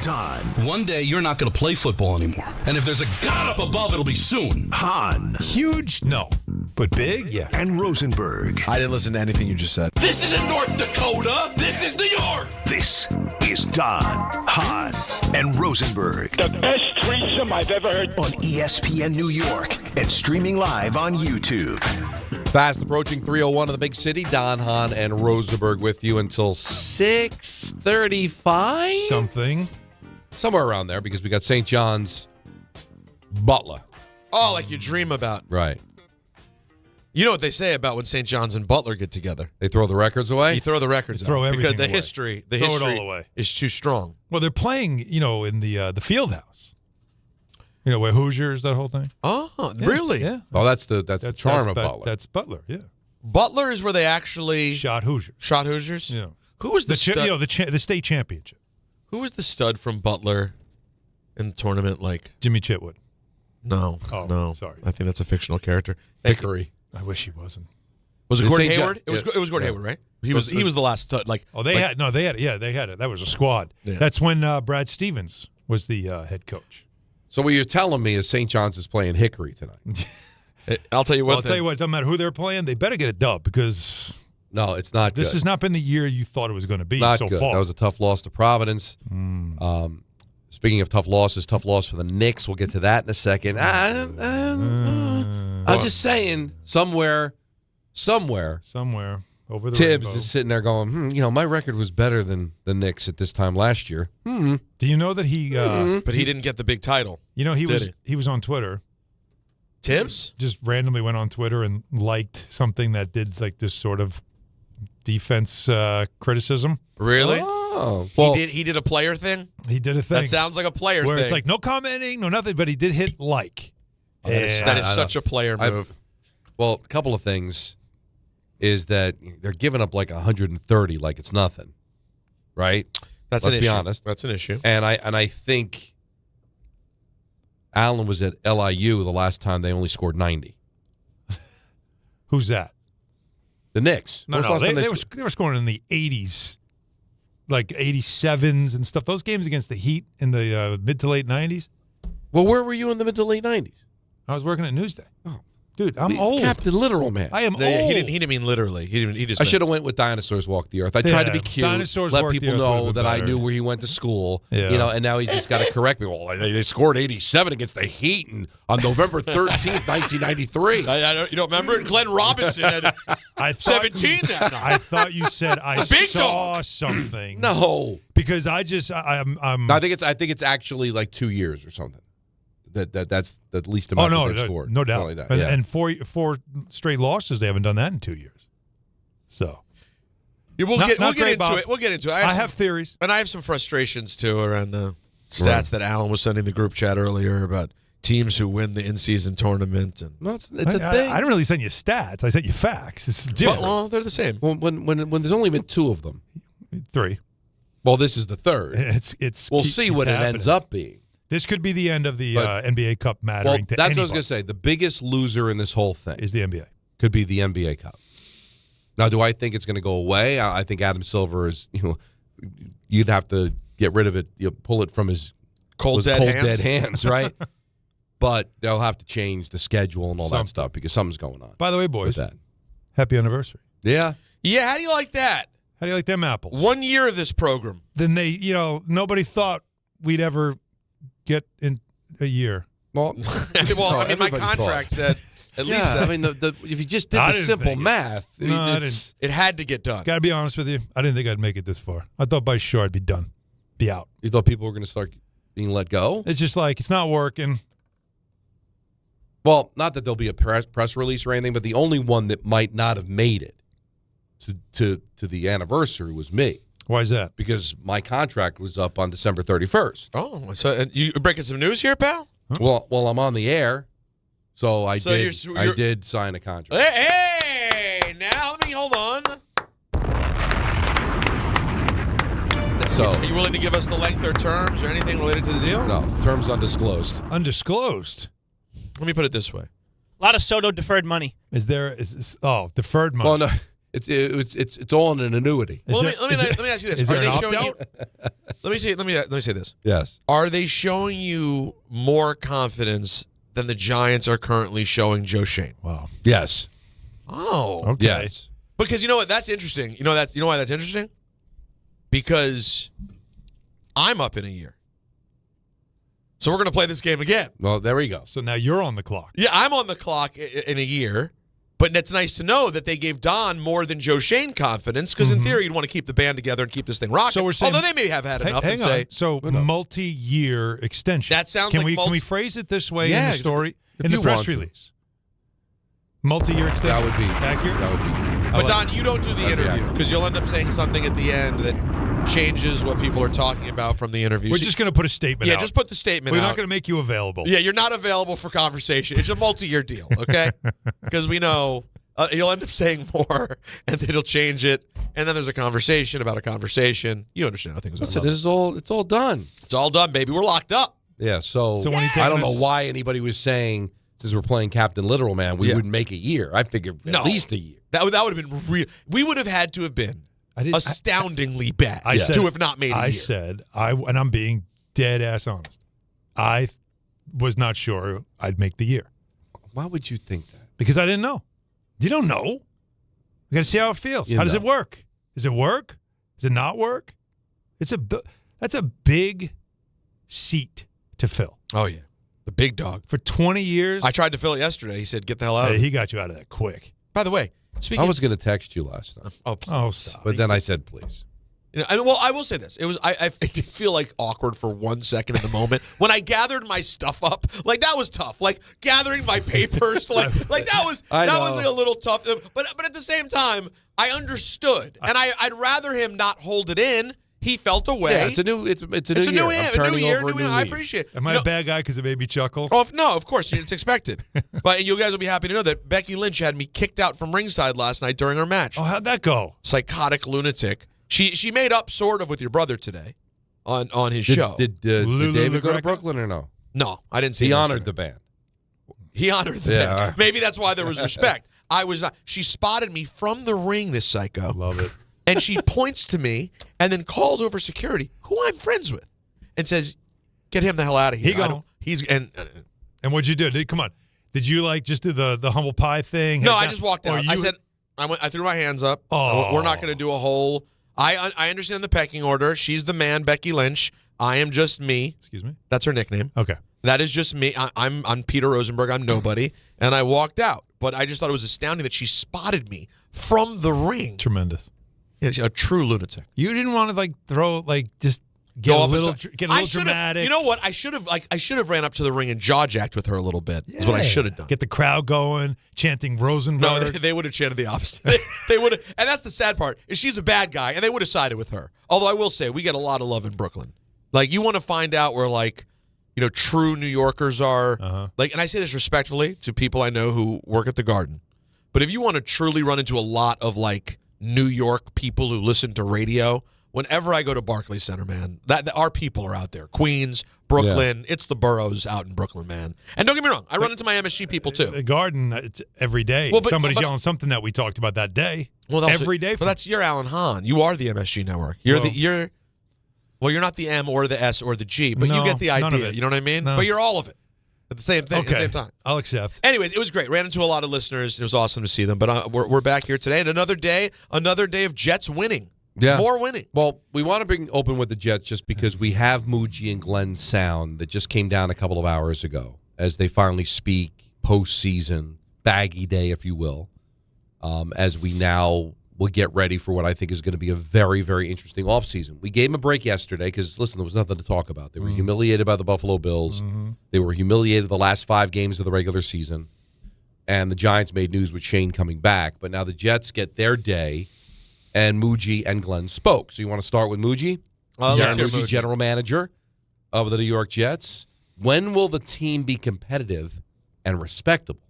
Don. One day, you're not going to play football anymore. And if there's a God up above, it'll be soon. Hahn. Huge? No. But big? Yeah. And Rosenberg. I didn't listen to anything you just said. This isn't North Dakota. This is New York. This is Don, Hahn, and Rosenberg. The best threesome I've ever heard. On ESPN New York and streaming live on YouTube. Fast approaching 3:01 in the big city. Don, Hahn, and Rosenberg with you until 6:35? Something. Somewhere around there, because we got St. John's Butler. Oh, like you dream about. Right. You know what they say about when St. John's and Butler get together? They throw the records away? You throw the records Throw out. everything Because away. the Throw it history all away. is too strong. Well, they're playing, in the field house. Where Hoosiers, that whole thing. Oh, really? Yeah. Oh, that's the charm of Butler. That's Butler, yeah. Butler is where they actually Shot Hoosiers. shot Hoosiers? Yeah. Who was the stud? the state championship. Who was the stud from Butler in the tournament? Like Jimmy Chitwood. no, Oh, no. sorry. I think that's a fictional character. Hickory. I wish he wasn't. Was it It's Gordon St. John- Hayward? It was yeah. Gordon Hayward, right? He was the last stud. Like They had it. That was a squad. Yeah. That's when Brad Stevens was the head coach. So what you're telling me is St. John's is playing Hickory tonight. I'll tell you what. I'll tell you what, it doesn't matter who they're playing, they better get a dub because No, it's not this good. has not been the year you thought it was going to be Not so good. far. That was a tough loss to Providence. Speaking of tough losses for the Knicks. We'll get to that in a second. I'm just saying, somewhere, Somewhere over the Tibbs rainbow. is sitting there going, my record was better than the Knicks at this time last year. Do you know that he but he didn't get the big title. he was on Twitter. Tibbs? Just randomly went on Twitter and liked something that did like this sort of defense criticism. Really? Oh, well, He did a player thing? He did a thing That sounds like a player where thing. it's like no commenting, no nothing, but he did hit like. that is I such a player move. well, a couple of things is that they're giving up like 130 like it's nothing, right? Let's be honest. That's an issue. And I think Allen was at LIU the last time they only scored 90. Who's that? The Knicks. No, When was the last time they were scoring in the 80s, like 87s and stuff. Those games against the Heat in the mid to late 90s. Well, where were you in the mid to late 90s? I was working at Newsday. Oh. Dude, I'm old. Captain Literal, man. I am No, old. he didn't mean literally. He just I meant- should have went with Dinosaurs Walk the Earth. I tried to be cute, Dinosaurs let Walk the people Earth know would've that been I better. knew where he went to school. Yeah. And now he's just got to correct me. Well, they scored 87 against the Heat on November 13th, 1993. you don't remember? Glenn Robinson had I thought, 17 that night. I thought you said I Big saw dog. something. No, Because I'm I think it's actually like 2 years or something. That's the least amount that they've scored. no doubt. Something like that, And, yeah. and four straight losses, they haven't done that in 2 years. So We'll Not get great, into Bob. it. We'll get into it. I have theories. And I have some frustrations, too, around the stats Right. that Alan was sending the group chat earlier about teams who win the in-season tournament. And No, it's a thing. I didn't really send you stats. I sent you facts. It's different. well, they're the same. when there's only been two of them. 3. Well, this is the third. It's. We'll see what it ends up being. This could be the end of the But- NBA Cup Well, mattering to that's anybody. what I was going to say. The biggest loser in this whole thing Is the NBA. could be the NBA Cup. Now, do I think it's going to go away? I think Adam Silver is, you'd have to get rid of it, pull it from his Cold dead hands, right? But they'll have to change the schedule and all that stuff because something's going on. By the way, with boys, that. happy anniversary. Yeah. Yeah, how do you like that? How do you like them apples? 1 year of this program. Then nobody thought we'd ever get in a year. Well, Well, I mean, my everybody contract thought. said at least Yeah, that. I mean, if you just did I the didn't simple think it. math, No, I it's- It had to get done. Got to be honest with you. I didn't think I'd make it this far. I thought by sure I'd be done, be out. you thought people were going to start being let go? It's just like it's not working. Well, not that there'll be a press release or anything, but the only one that might not have made it to the anniversary was me. Why is that? Because my contract was up on December 31st. Oh, so and you breaking some news here, pal? Well, I'm on the air, so I So did. you're- I did sign a contract. Hey, now let me hold on. So Are you willing to give us the length or terms or anything related to the deal? no terms undisclosed. Undisclosed. Let me put it this way. A lot of Soto deferred money. Is there? Deferred money. Well, no, It's all in an annuity. Well, let me ask you this: Are they showing you? Let me say this. Yes. Are they showing you more confidence than the Giants are currently showing Joe Shane? Wow. Yes. Oh. Okay. Yes. Because you know what? That's interesting. You know why that's interesting? Because I'm up in a year. So we're going to play this game again. Well, there we go. So now you're on the clock. Yeah, I'm on the clock in a year. But it's nice to know that they gave Don more than Joe Shane confidence, because in theory, you'd want to keep the band together and keep this thing rocking. So we're saying, although they may have had enough hang and on. say, So multi-year extension. That sounds can like can we phrase it this way Yeah, in the story, if in the you press want to. release? Multi-year extension. That would be accurate. That would be. But Don, you don't do the interview accurate. because you'll end up saying something at the end that changes what people are talking about from the interview. We're just going to put a statement out. Yeah, just put the statement We're out. not going to make you available. Yeah, you're not available for conversation. It's a multi-year deal, okay? Because we know you'll end up saying more, and then it'll change it, and then there's a conversation about a conversation. You understand how things are. Listen, it's all done. It's all done, baby. We're locked up. Yeah. So when he I don't know takes- why anybody was saying, since we're playing Captain Literal, man, we wouldn't make a year. I figured at least a year. That would have been real. We would have had to have been astoundingly bad to have not made a year. I said, and I'm being dead ass honest. I was not sure I'd make the year. Why would you think that? Because I didn't know. You don't know. You got to see how it feels. How does it work? Does it work? Does it not work? That's a big seat to fill. Oh, yeah. The big dog. For 20 years. I tried to fill it yesterday. He said, get the hell out of He it. got you out of that quick. By the way, I was going to text you last night. Oh, stop. But then I said, please. Well, I will say this. I did feel like awkward for 1 second in the moment when I gathered my stuff up. Like, that was tough. Like, gathering my papers. Like that was like a little tough. But at the same time, I understood. And I'd rather him not hold it in. He felt away. Yeah, it's a new year. I'm turning over a new I leaf. appreciate it. Am I a bad guy because it made me chuckle? Oh, no, of course. It's expected. But you guys will be happy to know that Becky Lynch had me kicked out from ringside last night during her match. Oh, how'd that go? Psychotic lunatic. She made up sort of with your brother today on his show. Did David go to Brooklyn or no? No, I didn't see. He him honored yesterday. the band. He honored the band. Maybe that's why there was respect. I was not. She spotted me from the ring, this psycho. Love it. And she points to me and then calls over security, who I'm friends with, and says, "Get him the hell out of here." And what'd you do? Come on. Did you just do the humble pie thing? No, I just walked out. I said, I threw my hands up. Oh. We're not going to do a whole. I understand the pecking order. She's the man, Becky Lynch. I am just me. Excuse me? That's her nickname. Okay. That is just me. I'm Peter Rosenberg. I'm nobody. And I walked out. But I just thought it was astounding that she spotted me from the ring. Tremendous. It's a true lunatic. You didn't want to throw just get a little dramatic. You know what? I should have ran up to the ring and jaw jacked with her a little bit. Is what I should have done. Get the crowd going, chanting Rosenberg. No, they would have chanted the opposite. They would have, and that's the sad part. Is she's a bad guy, and they would have sided with her. Although I will say, we get a lot of love in Brooklyn. You want to find out where true New Yorkers are. And I say this respectfully to people I know who work at the Garden. But if you want to truly run into a lot of New York people who listen to radio, whenever I go to Barclays Center, man, our people are out there. Queens, Brooklyn, it's the boroughs out in Brooklyn, man. And don't get me wrong, I run into my MSG people too. The Garden, it's every day. Well, Somebody's yelling something that we talked about that day. Well, every day. But that's you're Alan Hahn. You are the MSG network. You're not the M or the S or the G, but you get the idea. You know what I mean? No. But you're all of it at the same thing at the same time. I'll accept. Anyways, it was great. Ran into a lot of listeners. It was awesome to see them. But we're back here today, and another day of Jets winning. Yeah. More winning. Well, we want to open with the Jets just because we have Mougey and Glenn's sound that just came down a couple of hours ago as they finally speak postseason, baggy day, if you will, as we now will get ready for what I think is going to be a very, very interesting offseason. We gave them a break yesterday because, listen, there was nothing to talk about. They were humiliated by the Buffalo Bills. They were humiliated the last 5 games of the regular season. And the Giants made news with Shane coming back. But now the Jets get their day, and Mougey and Glenn spoke. So you want to start with Mougey? Mougey, general manager of the New York Jets. When will the team be competitive and respectable?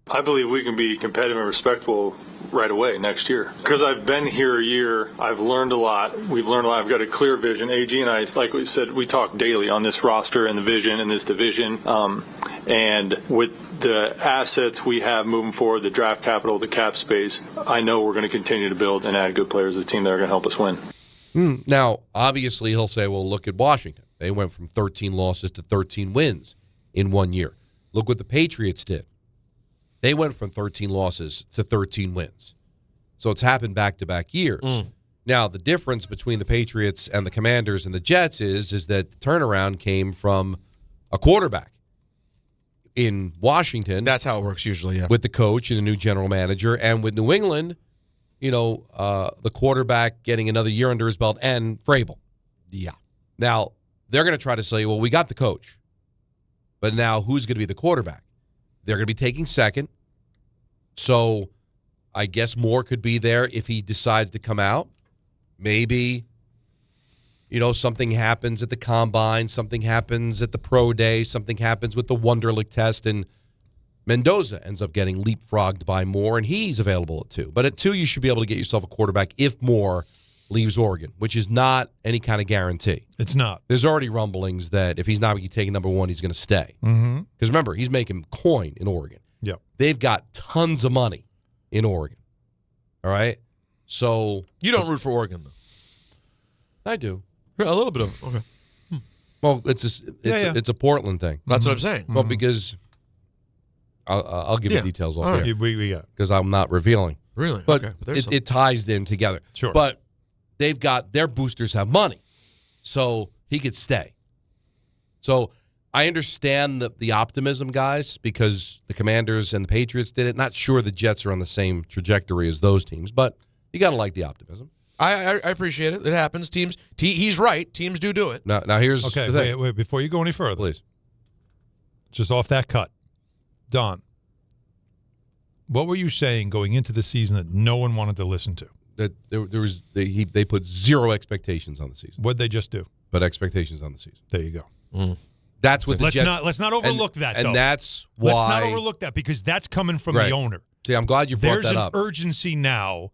I believe we can be competitive and respectable right away next year. Because I've been here a year, I've learned a lot. We've learned a lot. I've got a clear vision. AG and I, like we said, we talk daily on this roster and the vision in this division. And with the assets we have moving forward, the draft capital, the cap space, I know we're going to continue to build and add good players to the team that are going to help us win. Now, obviously, he'll say, well, look at Washington. They went from 13 losses to 13 wins in 1 year. Look what the Patriots did. They went from 13 losses to 13 wins. So it's happened back-to-back years. Now, the difference between the Patriots and the Commanders and the Jets is that the turnaround came from a quarterback. In Washington, That's how it works usually, yeah. with the coach and a new general manager, and with New England, the quarterback getting another year under his belt and Vrabel. Yeah. Now, they're going to try to say, well, we got the coach, but now who's going to be the quarterback? They're going to be taking second, so I guess Moore could be there if he decides to come out. Maybe, something happens at the combine, something happens at the pro day, something happens with the Wonderlic test, and Mendoza ends up getting leapfrogged by Moore, and he's available at 2. But at 2, you should be able to get yourself a quarterback if Moore leaves Oregon, which is not any kind of guarantee. It's not. There's already rumblings that if he's not taking number 1, he's going to stay. Because remember, he's making coin in Oregon. Yep. They've got tons of money in Oregon. All right? So You don't root for Oregon, though. I do. A little bit of okay. Well, it's a Portland thing. That's what I'm saying. Well, because I'll give you details off All right. there We got. because I'm not revealing. Really? But okay. But there's it ties in together. Sure. But they've got their boosters have money, so he could stay. So I understand the optimism, guys, because the Commanders and the Patriots did it. Not sure the Jets are on the same trajectory as those teams, but you got to like the optimism. I appreciate it. It happens. Teams. He's right. Teams do it. Now here's Okay, the thing. wait. Before you go any further, Please. just off that cut, Don, what were you saying going into the season that no one wanted to listen to? That they put zero expectations on the season. What'd they just do? But expectations on the season. There you go. That's what the Jets. Let's not overlook that. Though. And that's why. Let's not overlook that because that's coming from the owner. See, I'm glad you brought There's that up. an urgency now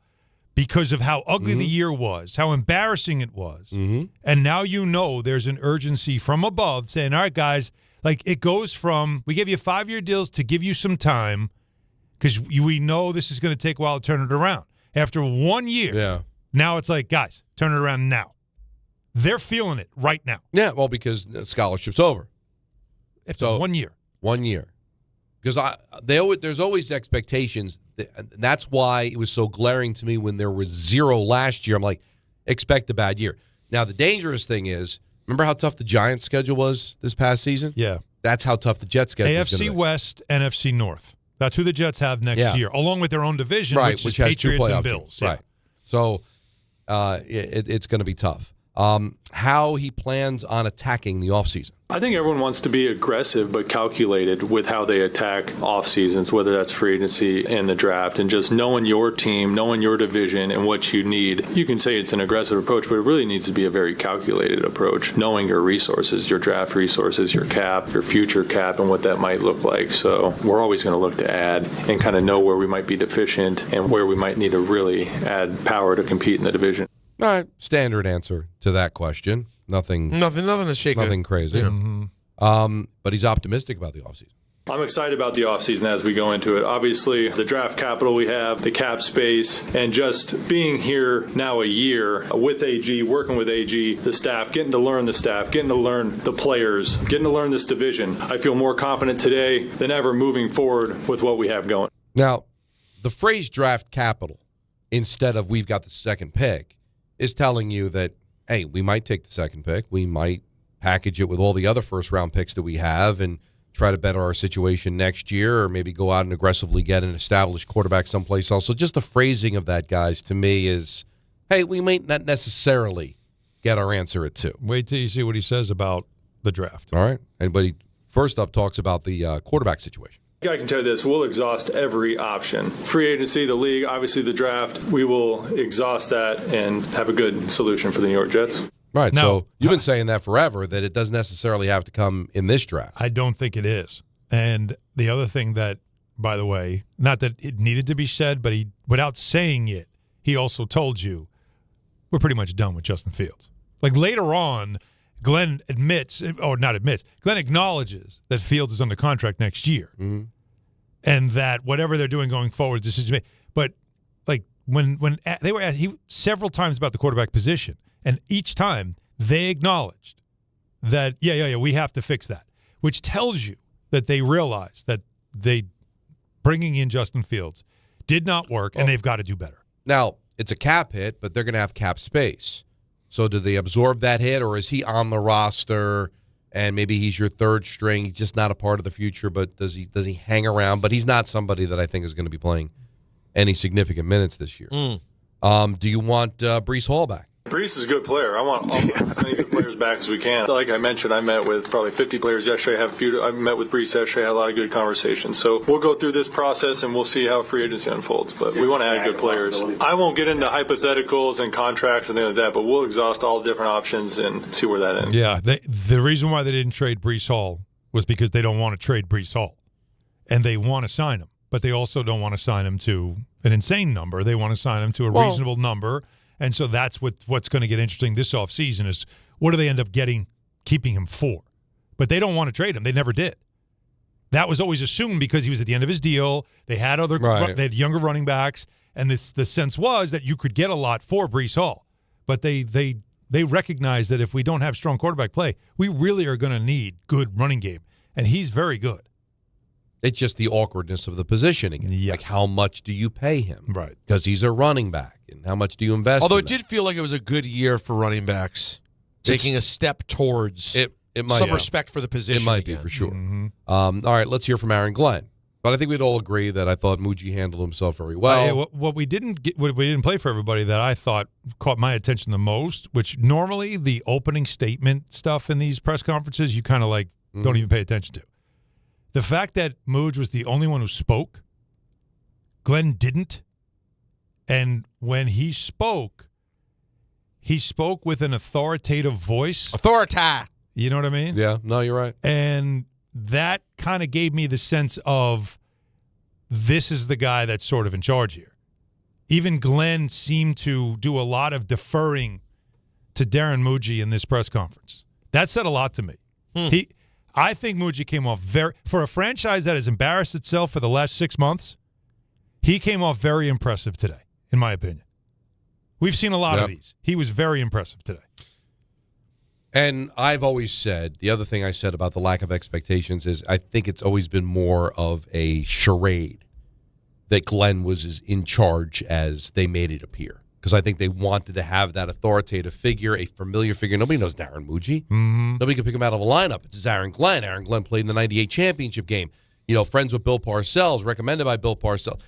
because of how ugly the year was, how embarrassing it was, and now there's an urgency from above saying, "All right, guys, like it goes from we give you 5-year deals to give you some time because we know this is going to take a while to turn it around." After 1 year, now it's like, guys, turn it around now. They're feeling it right now. Yeah, well, because the scholarship's over. After 1 year. 1 year. Because there's always expectations. And that's why it was so glaring to me when there was 0 last year. I'm like, expect a bad year. Now, the dangerous thing is, remember how tough the Giants' schedule was this past season? Yeah. That's how tough the Jets' schedule is. AFC West, NFC North. That's who the Jets have next year, along with their own division, which is has Patriots 2 and playoff Bills. teams. Right. So it's going to be tough. How he plans on attacking the offseason. I think everyone wants to be aggressive but calculated with how they attack off seasons, whether that's free agency and the draft, and just knowing your team, knowing your division and what you need. You can say it's an aggressive approach, but it really needs to be a very calculated approach, knowing your resources, your draft resources, your cap, your future cap, and what that might look like. So we're always going to look to add and kind of know where we might be deficient and where we might need to really add power to compete in the division. All right, standard answer to that question. Nothing to shake. Nothing crazy. Yeah. But he's optimistic about the offseason. I'm excited about the offseason as we go into it. Obviously, the draft capital we have, the cap space, and just being here now a year with AG, working with AG, the staff, getting to learn the staff, getting to learn the players, getting to learn this division. I feel more confident today than ever moving forward with what we have going. Now, the phrase draft capital instead of we've got the second pick is telling you that, hey, we might take the second pick. We might package it with all the other first-round picks that we have and try to better our situation next year, or maybe go out and aggressively get an established quarterback someplace else. So just the phrasing of that, guys, to me is, hey, we might not necessarily get our answer at 2. Wait till you see what he says about the draft. All right. But he first up talks about the quarterback situation. I can tell you this, we'll exhaust every option. Free agency, the league, obviously the draft, we will exhaust that and have a good solution for the New York Jets. Right, Now, so you've been saying that forever, that it doesn't necessarily have to come in this draft. I don't think it is. And the other thing that, by the way, not that it needed to be said, but without saying it, he also told you, we're pretty much done with Justin Fields. Like later on, Glenn Glenn acknowledges that Fields is under contract next year, and that whatever they're doing going forward, decisions made. But like when they were asked several times about the quarterback position, and each time they acknowledged that we have to fix that, which tells you that they realize that they bringing in Justin Fields did not work, and they've got to do better. Now, it's a cap hit, but they're going to have cap space. So do they absorb that hit, or is he on the roster and maybe he's your third string, he's just not a part of the future, but does he hang around? But he's not somebody that I think is going to be playing any significant minutes this year. Do you want Breece Hall back? Breece is a good player. I want as many good players back as we can. Like I mentioned, I met with probably 50 players yesterday. I met with Breece yesterday. Had a lot of good conversations. So we'll go through this process and we'll see how free agency unfolds. But we want to add good players. I won't get into hypotheticals and contracts and things like that, but we'll exhaust all different options and see where that ends. Yeah, the reason why they didn't trade Breece Hall was because they don't want to trade Breece Hall. And they want to sign him, but they also don't want to sign him to an insane number. They want to sign him to a reasonable number. And so that's what's going to get interesting this offseason is what do they end up keeping him for? But they don't want to trade him. They never did. That was always assumed because he was at the end of his deal. They had they had younger running backs, and the sense was that you could get a lot for Breece Hall. But they recognize that if we don't have strong quarterback play, we really are going to need good running game. And he's very good. It's just the awkwardness of the positioning. Yes. Like, how much do you pay him? Right. Because he's a running back. And how much do you invest Although in it did feel like it was a good year for running backs, taking a step towards some respect for the position. It might again. be, for sure. All right, let's hear from Aaron Glenn. But I think we'd all agree that I thought Mougey handled himself very well. What we didn't play for everybody that I thought caught my attention the most, which normally the opening statement stuff in these press conferences you kind of don't even pay attention to. The fact that Mougey was the only one who spoke, Glenn didn't, and when he spoke with an authoritative voice. Authorita. You know what I mean? Yeah, no, you're right. And that kind of gave me the sense of this is the guy that's sort of in charge here. Even Glenn seemed to do a lot of deferring to Darren Mougey in this press conference. That said a lot to me. I think Mougey came off for a franchise that has embarrassed itself for the last 6 months, he came off very impressive today, in my opinion. We've seen a lot of these. He was very impressive today. And I've always said, the other thing I said about the lack of expectations is I think it's always been more of a charade that Glenn was as in charge as they made it appear. Because I think they wanted to have that authoritative figure, a familiar figure. Nobody knows Darren Mougey. Nobody can pick him out of a lineup. It's Aaron Glenn. Aaron Glenn played in the 98 championship game. You know, friends with Bill Parcells, recommended by Bill Parcells.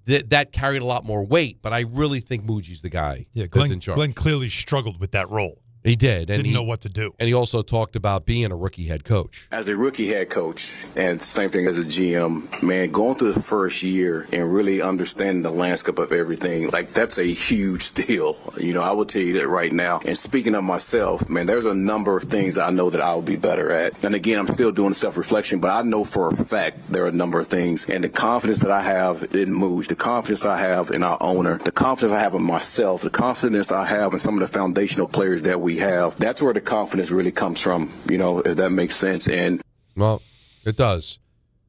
That carried a lot more weight, but I really think Mougey's the guy that's in charge. Glenn clearly struggled with that role. He did. And Didn't know what to do. And he also talked about being a rookie head coach. As a rookie head coach, and same thing as a GM, man, going through the first year and really understanding the landscape of everything, that's a huge deal. You know, I will tell you that right now. And speaking of myself, man, there's a number of things I know that I'll be better at. And again, I'm still doing self-reflection, but I know for a fact there are a number of things. And the confidence that I have in Mougey, the confidence I have in our owner, the confidence I have in myself, the confidence I have in some of the foundational players that we have, that's where the confidence really comes from, you know, if that makes sense. And well, it does,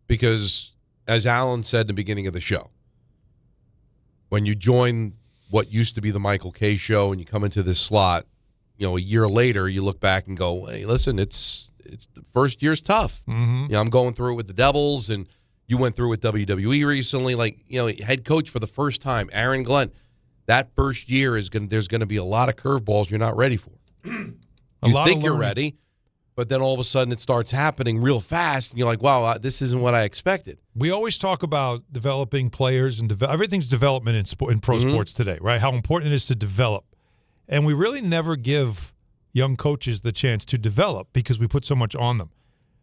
because as Alan said in the beginning of the show, when you join what used to be the Michael Kay show and you come into this slot, you know, a year later you look back and go, hey, listen, it's the first year's tough. You know, I'm going through it with the Devils, and you went through it with WWE recently, head coach for the first time, Aaron Glenn. That first year there's going to be a lot of curveballs you're not ready for. You think you're ready, but then all of a sudden it starts happening real fast, and you're like, wow, this isn't what I expected. We always talk about developing players, and everything's development in pro sports today, right? How important it is to develop. And we really never give young coaches the chance to develop because we put so much on them.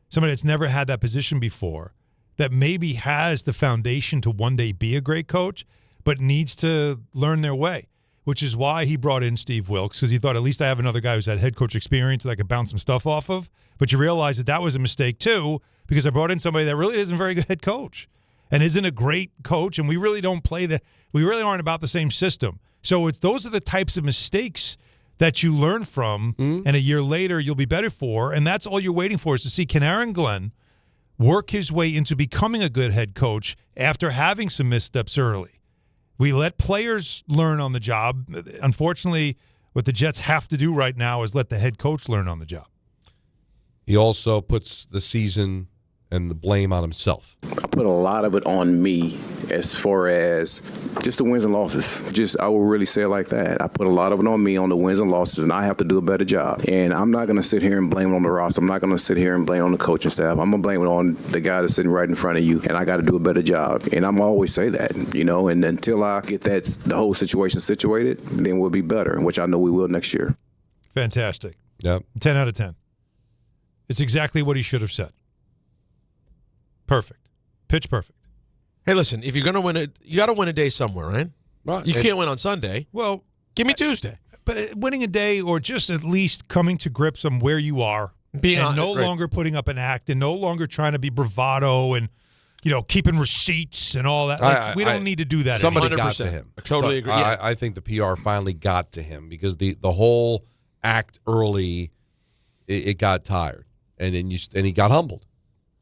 Somebody that's never had that position before, that maybe has the foundation to one day be a great coach, but needs to learn their way. Which is why he brought in Steve Wilks, because he thought, at least I have another guy who's had head coach experience that I could bounce some stuff off of. But you realize that was a mistake, too, because I brought in somebody that really isn't a very good head coach and isn't a great coach, and we really don't we really aren't about the same system. So those are the types of mistakes that you learn from, and a year later you'll be better for. And that's all you're waiting for, is to see, can Aaron Glenn work his way into becoming a good head coach after having some missteps early? We let players learn on the job. Unfortunately, what the Jets have to do right now is let the head coach learn on the job. He also puts the season and the blame on himself. I put a lot of it on me as far as just the wins and losses. I will really say it like that. I put a lot of it on me on the wins and losses, and I have to do a better job. And I'm not going to sit here and blame it on the roster. I'm not going to sit here and blame it on the coaching staff. I'm going to blame it on the guy that's sitting right in front of you, and I got to do a better job. And I'm always say that, and until I get the whole situation situated, then we'll be better, which I know we will next year. Fantastic. Yep. 10 out of 10. It's exactly what he should have said. Perfect. Pitch perfect. Hey, listen, if you're going to win it, you got to win a day somewhere, right? Right. You can't win on Sunday. Well, give me Tuesday. But winning a day, or just at least coming to grips on where you are, no longer putting up an act, and no longer trying to be bravado and keeping receipts and all that. We don't need to do that. Somebody anymore. got to him. I totally agree. Yeah. I think the PR finally got to him, because the whole act early, it got tired, and he got humbled.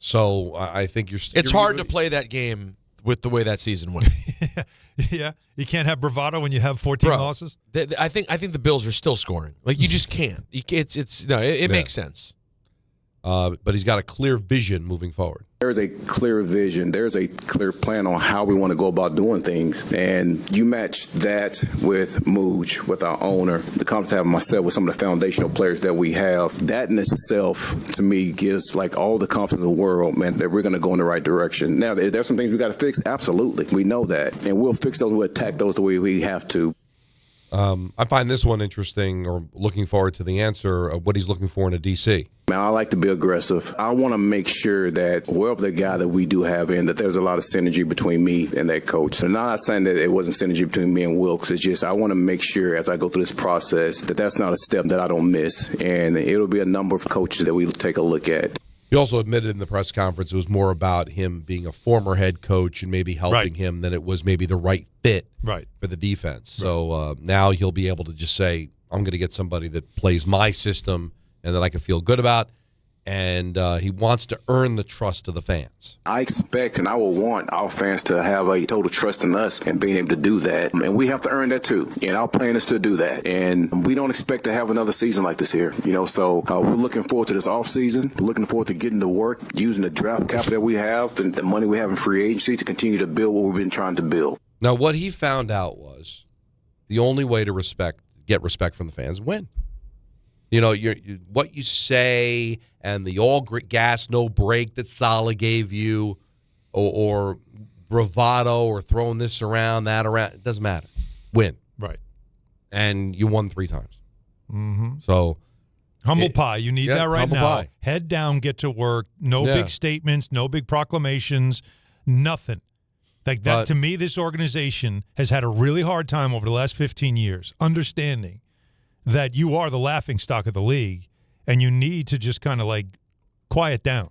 So I think it's hard to play that game with the way that season went. Yeah, you can't have bravado when you have 14 losses. I think the Bills are still scoring. Like, you just can't. It makes sense. But he's got a clear vision moving forward. There's a clear vision. There's a clear plan on how we want to go about doing things. And you match that with Mougey, with our owner, the confidence I have myself with some of the foundational players that we have. That in itself, to me, gives all the confidence in the world, man, that we're going to go in the right direction. Now, there's some things we got to fix. Absolutely. We know that. And we'll fix those. We'll attack those the way we have to. I find this one interesting, or looking forward to the answer of what he's looking for in a DC. Man, I like to be aggressive. I want to make sure that whoever the guy that we do have in, that there's a lot of synergy between me and that coach. So, not saying that it wasn't synergy between me and Wilkes. It's just I want to make sure as I go through this process that that's not a step that I don't miss. And it'll be a number of coaches that we'll take a look at. He also admitted in the press conference it was more about him being a former head coach and maybe helping him than it was maybe the right fit for the defense. So now he'll be able to just say, I'm going to get somebody that plays my system and that I can feel good about. And he wants to earn the trust of the fans. I expect and I will want our fans to have a total trust in us and being able to do that. And we have to earn that too. And our plan is to do that. And we don't expect to have another season like this here. So we're looking forward to this offseason. We're looking forward to getting to work, using the draft capital that we have and the money we have in free agency to continue to build what we've been trying to build. Now, what he found out was the only way to get respect from the fans, win. What you say and the all gas, no break that Saleh gave you, or bravado, or throwing this around, that around, it doesn't matter. Win. Right. And you won 3 times. Mm-hmm. So humble pie. You need that right now. Pie. Head down, get to work. No big statements, no big proclamations, nothing. Like that, to me, this organization has had a really hard time over the last 15 years understanding that you are the laughing stock of the league, and you need to just kind of quiet down,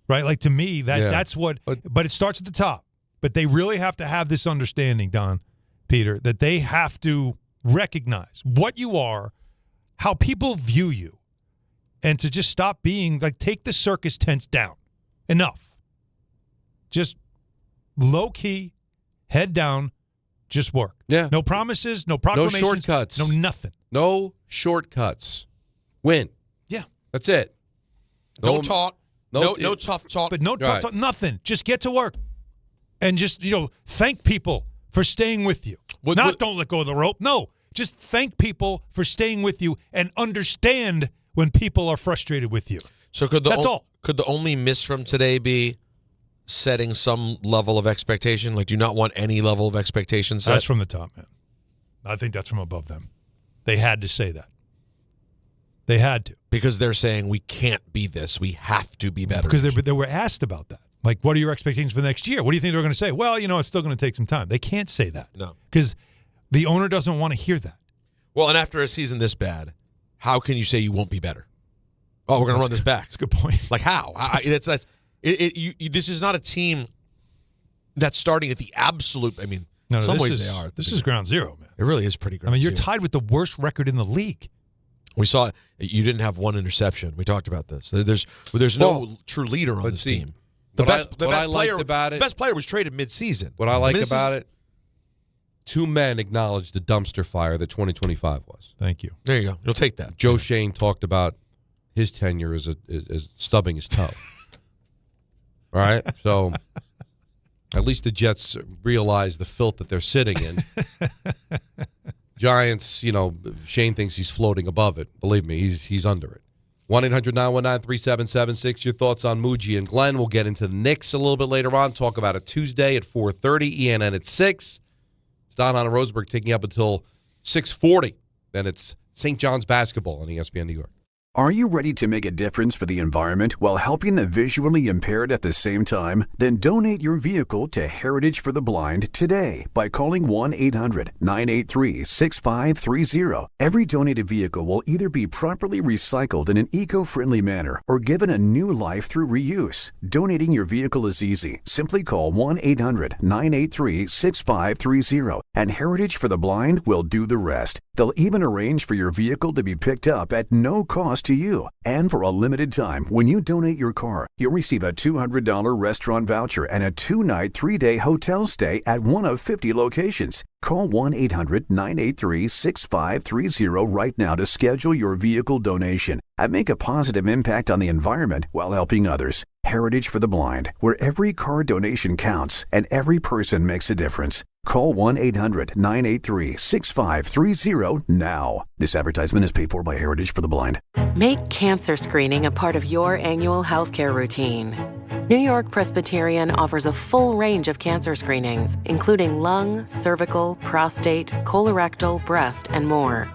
right? Like, to me, that's what. But it starts at the top. But they really have to have this understanding, Don, Peter, that they have to recognize what you are, how people view you, and to just stop being take the circus tents down. Enough. Just low key, head down, just work. Yeah. No promises, no proclamations, no shortcuts, no nothing. No shortcuts. Win. Yeah. That's it. Don't talk. No tough talk. But no tough talk. Nothing. Just get to work. And just, thank people for staying with you. Don't let go of the rope. No. Just thank people for staying with you and understand when people are frustrated with you. So that's all. Could the only miss from today be setting some level of expectation? Do you not want any level of expectation set? That's from the top, man. I think that's from above them. They had to say that. They had to. Because they're saying we can't be this. We have to be better. Because they were asked about that. What are your expectations for the next year? What do you think they're going to say? Well, it's still going to take some time. They can't say that. No. Because the owner doesn't want to hear that. Well, and after a season this bad, how can you say you won't be better? Oh, we're going to run this back. That's a good point. How? This is not a team that's starting at the absolute. No, In some ways is, they are. This is ground zero, man. It really is pretty ground You're zero. tied with the worst record in the league. We saw it. You didn't have one interception. We talked about this. There's no true leader on this team. The best player was traded mid-season. What I like about it, two men acknowledged the dumpster fire that 2025 was. Thank you. There you go. You'll take that. Joe Shane talked about his tenure as stubbing his toe. All right? So at least the Jets realize the filth that they're sitting in. Giants, Shane thinks he's floating above it. Believe me, he's under it. 1-800-919-3776. Your thoughts on Mougey and Glenn. We'll get into the Knicks a little bit later on. Talk about it Tuesday at 4:30, ENN at 6. It's Don, Hahn, and Rosenberg taking you up until 6:40. Then it's St. John's basketball on ESPN New York. Are you ready to make a difference for the environment while helping the visually impaired at the same time? Then donate your vehicle to Heritage for the Blind today by calling 1-800-983-6530. Every donated vehicle will either be properly recycled in an eco-friendly manner or given a new life through reuse. Donating your vehicle is easy. Simply call 1-800-983-6530 and Heritage for the Blind will do the rest. They'll even arrange for your vehicle to be picked up at no cost to you. And for a limited time, when you donate your car, you'll receive a $200 restaurant voucher and a 2-night, 3-day hotel stay at one of 50 locations. Call 1-800-983-6530 right now to schedule your vehicle donation and make a positive impact on the environment while helping others. Heritage for the Blind, where every car donation counts and every person makes a difference. Call 1-800-983-6530 now. This advertisement is paid for by Heritage for the Blind. Make cancer screening a part of your annual healthcare routine. New York Presbyterian offers a full range of cancer screenings, including lung, cervical, prostate, colorectal, breast, and more.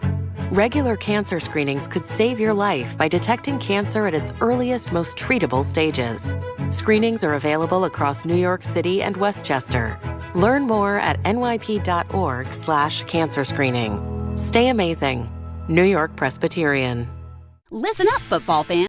Regular cancer screenings could save your life by detecting cancer at its earliest, most treatable stages. Screenings are available across New York City and Westchester. Learn more at nyp.org/cancer screening. Stay amazing. New York Presbyterian. Listen up, football fans.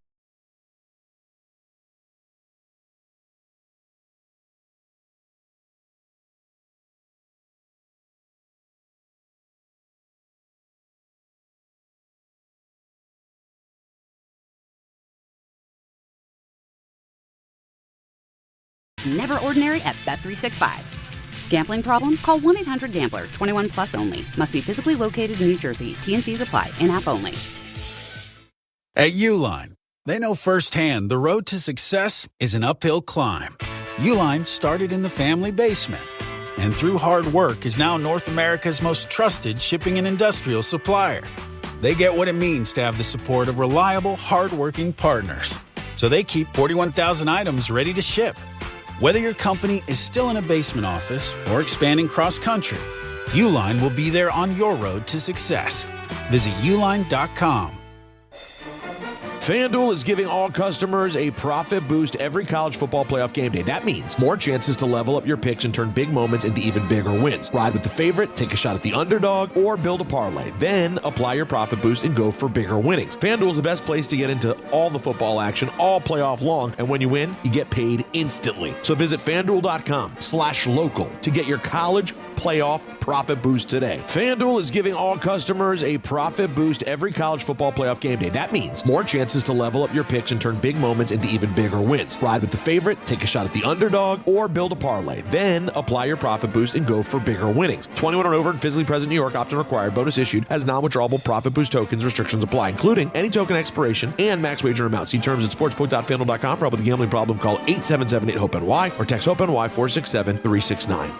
Never ordinary at Bet365. Gambling problem? Call 1-800-GAMBLER. 21 plus only. Must be physically located in New Jersey. T&Cs apply. In-app only. At Uline, they know firsthand the road to success is an uphill climb. Uline started in the family basement and through hard work is now North America's most trusted shipping and industrial supplier. They get what it means to have the support of reliable, hardworking partners. So they keep 41,000 items ready to ship. Whether your company is still in a basement office or expanding cross-country, Uline will be there on your road to success. Visit uline.com. FanDuel is giving all customers a profit boost every college football playoff game day. That means more chances to level up your picks and turn big moments into even bigger wins. Ride with the favorite, take a shot at the underdog, or build a parlay. Then apply your profit boost and go for bigger winnings. FanDuel is the best place to get into all the football action all playoff long. And when you win, you get paid instantly. So visit FanDuel.com/local to get your college playoff profit boost today. FanDuel is giving all customers a profit boost every college football playoff game day. That means more chances to level up your picks and turn big moments into even bigger wins. Ride with the favorite, take a shot at the underdog, or build a parlay. Then apply your profit boost and go for bigger winnings. 21 and over and physically present in New York. Opt-in required. Bonus issued as non-withdrawable profit boost tokens. Restrictions apply, including any token expiration and max wager amount. See terms at sportsbook.fanduel.com. For help with a gambling problem, call 877-8-HOPE-NY or text HOPE-NY 467-369.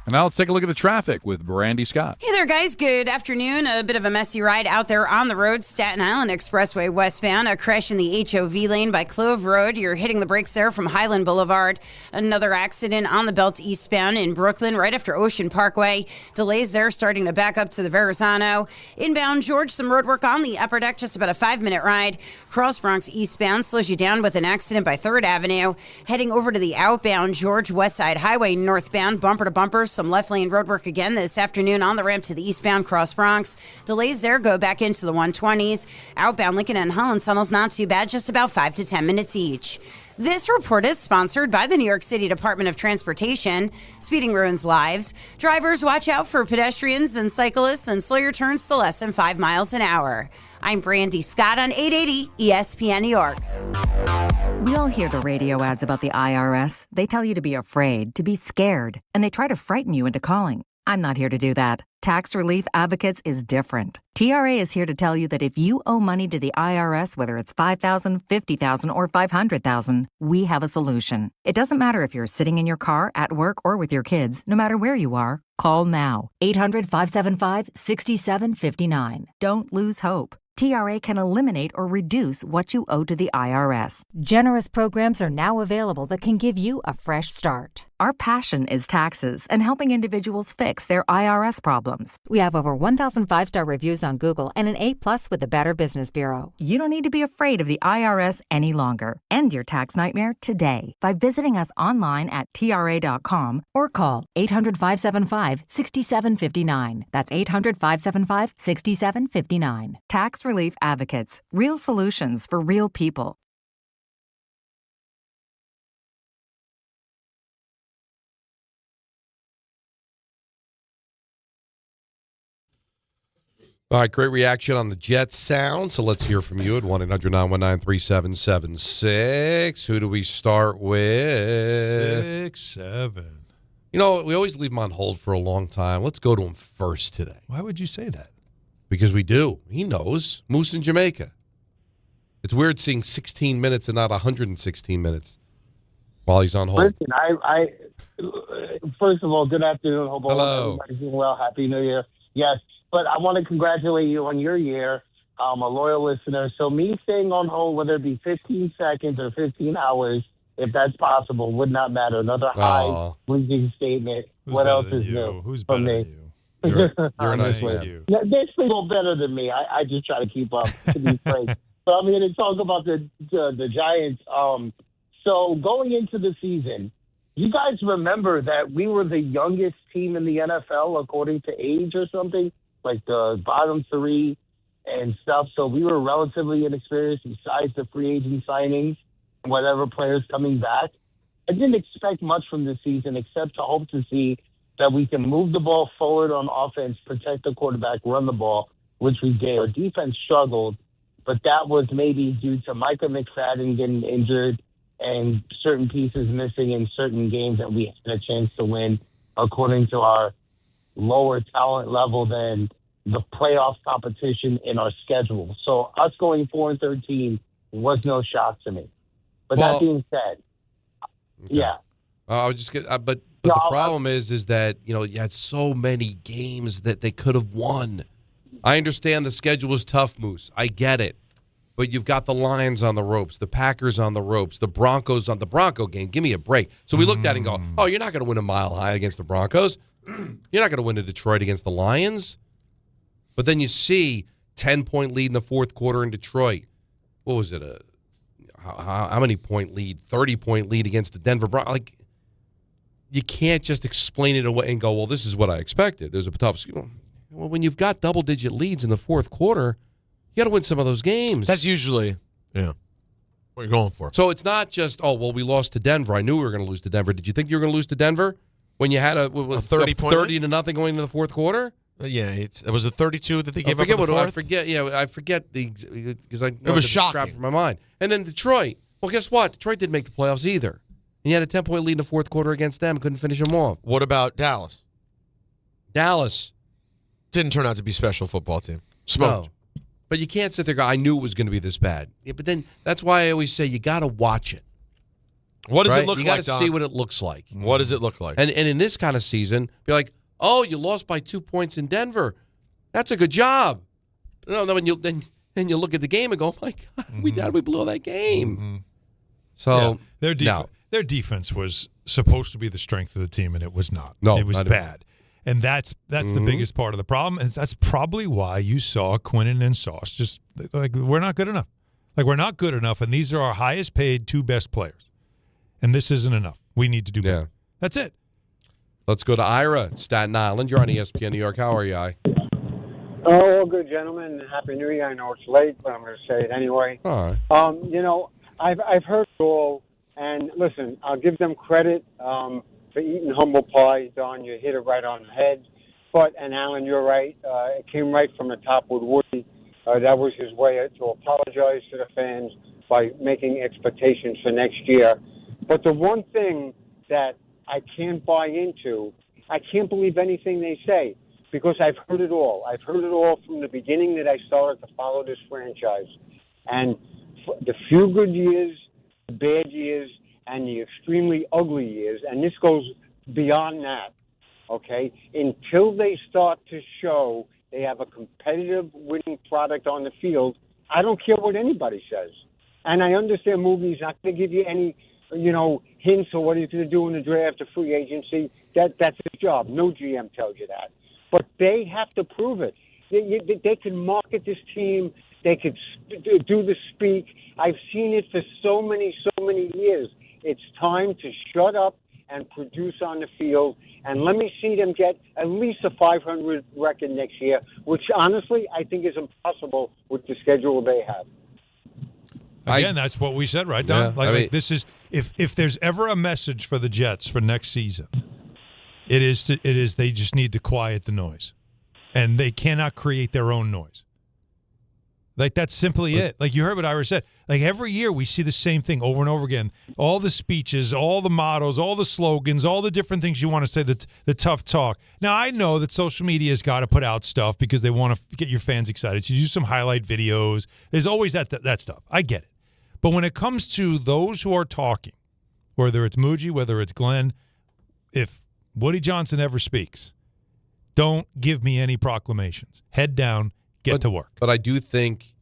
And now let's take a look at the traffic with Brandy Scott. Hey there, guys. Good afternoon. A bit of a messy ride out there on the road. Staten Island Expressway westbound. A crash in the HOV lane by Clove Road. You're hitting the brakes there from Highland Boulevard. Another accident on the belt eastbound in Brooklyn right after Ocean Parkway. Delays there starting to back up to the Verrazano. Inbound George, some road work on the upper deck. Just about a 5-minute ride. Cross Bronx eastbound slows you down with an accident by 3rd Avenue. Heading over to the outbound George West Side Highway northbound. Bumper to bumper. Some left lane road work again this afternoon on the ramp to to the eastbound Cross Bronx. Delays there go back into the 120s. Outbound Lincoln and Holland tunnels not too bad, just about 5 to 10 minutes each. This report is sponsored by the New York City Department of Transportation. Speeding ruins lives. Drivers, watch out for pedestrians and cyclists and slow your turns to less than 5 miles an hour. I'm Brandy Scott on 880 ESPN New York. We all hear the radio ads about the IRS. They tell you to be afraid, to be scared, and they try to frighten you into calling. I'm not here to do that. Tax Relief Advocates is different. TRA is here to tell you that if you owe money to the IRS, whether it's $5,000, $50,000, or $500,000, we have a solution. It doesn't matter if you're sitting in your car, at work, or with your kids. No matter where you are, call now. 800-575-6759. Don't lose hope. TRA can eliminate or reduce what you owe to the IRS. Generous programs are now available that can give you a fresh start. Our passion is taxes and helping individuals fix their IRS problems. We have over 1,000 5-star reviews on Google and an A+ with the Better Business Bureau. You don't need to be afraid of the IRS any longer. End your tax nightmare today by visiting us online at TRA.com or call 800-575-6759. That's 800-575-6759. Tax Relief Advocates. Real solutions for real people. All right, great reaction on the Jets sound. So let's hear from you at 1-800-919-3776. Who do we start with? 6-7. You know, we always leave him on hold for a long time. Let's go to him first today. Why would you say that? Because we do. He knows. Moose in Jamaica. It's weird seeing 16 minutes and not 116 minutes while he's on hold. Listen, I first of all, good afternoon. Hope Hello. everybody's doing well. Happy New Year. Yes. But I want to congratulate you on your year. I'm a loyal listener. So me staying on hold, whether it be 15 seconds or 15 hours, if that's possible, would not matter. Another high pleasing statement. What else is new? Who's better than you? You're a nice man. There's people better than me. I just try to keep up, to be frank. So I'm here to talk about the Giants. So going into the season, you guys remember that we were the youngest team in the NFL according to age or something? Like the bottom three and stuff. So we were relatively inexperienced besides the free agent signings and whatever players coming back. I didn't expect much from this season except to hope to see that we can move the ball forward on offense, protect the quarterback, run the ball, which we did. Our defense struggled, but that was maybe due to Micah McFadden getting injured and certain pieces missing in certain games that we had a chance to win according to our lower talent level than the playoff competition in our schedule. So us going 4-13 was no shock to me. But that being said, yeah. I was just but the problem is that, you know, you had so many games that they could have won. I understand the schedule was tough, Moose. I get it. But you've got the Lions on the ropes, the Packers on the ropes, the Broncos on the Bronco game. Give me a break. So we looked at it and go, oh, you're not going to win a mile high against the Broncos. You're not going to win to Detroit against the Lions. But then you see 10-point lead in the fourth quarter in Detroit. What was it? How many point lead? 30-point lead against the Denver Broncos. Like, you can't just explain it away and go, well, this is what I expected. There's a tough. Well, when you've got double-digit leads in the fourth quarter, you got to win some of those games. That's usually, what you're going for. So it's not just, oh, well, we lost to Denver. I knew we were going to lose to Denver. Did you think you were going to lose to Denver when you had a 30 to nothing going into the fourth quarter? Yeah, it was a 32 that they gave up in the fourth. I forget because it was shocking from my mind. And then Detroit. Well, guess what? Detroit didn't make the playoffs either. And you had a 10-point lead in the fourth quarter against them. Couldn't finish them off. What about Dallas? Dallas didn't turn out to be a special football team. Smoked. No. But you can't sit there and go, I knew it was going to be this bad. Yeah, but then that's why I always say you got to watch it. What does it look like, You got to see what it looks like. What does it look like? And in this kind of season, be like, oh, you lost by 2 points in Denver. That's a good job. No, then you look at the game and go, oh my God, we blew that game. So their defense was supposed to be the strength of the team, and it was not. No, it was bad. And that's the biggest part of the problem. And that's probably why you saw Quinnen and Sauce just like, we're not good enough. Like, we're not good enough, and these are our highest paid two best players. And this isn't enough. We need to do better. That's it. Let's go to Ira, Staten Island. You're on ESPN New York. How are you, I? Oh, good, gentlemen. Happy New Year. I know it's late, but I'm going to say it anyway. All right. You know, I've heard it all, and listen, I'll give them credit for eating humble pie. Don, you hit it right on the head. But, and Alan, you're right. It came right from the top with Woody. That was his way to apologize to the fans by making expectations for next year. But the one thing that I can't buy into, I can't believe anything they say, because I've heard it all. I've heard it all from the beginning that I started to follow this franchise. And the few good years, the bad years, and the extremely ugly years, and this goes beyond that, okay? Until they start to show they have a competitive winning product on the field, I don't care what anybody says. And I understand Mougey's not going to give you any, hints or what he's going to do in the draft or free agency. That's his job. No GM tells you that. But they have to prove it. They can market this team. They could do the speak. I've seen it for so many years. It's time to shut up and produce on the field. And let me see them get at least a 500 record next year, which honestly I think is impossible with the schedule they have. Again, that's what we said, right, Don? Like this is if there's ever a message for the Jets for next season, it is they just need to quiet the noise, and they cannot create their own noise. Like, that's simply it. Like, you heard what Ira said. Like, every year we see the same thing over and over again. All the speeches, all the mottos, all the slogans, all the different things you want to say, the tough talk. Now, I know that social media has got to put out stuff because they want to get your fans excited. So you do some highlight videos. There's always that stuff. I get it. But when it comes to those who are talking, whether it's Mougey, whether it's Glenn, if Woody Johnson ever speaks, don't give me any proclamations. Head down. Get to work. But I do think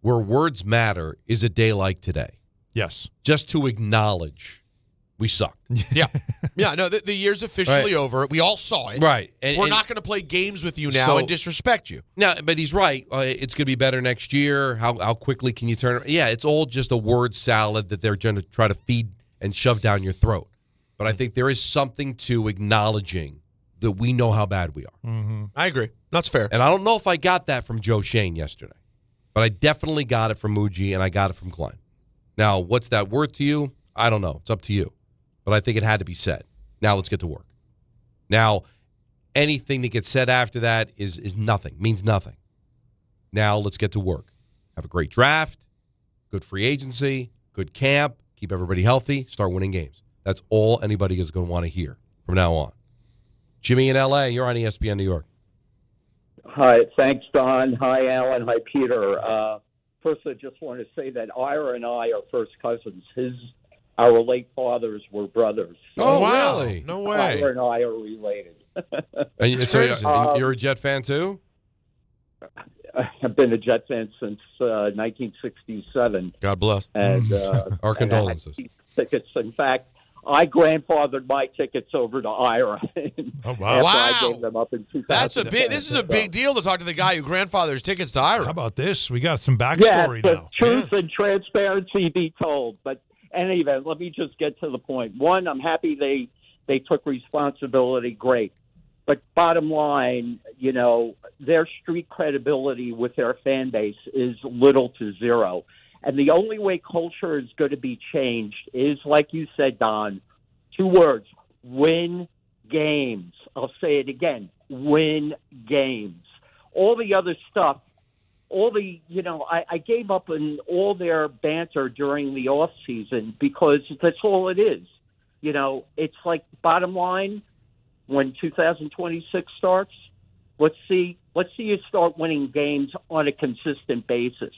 where words matter is a day like today. Yes. Just to acknowledge we sucked. Yeah. Yeah, no, the year's officially over. We all saw it. Right. We're not going to play games with you now and disrespect you. No, but he's right. It's going to be better next year. How quickly can you turn it? Yeah, it's all just a word salad that they're going to try to feed and shove down your throat. But I think there is something to acknowledging that we know how bad we are. Mm-hmm. I agree. That's fair. And I don't know if I got that from Joe Shane yesterday, but I definitely got it from Mougey, and I got it from Glenn. Now, what's that worth to you? I don't know. It's up to you. But I think it had to be said. Now let's get to work. Now, anything that gets said after that is nothing, means nothing. Now let's get to work. Have a great draft, good free agency, good camp, keep everybody healthy, start winning games. That's all anybody is going to want to hear from now on. Jimmy in L.A., you're on ESPN New York. Hi, thanks, Don. Hi, Alan. Hi, Peter. First, I just want to say that Ira and I are first cousins. Our late fathers were brothers. Oh, wow. Really? No way. Ira and I are related. And so you're a Jet fan, too? I've been a Jet fan since 1967. God bless. And our condolences. And tickets. In fact, I grandfathered my tickets over to Ira. Oh, wow. I gave them up in 2000. This is a big deal to talk to the guy who grandfathers tickets to Ira. How about this? We got some backstory now. Truth and transparency be told. But anyway, let me just get to the point. One, I'm happy they took responsibility. Great. But bottom line, their street credibility with their fan base is little to zero. And the only way culture is going to be changed is, like you said, Don, 2 words: win games. I'll say it again: win games. All the other stuff, I gave up on all their banter during the off season because that's all it is. It's like, bottom line, when 2026 starts, let's see you start winning games on a consistent basis.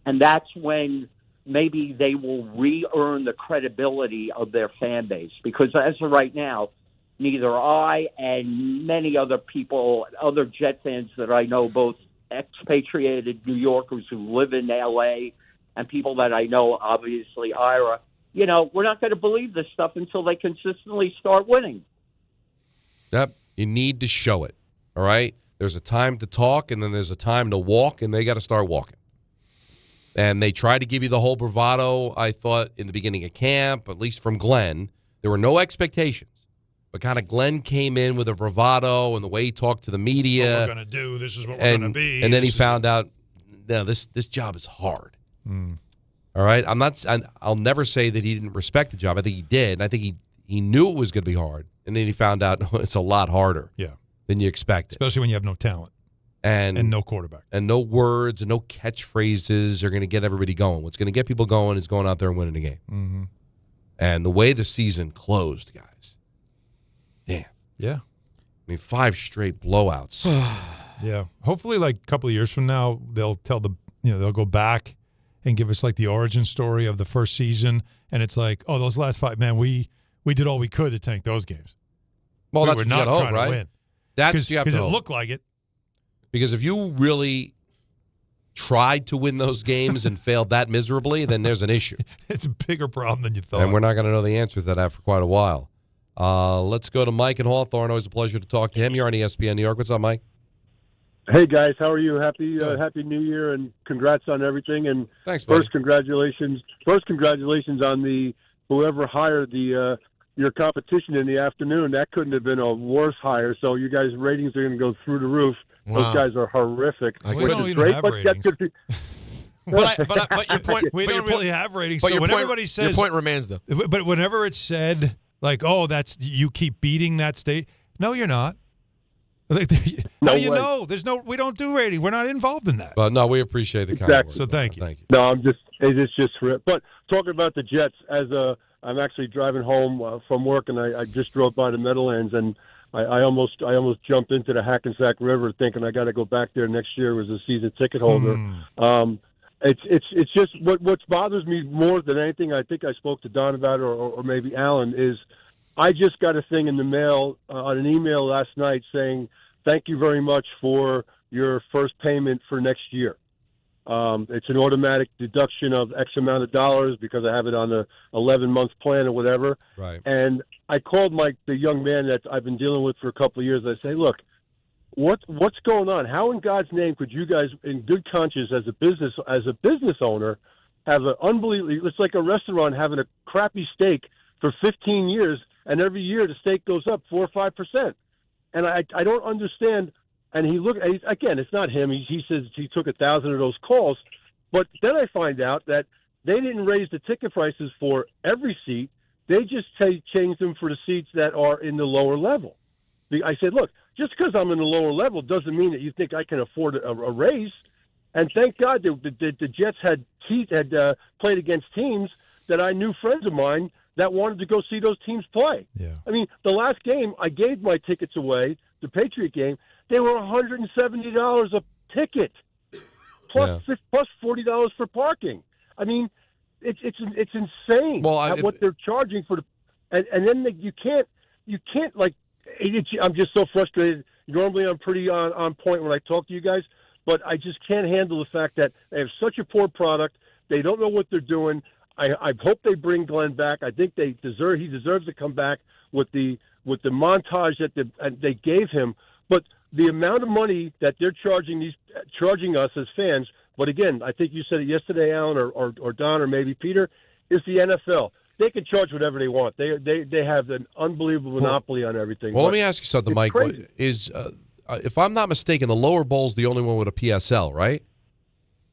And that's when maybe they will re-earn the credibility of their fan base. Because as of right now, neither I and many other people, other Jet fans that I know, both expatriated New Yorkers who live in L.A. and people that I know, obviously Ira, we're not going to believe this stuff until they consistently start winning. Yep. You need to show it, all right? There's a time to talk, and then there's a time to walk, and they got to start walking. And they tried to give you the whole bravado, I thought, in the beginning of camp, at least from Glenn. There were no expectations. But kind of Glenn came in with a bravado and the way he talked to the media. What we're going to do. This is what we're going to be. And then he found out, no, this job is hard. All right? I'll never say that he didn't respect the job. I think he did. And I think he knew it was going to be hard. And then he found out it's a lot harder than you expected. Especially when you have no talent. And no quarterback. And no words and no catchphrases are going to get everybody going. What's going to get people going is going out there and winning the game. Mm-hmm. And the way the season closed, guys, damn. Yeah. I mean, 5 straight blowouts. Yeah. Hopefully, like a couple of years from now, they'll they'll go back and give us like the origin story of the first season. And it's like, oh, those last 5, man, we did all we could to tank those games. Well, that's we're what not you got to hope, trying right? to win. That's what you have to Because hope. it looked like it. Because if you really tried to win those games and failed that miserably, then there's an issue. It's a bigger problem than you thought. And we're not going to know the answer to that for quite a while. Let's go to Mike in Hawthorne. Always a pleasure to talk to him. You're on ESPN New York. What's up, Mike? Hey, guys. How are you? Happy New Year, and congrats on everything. And thanks, buddy. First, congratulations on the whoever hired the your competition in the afternoon. That couldn't have been a worse hire. So you guys' ratings are going to go through the roof. Wow. Those guys are horrific. We don't even have ratings. But your point, we don't really have ratings. But So your when point, everybody says, your point remains though. But whenever it's said like, "Oh, that's you keep beating that state," no, you're not. Like, how do you know? We don't do ratings. We're not involved in that. Well, no, we appreciate the Exactly. So thank you. Thank you. No, it's just but talking about the Jets, I'm actually driving home from work, and I just drove by the Meadowlands, and I almost jumped into the Hackensack River thinking I got to go back there next year as a season ticket holder. It's just what bothers me more than anything. I think I spoke to Don about it, or maybe Alan, is I just got a thing in the mail on an email last night saying thank you very much for your first payment for next year. It's an automatic deduction of X amount of dollars because I have it on a 11-month plan or whatever. Right. And I called the young man that I've been dealing with for a couple of years. I say, look, what's going on? How in God's name could you guys, in good conscience, as a business owner, have an unbelievable? It's like a restaurant having a crappy steak for 15 years, and every year the steak goes up 4 or 5%. And I don't understand. And again, it's not him. He says he took 1,000 of those calls. But then I find out that they didn't raise the ticket prices for every seat. They just changed them for the seats that are in the lower level. I said, look, just because I'm in the lower level doesn't mean that you think I can afford a raise. And thank God the Jets had played against teams that I knew, friends of mine, that wanted to go see those teams play. Yeah. I mean, the last game, I gave my tickets away, the Patriot game. They were $170 a ticket, plus $40 for parking. I mean, it's insane what they're charging for and then you can't like. I'm just so frustrated. Normally, I'm pretty on point when I talk to you guys, but I just can't handle the fact that they have such a poor product. They don't know what they're doing. I hope they bring Glenn back. I think he deserves to come back with the montage that they gave him. But the amount of money that they're charging us as fans, but again, I think you said it yesterday, Alan, or Don, or maybe Peter, is the NFL. They can charge whatever they want. They have an unbelievable monopoly on everything. Well, let me ask you something, Mike. If I'm not mistaken, the lower bowl's the only one with a PSL, right?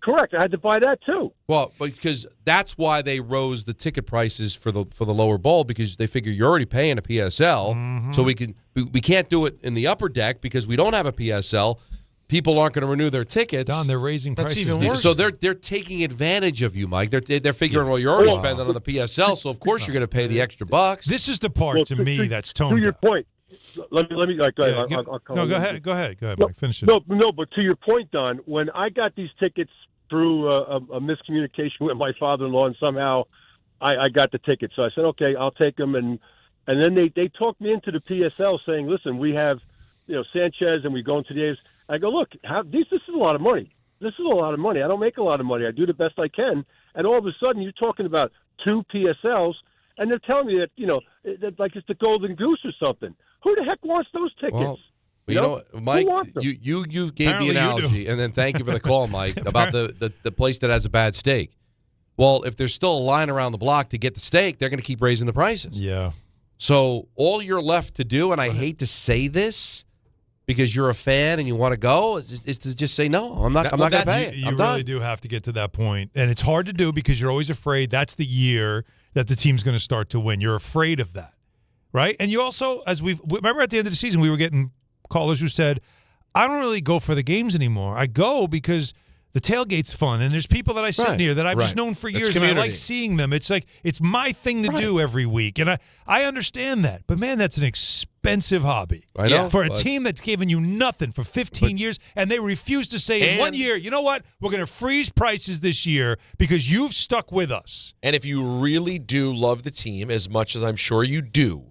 Correct. I had to buy that too. Well, because that's why they rose the ticket prices for the lower bowl, because they figure you're already paying a PSL, so we can't do it in the upper deck because we don't have a PSL. People aren't going to renew their tickets. Don, they're raising prices. That's even worse. So they're taking advantage of you, Mike. They're figuring, well, you're already spending on the PSL, so of course you're going to pay the extra bucks. This is the part to me that's toned to your down. point. Let me go ahead. Go ahead, Mike. Finish it. No, but to your point, Don, when I got these tickets through a miscommunication with my father-in-law, and somehow I got the tickets. So I said, okay, I'll take them. And then they talked me into the PSL saying, listen, we have Sanchez and we go into the A's. I go, look, this is a lot of money. This is a lot of money. I don't make a lot of money. I do the best I can. And all of a sudden you're talking about 2 PSLs, and they're telling me that like it's the golden goose or something. Who the heck wants those tickets? Well, you know, Mike, you gave Apparently the analogy, and then thank you for the call, Mike, about the place that has a bad steak. Well, if there's still a line around the block to get the steak, they're going to keep raising the prices. Yeah. So all you're left to do, and I hate to say this because you're a fan and you want to go, is to just say, no, I'm not going to pay it. You really do have to get to that point. And it's hard to do because you're always afraid that's the year that the team's going to start to win. You're afraid of that, right? And you also, remember at the end of the season, we were getting callers who said, I don't really go for the games anymore. I go because the tailgate's fun, and there's people that I sit near that I've just known for years, and I like seeing them. It's like it's my thing to do every week, and I understand that. But, man, that's an expensive hobby. I know. For a team that's given you nothing for 15 years, and they refuse to say in 1 year, you know what, we're going to freeze prices this year because you've stuck with us. And if you really do love the team as much as I'm sure you do,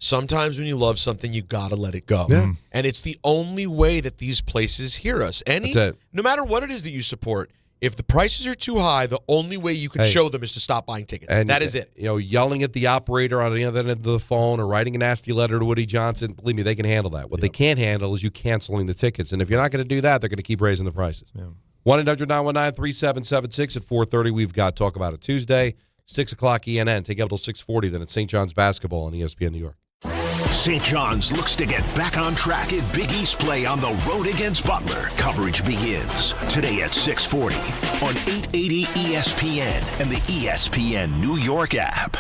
sometimes when you love something, you got to let it go. Yeah. And it's the only way that these places hear us. That's it. No matter what it is that you support, if the prices are too high, the only way you can show them is to stop buying tickets. And that is it. Yelling at the operator on the other end of the phone or writing a nasty letter to Woody Johnson, believe me, they can handle that. What they can't handle is you canceling the tickets. And if you're not going to do that, they're going to keep raising the prices. 1-800-919-3776 at 4:30. We've got Talk About It Tuesday, 6 o'clock ENN. Take up till 6:40. Then it's St. John's basketball on ESPN New York. St. John's looks to get back on track in Big East play on the road against Butler. Coverage begins today at 6:40 on 880 ESPN and the ESPN New York app.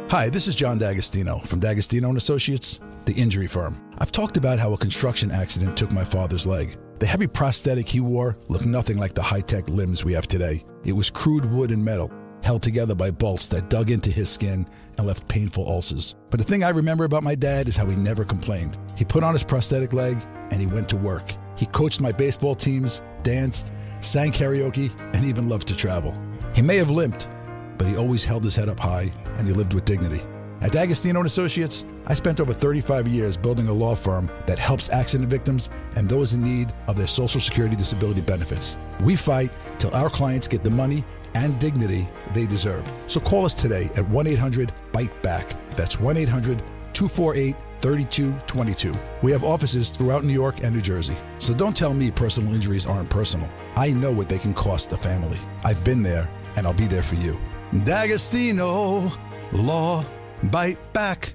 Hi, this is John D'Agostino from D'Agostino & Associates, the injury firm. I've talked about how a construction accident took my father's leg. The heavy prosthetic he wore looked nothing like the high-tech limbs we have today. It was crude wood and metal, held together by bolts that dug into his skin and left painful ulcers. But the thing I remember about my dad is how he never complained. He put on his prosthetic leg and he went to work. He coached my baseball teams, danced, sang karaoke, and even loved to travel. He may have limped, but he always held his head up high and he lived with dignity. At D'Agostino & Associates, I spent over 35 years building a law firm that helps accident victims and those in need of their Social Security disability benefits. We fight till our clients get the money and dignity they deserve. So call us today at 1-800-BITE-BACK. That's 1-800-248-3222. We have offices throughout New York and New Jersey. So don't tell me personal injuries aren't personal. I know what they can cost a family. I've been there, and I'll be there for you. D'Agostino Law. Bite back.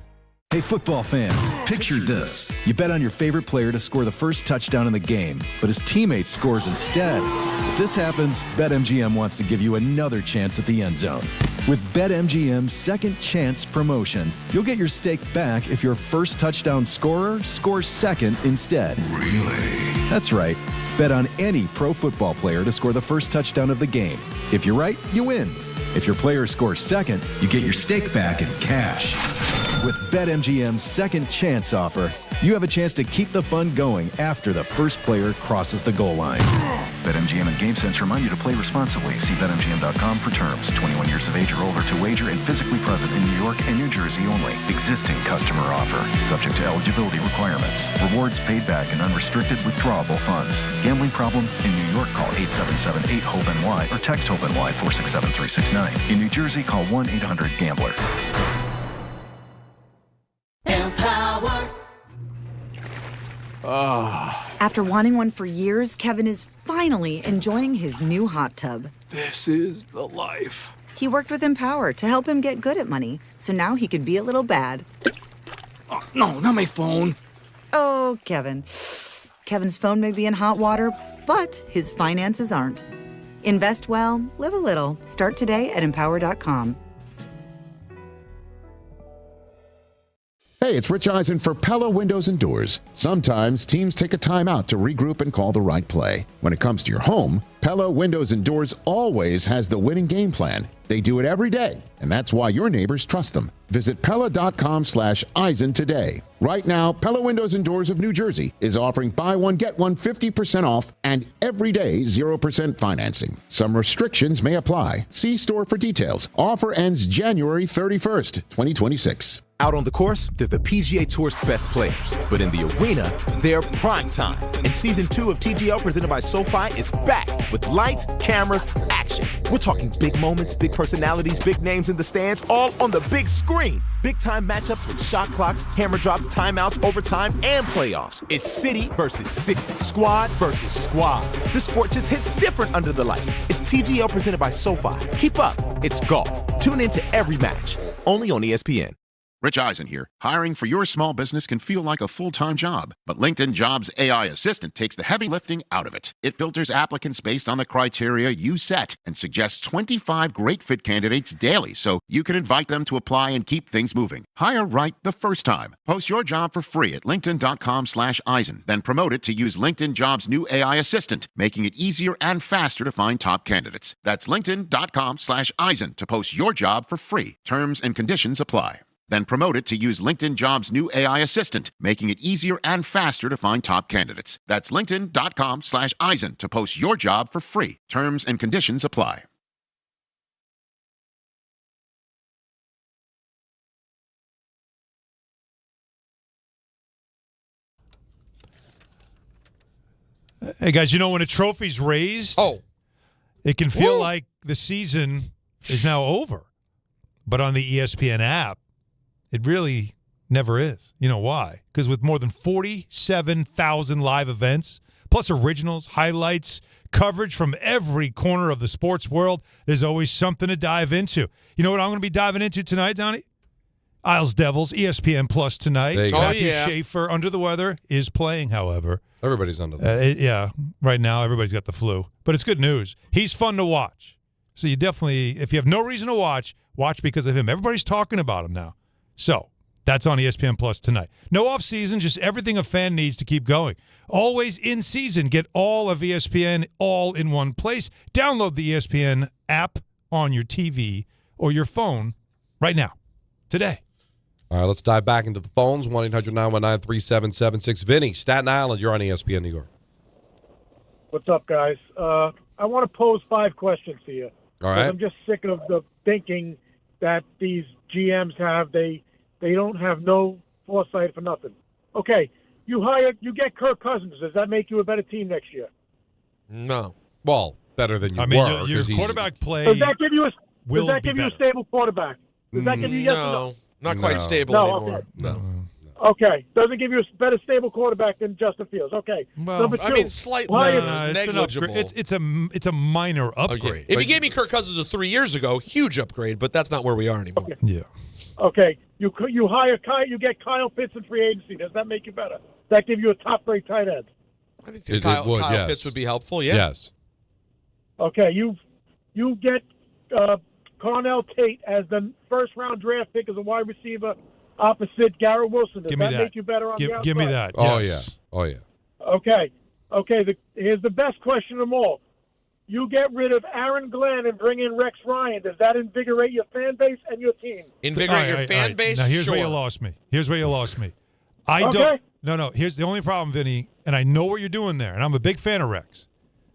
Hey, football fans, picture this. You bet on your favorite player to score the first touchdown in the game, but his teammate scores instead. If this happens, BetMGM wants to give you another chance at the end zone. With BetMGM's Second Chance promotion, you'll get your stake back if your first touchdown scorer scores second instead. Really? That's right. Bet on any pro football player to score the first touchdown of the game. If you're right, you win. If your player scores second, you get your stake back in cash. With BetMGM's Second Chance offer, you have a chance to keep the fun going after the first player crosses the goal line. BetMGM and GameSense remind you to play responsibly. See BetMGM.com for terms. 21 years of age or older to wager and physically present in New York and New Jersey only. Existing customer offer. Subject to eligibility requirements. Rewards paid back in unrestricted withdrawable funds. Gambling problem? In New York, call 877-8-HOPE-NY or text HOPE-NY 467-369. In New Jersey, call 1-800-GAMBLER. Empower. After wanting one for years, Kevin is finally enjoying his new hot tub. This is the life. He worked with Empower to help him get good at money, so now he can be a little bad. Oh, no, not my phone. Oh, Kevin. Kevin's phone may be in hot water, but his finances aren't. Invest well, live a little. Start today at Empower.com. Hey, it's Rich Eisen for Pella Windows and Doors. Sometimes teams take a timeout to regroup and call the right play. When it comes to your home, Pella Windows and Doors always has the winning game plan. They do it every day, and that's why your neighbors trust them. Visit Pella.com/Eisen today. Right now, Pella Windows and Doors of New Jersey is offering buy one, get one 50% off and everyday 0% financing. Some restrictions may apply. See store for details. Offer ends January 31st, 2026. Out on the course, they're the PGA Tour's best players. But in the arena, they're prime time. And Season 2 of TGL presented by SoFi is back with lights, cameras, action. We're talking big moments, big personalities, big names in the stands, all on the big screen. Big-time matchups with shot clocks, hammer drops, timeouts, overtime, and playoffs. It's city versus city, squad versus squad. The sport just hits different under the lights. It's TGL presented by SoFi. Keep up. It's golf. Tune into every match. Only on ESPN. Rich Eisen here. Hiring for your small business can feel like a full-time job, but LinkedIn Jobs AI Assistant takes the heavy lifting out of it. It filters applicants based on the criteria you set and suggests 25 great fit candidates daily so you can invite them to apply and keep things moving. Hire right the first time. Post your job for free at linkedin.com/Eisen, then promote it to use LinkedIn Jobs' new AI Assistant, making it easier and faster to find top candidates. That's linkedin.com/Eisen to post your job for free. Terms and conditions apply. Then promote it to use LinkedIn Jobs' new AI Assistant, making it easier and faster to find top candidates. That's linkedin.com/Eisen to post your job for free. Terms and conditions apply. Hey, guys, you know when a trophy's raised, it can feel like the season is now over. But on the ESPN app, it really never is. You know why? Because with more than 47,000 live events, plus originals, highlights, coverage from every corner of the sports world, there's always something to dive into. You know what I'm going to be diving into tonight, Donnie? Isles Devils, ESPN Plus tonight. Matthew Schaefer, under the weather, is playing, however. Everybody's under the weather. Right now, everybody's got the flu. But it's good news. He's fun to watch. So you definitely, if you have no reason to watch because of him. Everybody's talking about him now. So that's on ESPN Plus tonight. No offseason, just everything a fan needs to keep going. Always in season. Get all of ESPN all in one place. Download the ESPN app on your TV or your phone right now, today. All right, let's dive back into the phones. 1-800-919-3776. Vinny, Staten Island, you're on ESPN New York. What's up, guys? I want to pose 5 questions to you. All right. I'm just sick of the thinking that these GMs have. They don't have no foresight for nothing. Okay, you get Kirk Cousins. Does that make you a better team next year? No. Well, better than you were. Your quarterback play Does that give you a a stable quarterback? Does that give you yes or no? Not quite stable anymore. Okay. No. Okay. Doesn't give you a better stable quarterback than Justin Fields. Okay. Well, Number 2. I mean, slightly negligible. It's a minor upgrade. If you gave me Kirk Cousins 3 years ago, huge upgrade, but that's not where we are anymore. Okay. Yeah. Okay. You hire Kyle. You get Kyle Pitts in free agency. Does that make you better? Does that give you a top-rate tight end? I think Kyle Pitts would be helpful. Yeah. Yes. Okay. You get Cornell Tate as the first-round draft pick as a wide receiver opposite Garrett Wilson. Does that make you better on the outside? Give me that. Yes. Oh, yeah. Okay. Here's the best question of them all. You get rid of Aaron Glenn and bring in Rex Ryan. Does that invigorate your fan base and your team? Invigorate your fan base? Now, here's where you lost me. No. Here's the only problem, Vinny, and I know what you're doing there, and I'm a big fan of Rex.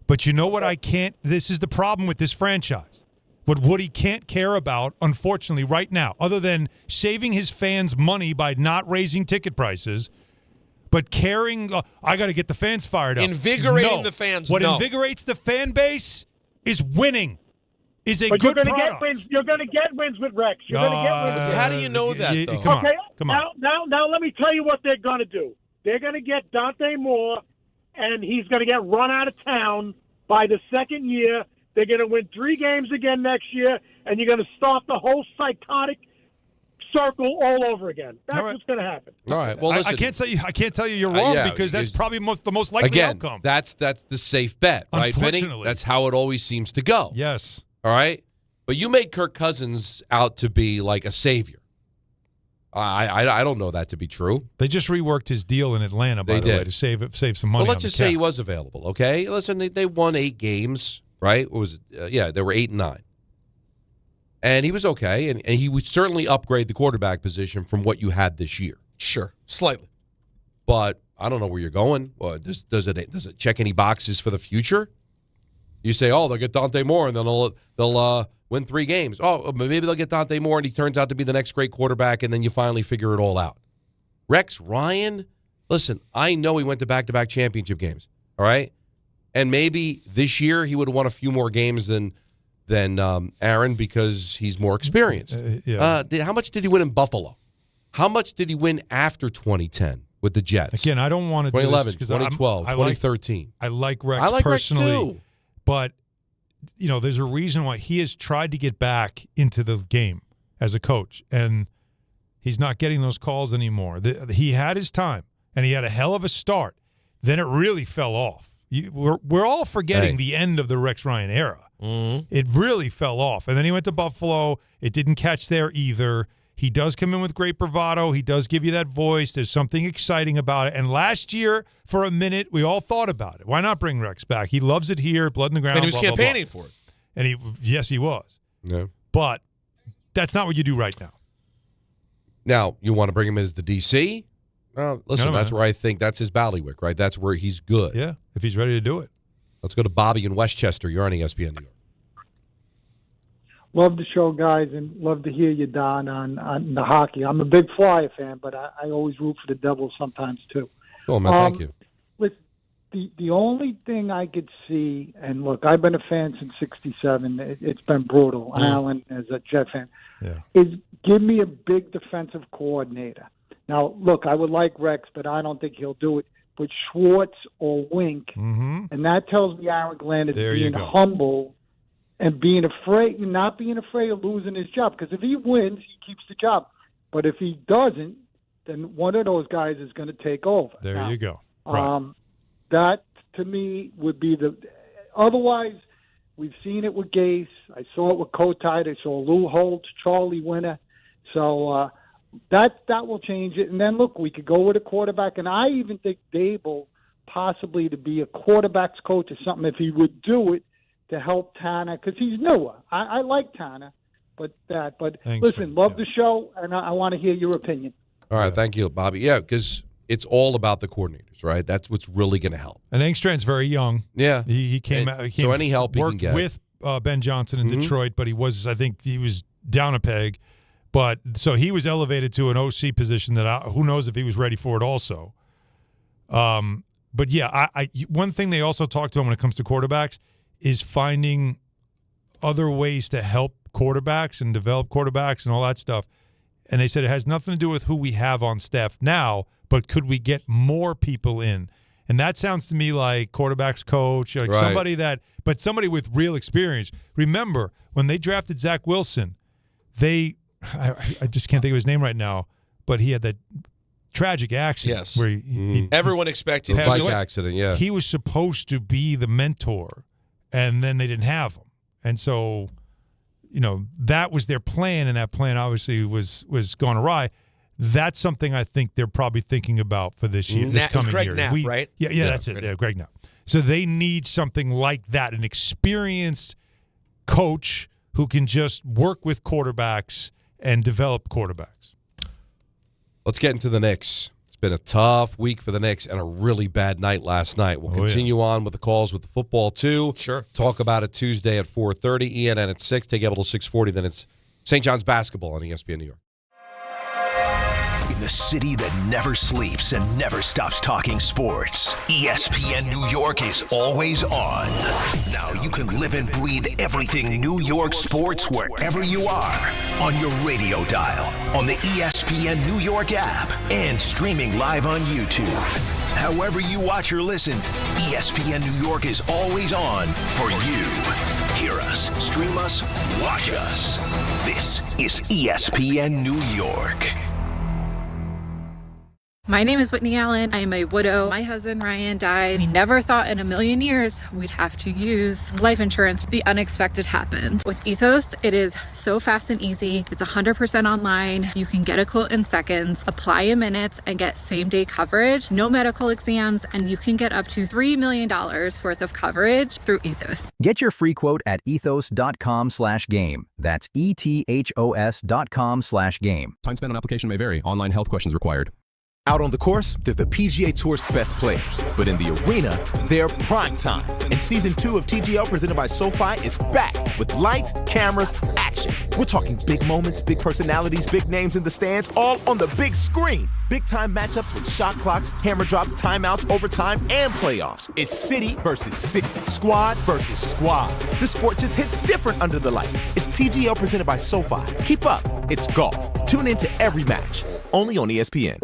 But you know what I can't – this is the problem with this franchise. What Woody can't care about, unfortunately, right now, other than saving his fans money by not raising ticket prices – but caring, I got to get the fans fired up. Invigorating the fans, What invigorates the fan base is winning, is a but good you're product. You're going to get wins with Rex. You're going to get wins. How do you know that, though? Come on. Now let me tell you what they're going to do. They're going to get Dante Moore, and he's going to get run out of town by the second year. They're going to win 3 games again next year, and you're going to start the whole psychotic circle all over again. That's what's going to happen. All right. Well, listen, I can't tell you you're wrong because that's probably the most likely outcome. That's the safe bet, right, Vinny? That's how it always seems to go. Yes. All right. But you made Kirk Cousins out to be like a savior. I don't know that to be true. They just reworked his deal in Atlanta, by the way, to save some money. Well, let's just say he was available. Okay. Listen, they won 8 games, right? What was it? They were 8-9. And he was okay, and he would certainly upgrade the quarterback position from what you had this year. Sure, slightly. But I don't know where you're going. Well, does it check any boxes for the future? You say, they'll get Dante Moore, and then they'll win 3 games. Oh, maybe they'll get Dante Moore, and he turns out to be the next great quarterback, and then you finally figure it all out. Rex Ryan, listen, I know he went to back-to-back championship games, all right? And maybe this year he would have won a few more games than Aaron because he's more experienced. How much did he win in Buffalo? How much did he win after 2010 with the Jets? Again, I don't want to 2011, do this 2012, 2013. I like Rex personally. Rex too. But, there's a reason why he has tried to get back into the game as a coach. And He's not getting those calls anymore. He had his time, and he had a hell of a start. Then it really fell off. We're all forgetting the end of the Rex Ryan era. Mm-hmm. It really fell off. And then he went to Buffalo. It didn't catch there either. He does come in with great bravado. He does give you that voice. There's something exciting about it. And last year, for a minute, we all thought about it. Why not bring Rex back? He loves it here, blood in the ground. And he was campaigning for it. And he was. Yeah. But that's not what you do right now. Now, you want to bring him as the DC? Listen, No, that's where I think that's his ballywick, right? That's where he's good. Yeah, if he's ready to do it. Let's go to Bobby in Westchester. You're on ESPN New York. Love the show, guys, and love to hear you, Don, on the hockey. I'm a big Flyer fan, but I always root for the Devils sometimes, too. Oh, man, thank you. Listen, the only thing I could see, and look, I've been a fan since '67. It's been brutal. Alan, as a Jet fan, is give me a big defensive coordinator. Now, look, I would like Rex, but I don't think he'll do it. But Schwartz or Wink, and that tells me Aaron Glenn is being humble and not being afraid of losing his job. Because if he wins, he keeps the job. But if he doesn't, then one of those guys is going to take over. There you go. Right. That, to me, would be otherwise, we've seen it with Gase. I saw it with Kotite. I saw Lou Holtz, Charlie Winter. So that will change it. And then, look, we could go with a quarterback. And I even think Dable possibly to be a quarterback's coach or something if he would do it to help Tanner, because he's newer. I like Tanner, but Thanks, listen, love the show, and I want to hear your opinion. All right, thank you, Bobby. Yeah, because it's all about the coordinators, right? That's what's really going to help. And Engstrand's very young. Yeah. He came out. So any help he can get. Worked with Ben Johnson in Detroit, but I think he was down a peg. But so he was elevated to an OC position that who knows if he was ready for it also. But yeah, one thing they also talked about when it comes to quarterbacks is finding other ways to help quarterbacks and develop quarterbacks and all that stuff. And they said it has nothing to do with who we have on staff now, but could we get more people in? And that sounds to me like quarterbacks coach, like somebody with real experience. Remember, when they drafted Zach Wilson, I just can't think of his name right now, but he had that tragic accident. Yes. Where he everyone expected a bike accident, yeah. He was supposed to be the mentor, and then they didn't have him. And so, that was their plan, and that plan obviously was gone awry. That's something I think they're probably thinking about for this year, this coming Greg year. Knapp, right? Yeah, that's it. Yeah, Greg Knapp. So they need something like that, an experienced coach who can just work with quarterbacks and develop quarterbacks. Let's get into the Knicks. It's been a tough week for the Knicks and a really bad night last night. We'll continue on with the calls with the football, too. Sure. Talk about it Tuesday at 4:30, ENN at 6, take Evel to 6:40. Then it's St. John's basketball on ESPN New York. In the city that never sleeps and never stops talking sports, ESPN New York is always on. Now you can live and breathe everything New York sports wherever you are. On your radio dial, on the ESPN New York app, and streaming live on YouTube. However you watch or listen, ESPN New York is always on for you. Hear us, stream us, watch us. This is ESPN New York. My name is Whitney Allen. I am a widow. My husband, Ryan, died. We never thought in a million years we'd have to use life insurance. The unexpected happened. With Ethos, it is so fast and easy. It's 100% online. You can get a quote in seconds, apply in minutes, and get same-day coverage. No medical exams, and you can get up to $3 million worth of coverage through Ethos. Get your free quote at ethos.com/game. That's ETHOS.com/game. Time spent on application may vary. Online health questions required. Out on the course, they're the PGA Tour's best players. But in the arena, they're prime time. And Season 2 of TGL presented by SoFi is back with lights, cameras, action. We're talking big moments, big personalities, big names in the stands, all on the big screen. Big-time matchups with shot clocks, hammer drops, timeouts, overtime, and playoffs. It's city versus city, squad versus squad. The sport just hits different under the lights. It's TGL presented by SoFi. Keep up. It's golf. Tune into every match. Only on ESPN.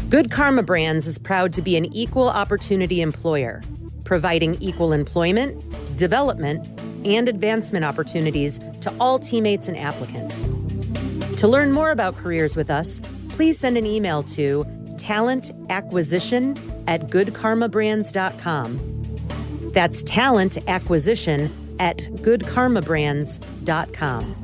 Good Karma Brands is proud to be an equal opportunity employer, providing equal employment, development, and advancement opportunities to all teammates and applicants. To learn more about careers with us, please send an email to talentacquisition@goodkarmabrands.com. That's talentacquisition@goodkarmabrands.com.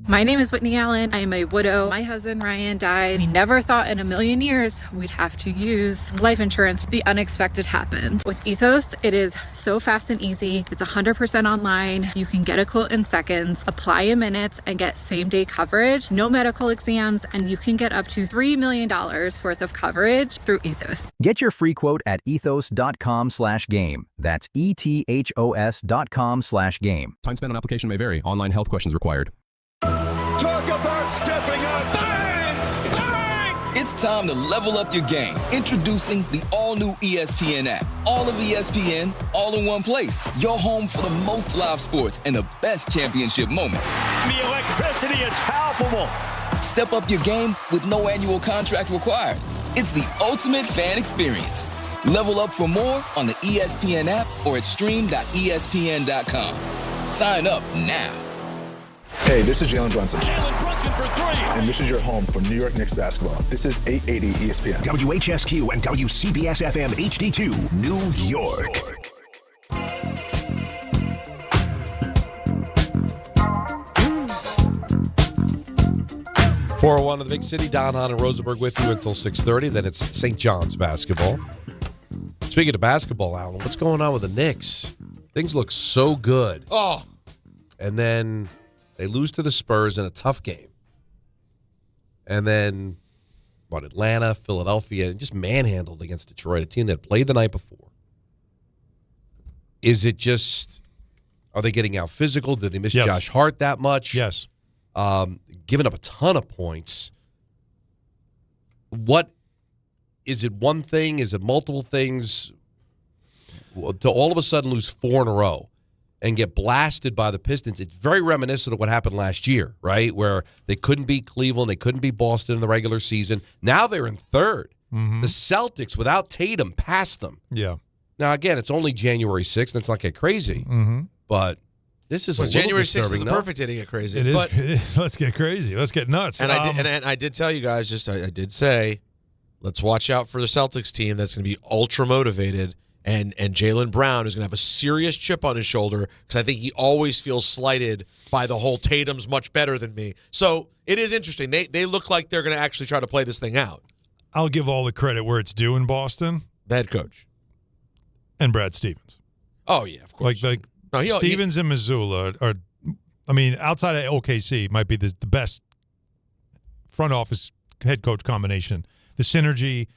My name is Whitney Allen. I am a widow. My husband, Ryan, died. We never thought in a million years we'd have to use life insurance. The unexpected happened. With Ethos, it is so fast and easy. It's 100% online. You can get a quote in seconds, apply in minutes, and get same-day coverage, no medical exams, and you can get up to $3 million worth of coverage through Ethos. Get your free quote at ethos.com/game. That's ETHOS.com/game. Time spent on application may vary. Online health questions required. Talk about stepping up! Bang! Bang! It's time to level up your game. Introducing the all-new ESPN app. All of ESPN, all in one place. Your home for the most live sports and the best championship moments. The electricity is palpable. Step up your game with no annual contract required. It's the ultimate fan experience. Level up for more on the ESPN app or at stream.espn.com. Sign up now. Hey, this is Jalen Brunson. Jalen Brunson for three. And this is your home for New York Knicks basketball. This is 880 ESPN. WHSQ and WCBS FM HD2, New York. .401 in the big city. Don, Hahn, and Rosenberg with you until 6:30. Then it's St. John's basketball. Speaking of basketball, Alan, what's going on with the Knicks? Things look so good. Oh. And then they lose to the Spurs in a tough game. And then, Atlanta, Philadelphia, and just manhandled against Detroit, a team that played the night before. Is it just, are they getting out physical? Did they miss Josh Hart that much? Yes. Giving up a ton of points. What, is it one thing? Is it multiple things? To all of a sudden lose 4 in a row and get blasted by the Pistons, it's very reminiscent of what happened last year, right? Where they couldn't beat Cleveland, they couldn't beat Boston in the regular season. Now they're in third. Mm-hmm. The Celtics, without Tatum, passed them. Yeah. Now, again, it's only January 6th. Let's not get crazy. Mm-hmm. But this is a little January 6th disturbing. is the perfect day to get crazy. It is. But, let's get crazy. Let's get nuts. And I did tell you guys, I did say, let's watch out for the Celtics team that's going to be ultra motivated. And Jaylen Brown is going to have a serious chip on his shoulder because I think he always feels slighted by the whole Tatum's much better than me. So it is interesting. They look like they're going to actually try to play this thing out. I'll give all the credit where it's due in Boston. The head coach. And Brad Stevens. Oh, yeah, of course. Stevens and Missoula are, I mean, outside of OKC, might be the best front office head coach combination. The synergy,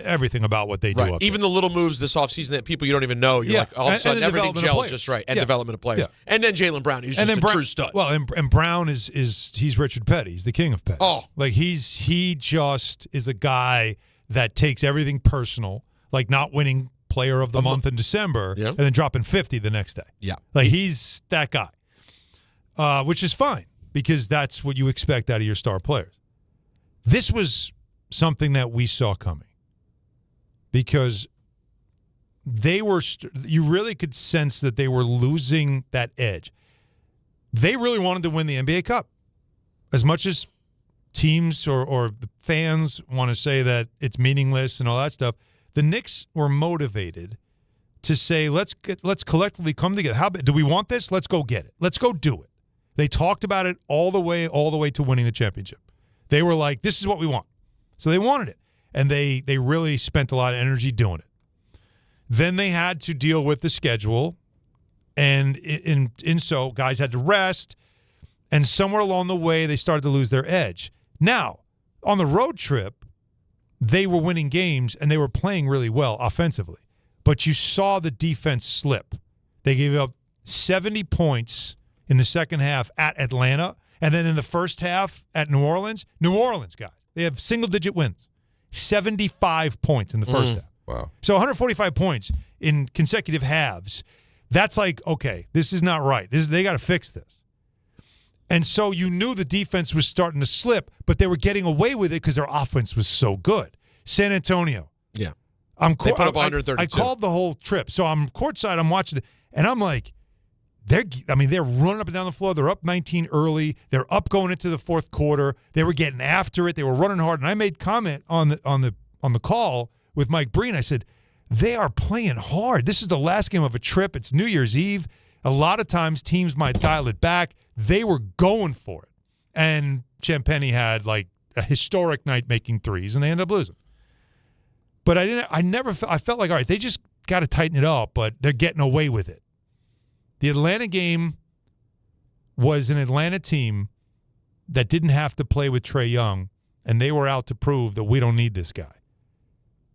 everything about what they do up Even there. the little moves this offseason that people you don't even know, you're like, all of a sudden everything gels just right. And development of players. Yeah. And then Jaylen Brown, he's just a true stud. Well, and Brown he's Richard Petty. He's the king of Petty. Oh. Like he just is a guy that takes everything personal, like not winning player of the month in December and then dropping 50 the next day. Yeah. Like he's that guy. Which is fine because that's what you expect out of your star players. This was something that we saw coming. Because they were, you really could sense that they were losing that edge. They really wanted to win the NBA Cup. As much as teams or the fans want to say that it's meaningless and all that stuff, the Knicks were motivated to say, let's collectively come together. How do we want this? Let's go get it. Let's go do it. They talked about it all the way to winning the championship. They were like, this is what we want. So they wanted it. And they really spent a lot of energy doing it. Then they had to deal with the schedule, and in so guys had to rest, and somewhere along the way they started to lose their edge. Now, on the road trip, they were winning games, and they were playing really well offensively. But you saw the defense slip. They gave up 70 points in the second half at Atlanta, and then in the first half at New Orleans, guys, they have single-digit wins. 75 points in the first half. Wow. So 145 points in consecutive halves. That's like, okay, this is not right. They got to fix this. And so you knew the defense was starting to slip, but they were getting away with it because their offense was so good. San Antonio. Yeah. They put up 132. I called the whole trip. So I'm courtside, I'm watching it, and I'm like, they're running up and down the floor. They're up 19 early. They're up going into the fourth quarter. They were getting after it. They were running hard. And I made comment on the call with Mike Breen. I said, they are playing hard. This is the last game of a trip. It's New Year's Eve. A lot of times teams might dial it back. They were going for it. And Champagnie had like a historic night making threes, and they ended up losing. But I felt like, all right, they just got to tighten it up, but they're getting away with it. The Atlanta game was an Atlanta team that didn't have to play with Trae Young, and they were out to prove that we don't need this guy.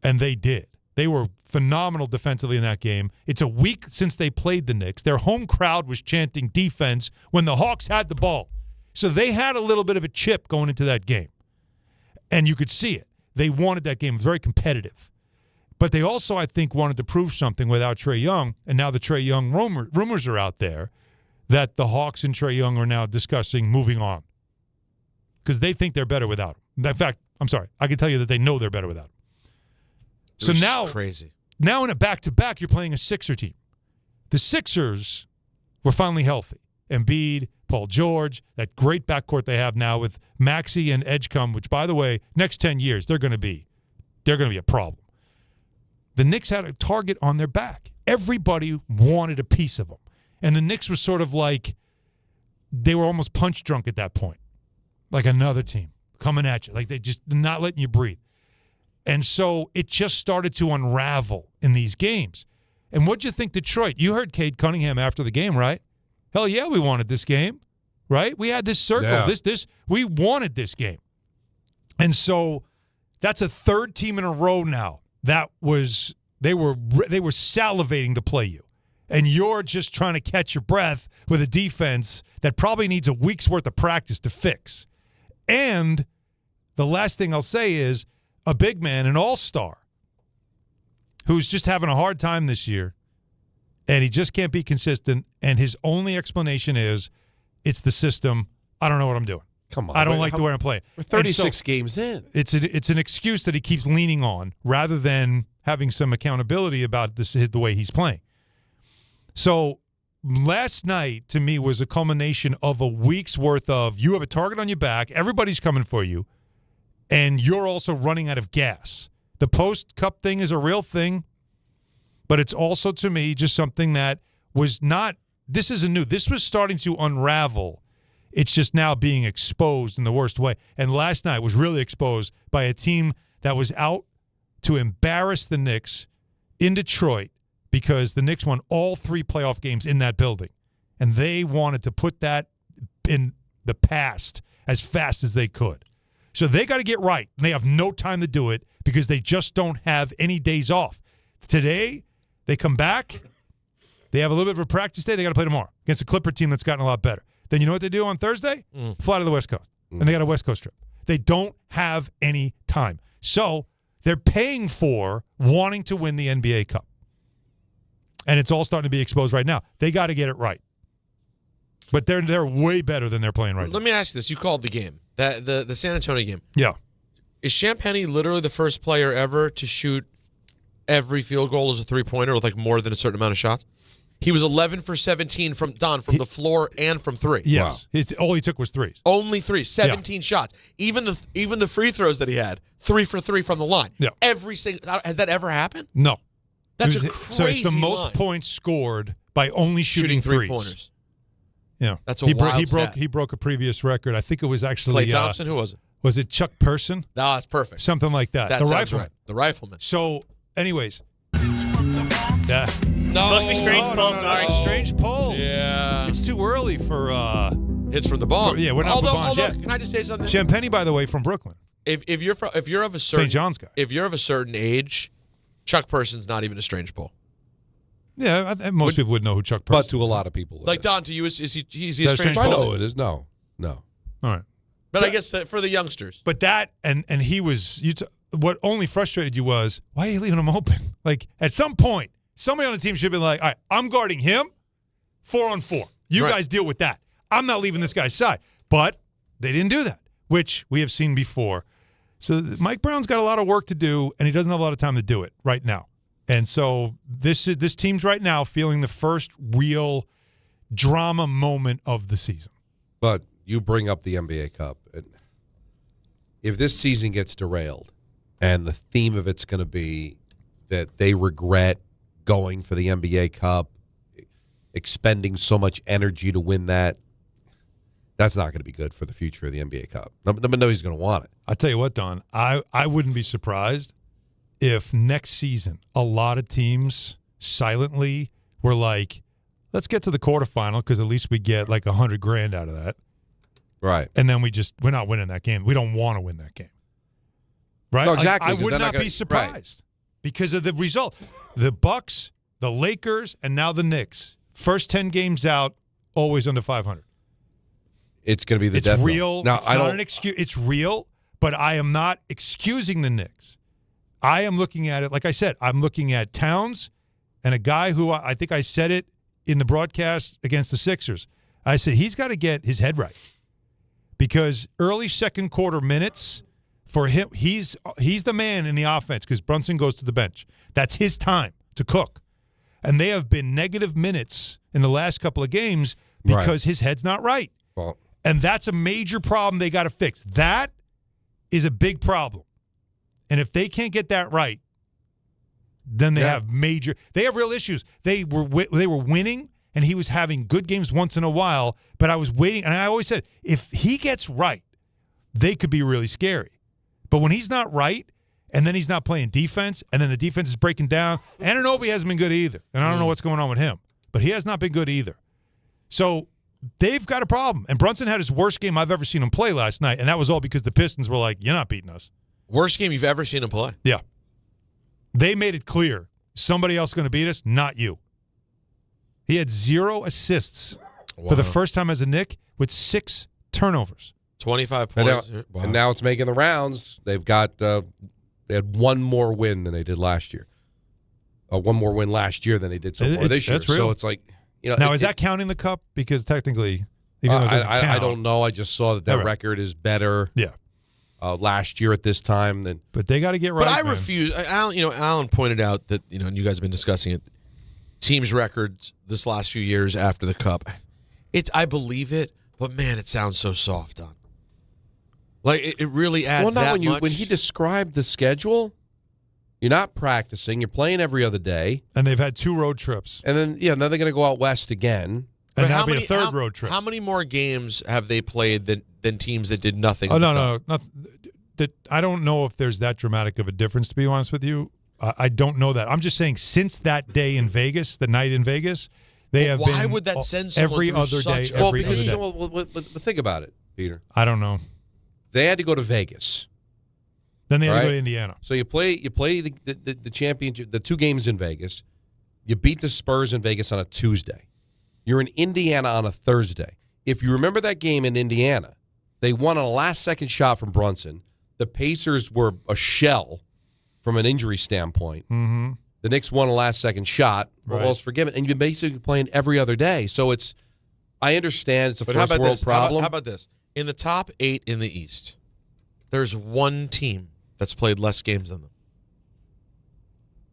And they did. They were phenomenal defensively in that game. It's a week since they played the Knicks. Their home crowd was chanting defense when the Hawks had the ball. So they had a little bit of a chip going into that game. And you could see it. They wanted that game. It was very competitive. But they also, I think, wanted to prove something without Trae Young. And now the Trae Young rumors are out there that the Hawks and Trae Young are now discussing moving on. Because they think they're better without him. In fact, I'm sorry. I can tell you that they know they're better without him. So now, crazy. Now in a back-to-back, you're playing a Sixer team. The Sixers were finally healthy. Embiid, Paul George, that great backcourt they have now with Maxey and Edgecombe, which, by the way, next 10 years, they're going to be a problem. The Knicks had a target on their back. Everybody wanted a piece of them. And the Knicks was sort of like, they were almost punch drunk at that point. Like another team coming at you. Like they just not letting you breathe. And so it just started to unravel in these games. And what'd you think, Detroit? You heard Cade Cunningham after the game, right? Hell yeah, we wanted this game, right? We had this circle. Yeah. We wanted this game. And so that's a third team in a row now. They were salivating to play you. And you're just trying to catch your breath with a defense that probably needs a week's worth of practice to fix. And the last thing I'll say is a big man, an all-star, who's just having a hard time this year, and he just can't be consistent, and his only explanation is, it's the system. I don't know what I'm doing. Come on. I don't like the way I'm playing. We're 36 games in. It's an excuse that he keeps leaning on rather than having some accountability about the way he's playing. So last night, to me, was a culmination of a week's worth of you have a target on your back, everybody's coming for you, and you're also running out of gas. The post-cup thing is a real thing, but it's also, to me, just something that was not – this isn't new. This was starting to unravel. It's just now being exposed in the worst way. And last night was really exposed by a team that was out to embarrass the Knicks in Detroit because the Knicks won all 3 playoff games in that building. And they wanted to put that in the past as fast as they could. So they got to get right. And they have no time to do it because they just don't have any days off. Today, they come back. They have a little bit of a practice day. They got to play tomorrow against a Clipper team that's gotten a lot better. Then you know what they do on Thursday? Fly to the West Coast. And they got a West Coast trip. They don't have any time. So they're paying for wanting to win the NBA Cup. And it's all starting to be exposed right now. They got to get it right. But they're way better than they're playing right now. Let me ask you this. You called the game, the San Antonio game. Yeah. Is Champagnie literally the first player ever to shoot every field goal as a three-pointer with like more than a certain amount of shots? He was 11 for 17 from the floor and from 3. Yes. Wow. All he took was threes. Only 3, 17 shots. Even the free throws that he had, 3 for 3 from the line. Yeah. Every single. Has that ever happened? No. That's a crazy So it's the most line. Points scored by only shooting three-pointers. Yeah. That's a wild stat. He broke a previous record. I think it was actually Klay Thompson. Who was it? Was it Chuck Person? No, that's perfect. Something like that. That the sounds rifleman. right. The rifleman. So, anyways. Yeah. No. Must be strange poll, sorry. Strange polls. Yeah. It's too early for hits from the bong. Yeah, we're not although, yet. Can I just say something? Champagnie, by the way, from Brooklyn. If you're of a certain St. John's guy. If you're of a certain age, Chuck Person's not even a strange poll. Yeah, most people would know who Chuck Person is. But to a lot of people. Like Don, to you, is he a strange I poll? know it is. No. All right. But I guess for the youngsters. But that, and he was, what only frustrated you was, why are you leaving him open? Like, at some point, somebody on the team should have been like, all right, I'm guarding him 4-on-4. You guys deal with that. I'm not leaving this guy's side. But they didn't do that, which we have seen before. So Mike Brown's got a lot of work to do, and he doesn't have a lot of time to do it right now. And so this team's right now feeling the first real drama moment of the season. But you bring up the NBA Cup. And if this season gets derailed and the theme of it's going to be that they regret going for the NBA Cup, expending so much energy to win that, that's not going to be good for the future of the NBA Cup. Nobody's going to want it. I'll tell you what, Don, I wouldn't be surprised if next season a lot of teams silently were like, let's get to the quarterfinal because at least we get like $100,000 out of that. Right. And then we're not winning that game. We don't want to win that game. Right? No, exactly. I would not be surprised because of the result. The Bucks, the Lakers, and now the Knicks. First 10 games out, always under 500. It's going to be the death real. Now, it's not an excuse. It's real, but I am not excusing the Knicks. I am looking at it, like I said, I'm looking at Towns and a guy who I think I said it in the broadcast against the Sixers. I said he's got to get his head right because early second quarter minutes for him, he's the man in the offense because Brunson goes to the bench. That's his time to cook. And they have been negative minutes in the last couple of games because his head's not right. Well, and that's a major problem they got to fix. That is a big problem. And if they can't get that right, then they have real issues. They were winning, and he was having good games once in a while, but I was waiting, and I always said, if he gets right, they could be really scary. But when he's not right, and then he's not playing defense, and then the defense is breaking down, Anunoby hasn't been good either, and I don't know what's going on with him, but he has not been good either. So they've got a problem. And Brunson had his worst game I've ever seen him play last night, and that was all because the Pistons were like, you're not beating us. Worst game you've ever seen him play? Yeah. They made it clear. Somebody else going to beat us, not you. He had 0 assists for the first time as a Knick with 6 turnovers. 25 points. And now it's making the rounds. They've got they had one more win than they did last year. One more win last year than they did so far this year. That's real. So it's like, now, is that counting the cup? Because technically, even though it doesn't count. I don't know. I just saw that record is better. Yeah. Last year at this time, then. But they got to get right. But I refuse. Alan pointed out that and you guys have been discussing it. Teams' records this last few years after the cup. I believe it, but man, it sounds so soft, Don. Like it really adds that much. When he described the schedule, you're not practicing. You're playing every other day, and they've had 2 road trips. And then now they're going to go out west again. And that'll be a third road trip. How many more games have they played than teams that did nothing? Oh, no. I don't know if there's that dramatic of a difference, to be honest with you. I don't know that. I'm just saying since that day in Vegas, the night in Vegas, they have been. Why would that send someone every through other day? such Every other day. But think about it, Peter. I don't know. They had to go to Vegas. Then they had to go to Indiana. So you play the championship, the 2 games in Vegas. You beat the Spurs in Vegas on a Tuesday. You're in Indiana on a Thursday. If you remember that game in Indiana, they won on a last-second shot from Brunson. The Pacers were a shell from an injury standpoint. Mm-hmm. The Knicks won a last-second shot. Well, it's forgiven. And you've been basically playing every other day. So I understand it's a first-world problem. How about this? In the top 8 in the East, there's one team that's played less games than them.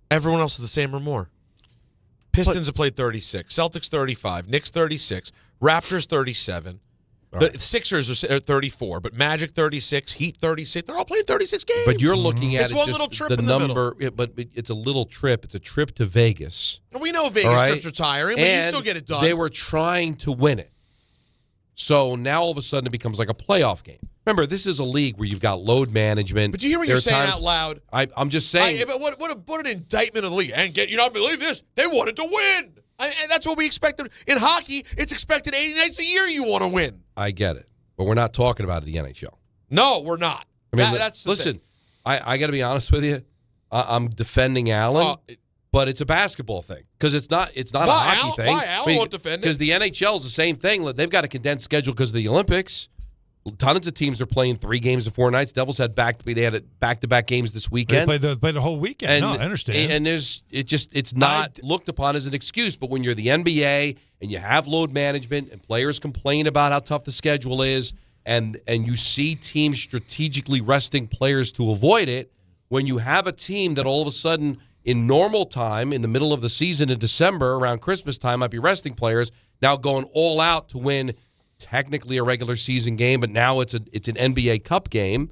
Everyone else is the same or more. Pistons have played 36, Celtics 35, Knicks 36, Raptors 37. The Sixers are 34, but Magic 36, Heat 36. They're all playing 36 games. But you're looking at it's one little trip the in the number, but it's a little trip. It's a trip to Vegas. And we know Vegas trips are tiring, but you still get it done. They were trying to win it. So now all of a sudden it becomes like a playoff game. Remember, this is a league where you've got load management. But you hear what you're saying out loud? I'm just saying. But what an indictment of the league. And you not believe this? They wanted to win. And that's what we expected. In hockey, it's expected 80 nights a year you want to win. I get it. But we're not talking about the NHL. No, we're not. I mean, that's listen, I got to be honest with you. I'm defending Allen, but it's a basketball thing because it's not a hockey thing. Why Allen won't defend it? Because the NHL is the same thing. They've got a condensed schedule because of the Olympics. Tons of teams are playing 3 games in 4 nights. Devils had back-to-back games this weekend. They played the whole weekend. I understand. And it's not looked upon as an excuse. But when you're the NBA and you have load management and players complain about how tough the schedule is, and you see teams strategically resting players to avoid it, when you have a team that all of a sudden in normal time, in the middle of the season in December, around Christmas time, might be resting players, Now going all out to win technically a regular season game, but now it's an NBA Cup game.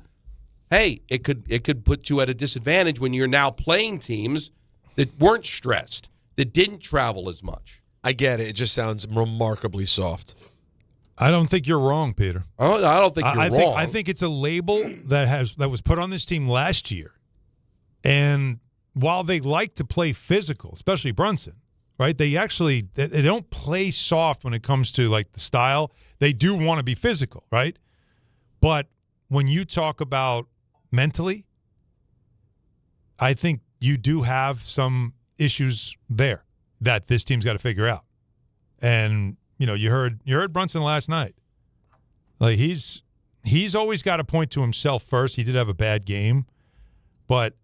Hey, it could put you at a disadvantage when you're now playing teams that weren't stressed, that didn't travel as much. I get it. It just sounds remarkably soft. I don't think you're wrong, Peter. I don't think you're wrong. I think it's a label that was put on this team last year. And while they like to play physical, especially Brunson, right? They don't play soft when it comes to like the style. They do want to be physical, right? But when you talk about mentally, I think you do have some issues there that this team's got to figure out. And you heard Brunson last night. Like he's always got to point to himself first. He did have a bad game, but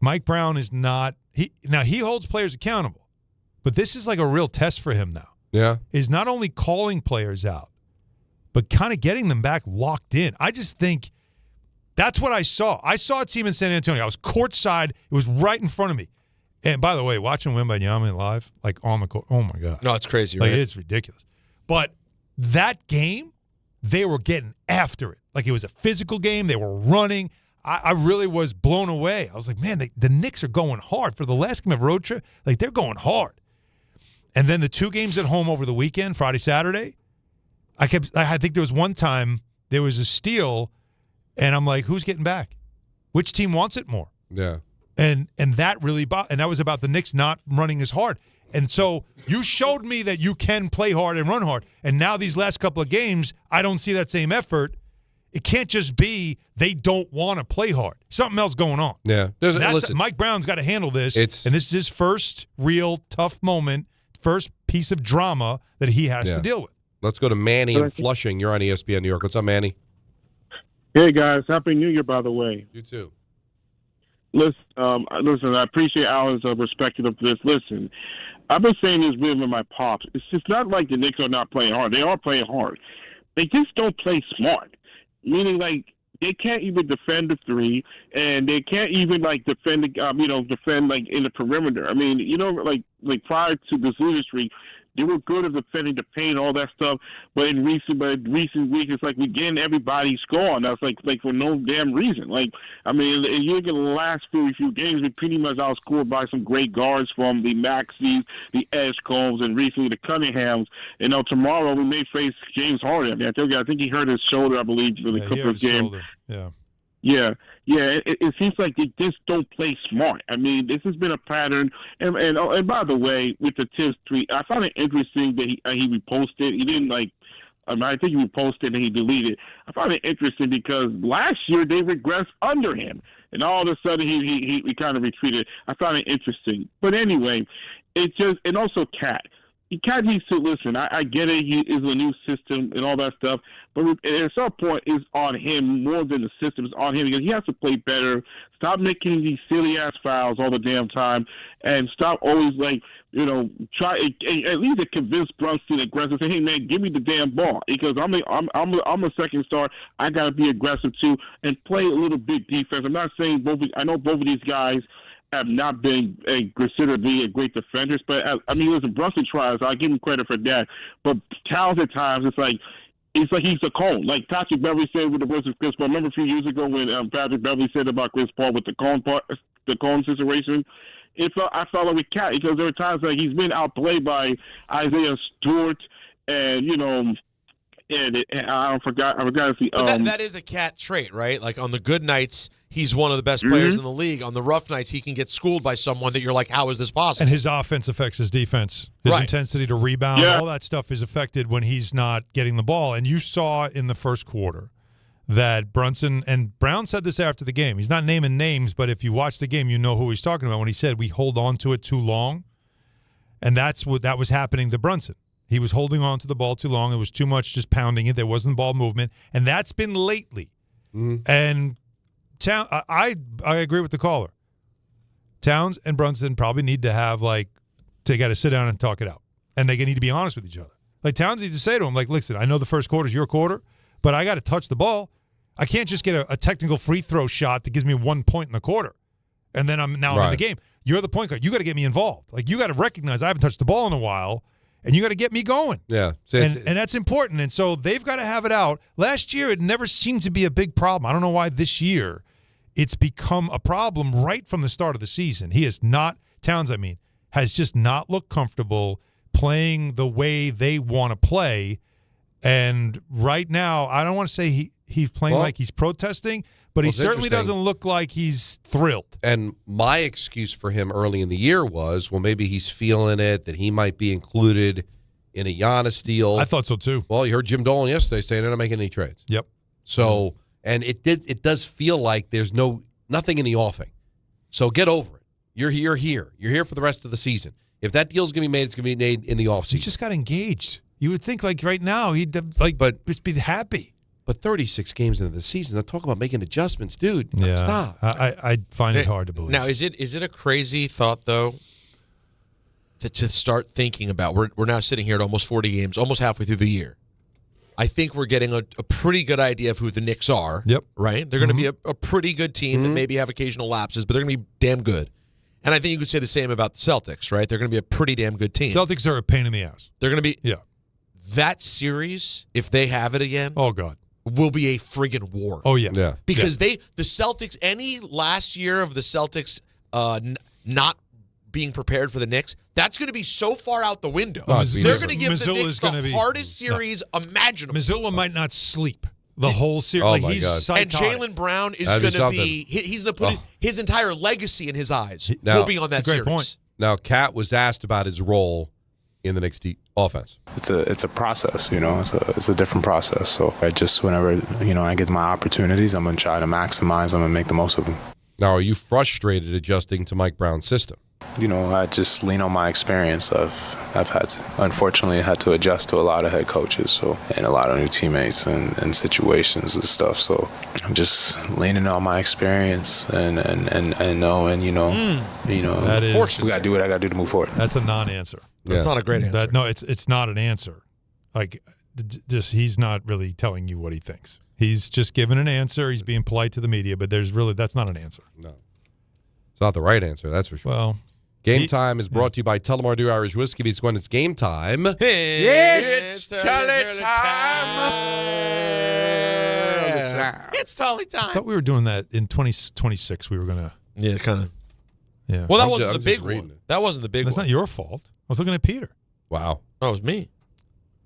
Mike Brown is not. He holds players accountable, but this is like a real test for him now. Yeah, is not only calling players out, but kind of getting them back locked in. I just think that's what I saw. I saw a team in San Antonio. I was courtside. It was right in front of me. And by the way, watching Wembanyama live, like on the court, oh my God. No, it's crazy, like, right? It's ridiculous. But that game, they were getting after it. Like it was a physical game. They were running. I really was blown away. I was like, man, the Knicks are going hard. For the last game of road trip, like they're going hard. And then the 2 games at home over the weekend, Friday, Saturday, I think there was one time there was a steal, and I'm like, who's getting back? Which team wants it more? Yeah. And that really and that was about the Knicks not running as hard. And so you showed me that you can play hard and run hard. And now these last couple of games, I don't see that same effort. It can't just be they don't want to play hard. Something else going on. Yeah. Listen, Mike Brown's got to handle this. And this is his first real tough moment, first piece of drama that he has to deal with. Let's go to Manny in Flushing. You're on ESPN New York. What's up, Manny? Hey, guys. Happy New Year, by the way. You too. Listen, I appreciate Alan's perspective of this. Listen, I've been saying this with my pops. It's just not like the Knicks are not playing hard. They are playing hard. They just don't play smart. Meaning, like, they can't even defend the 3, and they can't even, like, defend like, in the perimeter. I mean, like prior to this industry, they were good at defending the paint, all that stuff. But in recent weeks, it's like we're getting everybody scoring. That's like for no damn reason. Like, I mean, you look at the last few games, we pretty much outscored by some great guards from the Maxeys, the Edgecombs, and recently the Cunninghams. And tomorrow we may face James Harden. I mean, I think he hurt his shoulder, I believe, for the Clippers game. Shoulder. Yeah. Yeah. It seems like they just don't play smart. I mean, this has been a pattern. And by the way, with the Tibbs tweet, I found it interesting that he reposted. He didn't like. I think he reposted and he deleted. I found it interesting because last year they regressed under him, and all of a sudden he kind of retreated. I found it interesting. But anyway, and also Cat. Cat needs to listen. I get it. He is a new system and all that stuff. But at some point, it's on him more than the system. It's on him because he has to play better. Stop making these silly-ass fouls all the damn time. And stop always, try at least to convince Brunson aggressive. Say, hey, man, give me the damn ball. Because I'm a second star. I got to be aggressive, too, and play a little bit defense. I'm not saying I know both of these guys have not been considered being a great defenders, but listen, Brunson tries. I give him credit for that. But Towns at times, it's like he's a cone. Like Patrick Beverley said with the versus Chris Paul. Remember a few years ago when Patrick Beverley said about Chris Paul with the cone situation? I felt like with Cat because there were times like he's been outplayed by Isaiah Stewart and I forgot if that is a Cat trait, right? Like on the good nights, he's one of the best players in the league. On the rough nights, he can get schooled by someone that you're like, how is this possible? And his offense affects his defense. His intensity to rebound, all that stuff is affected when he's not getting the ball. And you saw in the first quarter that Brunson and Brown said this after the game. He's not naming names, but if you watch the game, you know who he's talking about when he said we hold on to it too long. And that was happening to Brunson. He was holding on to the ball too long. It was too much just pounding it. There wasn't ball movement. And that's been lately. And I agree with the caller. Towns and Brunson probably need to have, they got to sit down and talk it out. And they need to be honest with each other. Like, Towns needs to say to him, listen, I know the first quarter is your quarter, but I got to touch the ball. I can't just get a technical free throw shot that gives me 1 point in the quarter. And then I'm in the game. You're the point guard. You got to get me involved. You got to recognize I haven't touched the ball in a while. and you got to get me going. Yeah. And that's important. And so they've got to have it out. Last year, it never seemed to be a big problem. I don't know why this year it's become a problem right from the start of the season. He is not, Towns, has just not looked comfortable playing the way they want to play. And right now, I don't want to say he's playing like he's protesting, but he certainly doesn't look like he's thrilled. And my excuse for him early in the year was, well, maybe he's feeling it, that he might be included in a Giannis deal. I thought so too. Well, you heard Jim Dolan yesterday saying they're not making any trades. Yep. So, and it does feel like there's nothing in the offing. So get over it. You're here. You're here for the rest of the season. If that deal's going to be made, it's going to be made in the offseason. He just got engaged. You would think like right now he'd just be happy. But 36 games into the season, they're talking about making adjustments, dude. Yeah. Stop. I find it hard to believe. Now, is it a crazy thought though to start thinking about? We're now sitting here at almost 40 games, almost halfway through the year. I think we're getting a pretty good idea of who the Knicks are. Yep. Right? They're going to be a pretty good team that maybe have occasional lapses, but they're going to be damn good. And I think you could say the same about the Celtics, right? They're going to be a pretty damn good team. Celtics are a pain in the ass. They're going to be. Yeah. That series, if they have it again. Oh, God. Will be a friggin' war. Oh, yeah. Because the Celtics, any last year of the Celtics not being prepared for the Knicks, that's going to be so far out the window. They're going to give the Knicks the hardest series imaginable. Missoula might not sleep the whole series. Oh, like, my he's God. psychotic. And Jaylen Brown is going to be – he's going to put his entire legacy in his eyes will be on that great series. Point. Now, Cat was asked about his role in the Knicks offense. It's a process, it's a different process. So I just, whenever, I get my opportunities, I'm going to try to maximize them and make the most of them. Now, are you frustrated adjusting to Mike Brown's system? I just lean on my experience. I've unfortunately had to adjust to a lot of head coaches, and a lot of new teammates and situations and stuff. So I'm just leaning on my experience and knowing, that is, we got to do what I got to do to move forward. That's a non-answer. That's not a great answer. It's not an answer. Like, just he's not really telling you what he thinks. He's just giving an answer. He's being polite to the media, but that's not an answer. No. It's not the right answer, that's for sure. Well, Game Time is brought to you by Tullamore Dew Irish Whiskey, because when it's game time. It's Tully time. It's Tully time. I thought we were doing that in 2026. We were going to. Yeah, kind of. Yeah. Well, that wasn't the big one. That wasn't the big one. That's not your fault. I was looking at Peter. Wow. Oh, it was me.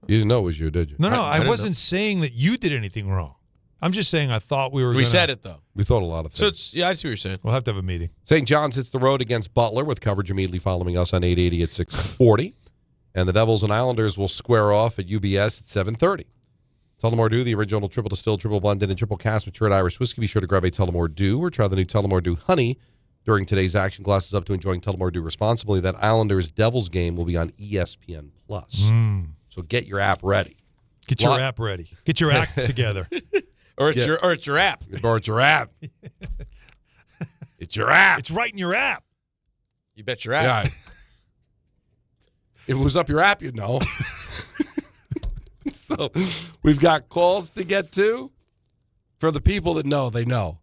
You didn't know it was you, did you? No, I wasn't saying that you did anything wrong. I'm just saying I thought we were We said it, though. We thought a lot of things. So, I see what you're saying. We'll have to have a meeting. St. John's hits the road against Butler with coverage immediately following us on 880 at 640. And the Devils and Islanders will square off at UBS at 7:30. Tullamore Dew, the original triple distilled, triple blended, and triple cast matured Irish whiskey. Be sure to grab a Tullamore Dew or try the new Tullamore Dew Honey during today's action. Glasses up to enjoying Tullamore Dew responsibly. That Islanders-Devils game will be on ESPN+. So get your app ready. Get your app ready. Get your act together. Or it's your app. Or it's your app. It's your app. It's right in your app. You bet your app. Yeah. If it was up your app, you'd know. So we've got calls to get to. For the people that know, they know.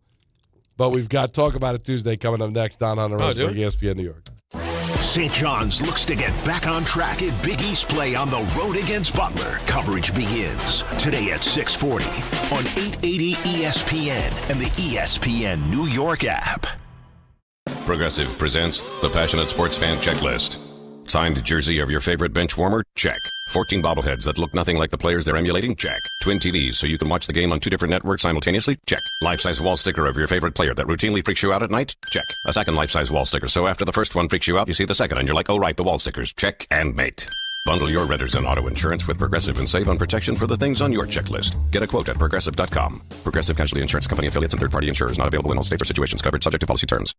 But we've got Talk About It Tuesday coming up next down on the Rosenberg, ESPN New York. St. John's looks to get back on track at Big East play on the road against Butler. Coverage begins today at 6:40 on 880 ESPN and the ESPN New York app. Progressive presents the Passionate Sports Fan Checklist. Signed jersey of your favorite bench warmer? Check. 14 bobbleheads that look nothing like the players they're emulating? Check. Twin TVs so you can watch the game on 2 different networks simultaneously? Check. Life-size wall sticker of your favorite player that routinely freaks you out at night? Check. A second life-size wall sticker so after the first one freaks you out, you see the second and you're like, oh right, the wall stickers. Check and mate. Bundle your renters and auto insurance with Progressive and save on protection for the things on your checklist. Get a quote at Progressive.com. Progressive Casualty Insurance Company affiliates and third-party insurers not available in all states or situations covered subject to policy terms.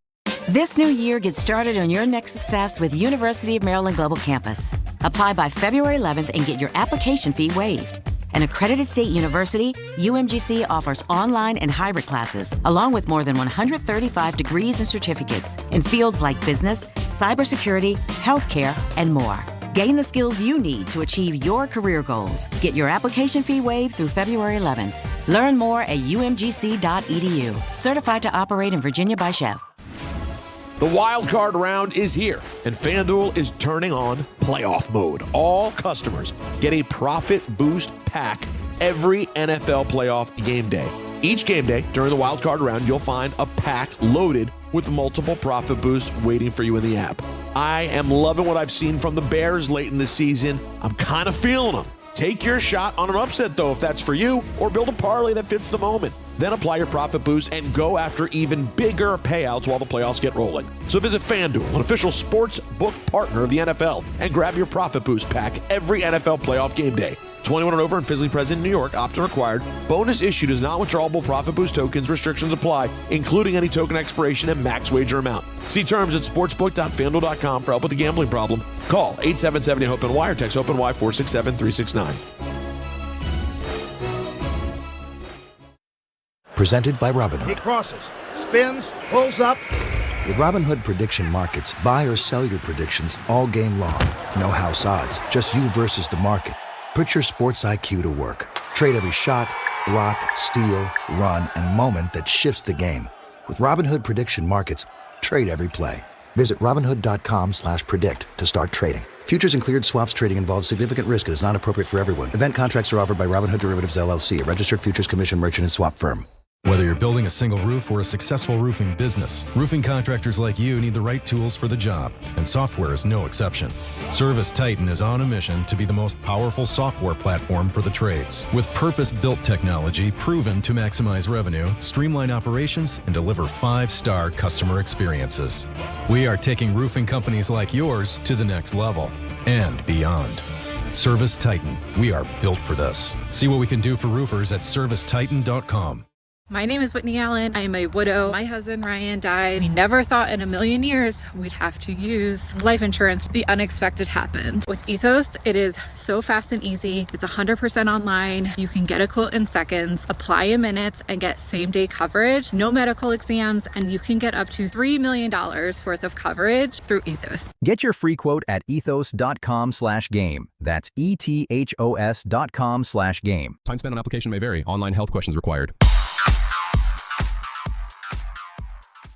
This new year, get started on your next success with University of Maryland Global Campus. Apply by February 11th and get your application fee waived. An accredited state university, UMGC offers online and hybrid classes, along with more than 135 degrees and certificates in fields like business, cybersecurity, healthcare, and more. Gain the skills you need to achieve your career goals. Get your application fee waived through February 11th. Learn more at umgc.edu. Certified to operate in Virginia by Chef. The wild card round is here, and FanDuel is turning on playoff mode. All customers get a profit boost pack every NFL playoff game day. Each game day during the wild card round, you'll find a pack loaded with multiple profit boosts waiting for you in the app. I am loving what I've seen from the Bears late in the season. I'm kind of feeling them. Take your shot on an upset, though, if that's for you, or build a parlay that fits the moment. Then apply your profit boost and go after even bigger payouts while the playoffs get rolling. So visit FanDuel, an official sports book partner of the NFL, and grab your profit boost pack every NFL playoff game day. 21 and over and physically present in New York. Opt-in required. Bonus issued is not withdrawable profit boost tokens. Restrictions apply, including any token expiration and max wager amount. See terms at sportsbook.fanduel.com for help with a gambling problem. Call 877-HOPE-NY or text HOPE-NY 467-369. Presented by Robinhood. He crosses, spins, pulls up. With Robinhood Prediction Markets, buy or sell your predictions all game long. No house odds, just you versus the market. Put your sports IQ to work. Trade every shot, block, steal, run, and moment that shifts the game. With Robinhood Prediction Markets, trade every play. Visit Robinhood.com/predict to start trading. Futures and cleared swaps trading involves significant risk and is not appropriate for everyone. Event contracts are offered by Robinhood Derivatives LLC, a registered futures commission merchant and swap firm. Whether you're building a single roof or a successful roofing business, roofing contractors like you need the right tools for the job, and software is no exception. Service Titan is on a mission to be the most powerful software platform for the trades, with purpose-built technology proven to maximize revenue, streamline operations, and deliver 5-star customer experiences. We are taking roofing companies like yours to the next level and beyond. Service Titan, we are built for this. See what we can do for roofers at servicetitan.com. My name is Whitney Allen. I am a widow. My husband, Ryan, died. We never thought in a million years we'd have to use life insurance. The unexpected happened. With Ethos, it is so fast and easy. It's 100% online. You can get a quote in seconds, apply in minutes, and get same-day coverage. No medical exams, and you can get up to $3 million worth of coverage through Ethos. Get your free quote at ethos.com/game. That's ETHOS.com/game. Time spent on application may vary. Online health questions required.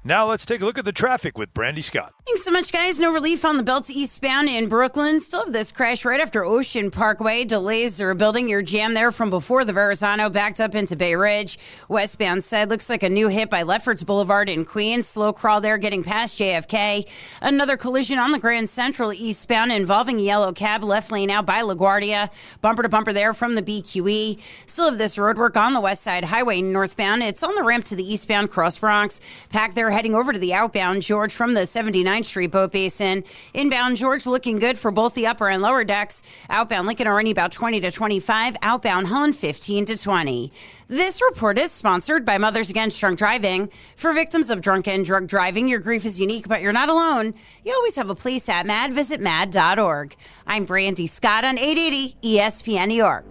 Now let's take a look at the traffic with Brandy Scott. Thanks so much, guys. No relief on the Belt eastbound in Brooklyn. Still have this crash right after Ocean Parkway. Delays are building. Your jam there from before the Verrazano backed up into Bay Ridge. Westbound side looks like a new hit by Lefferts Boulevard in Queens. Slow crawl there getting past JFK. Another collision on the Grand Central eastbound involving a yellow cab. Left lane out by LaGuardia. Bumper to bumper there from the BQE. Still have this road work on the West Side Highway northbound. It's on the ramp to the eastbound Cross Bronx. Packed there heading over to the outbound George from the 79th Street Boat Basin. Inbound George looking good for both the upper and lower decks. Outbound Lincoln already about 20 to 25. Outbound Holland 15 to 20. This report is sponsored by Mothers Against Drunk Driving. For victims of drunk and drug driving, your grief is unique, but you're not alone. You always have a place at MAD. Visit MAD.org. I'm Brandy Scott on 880 ESPN New York.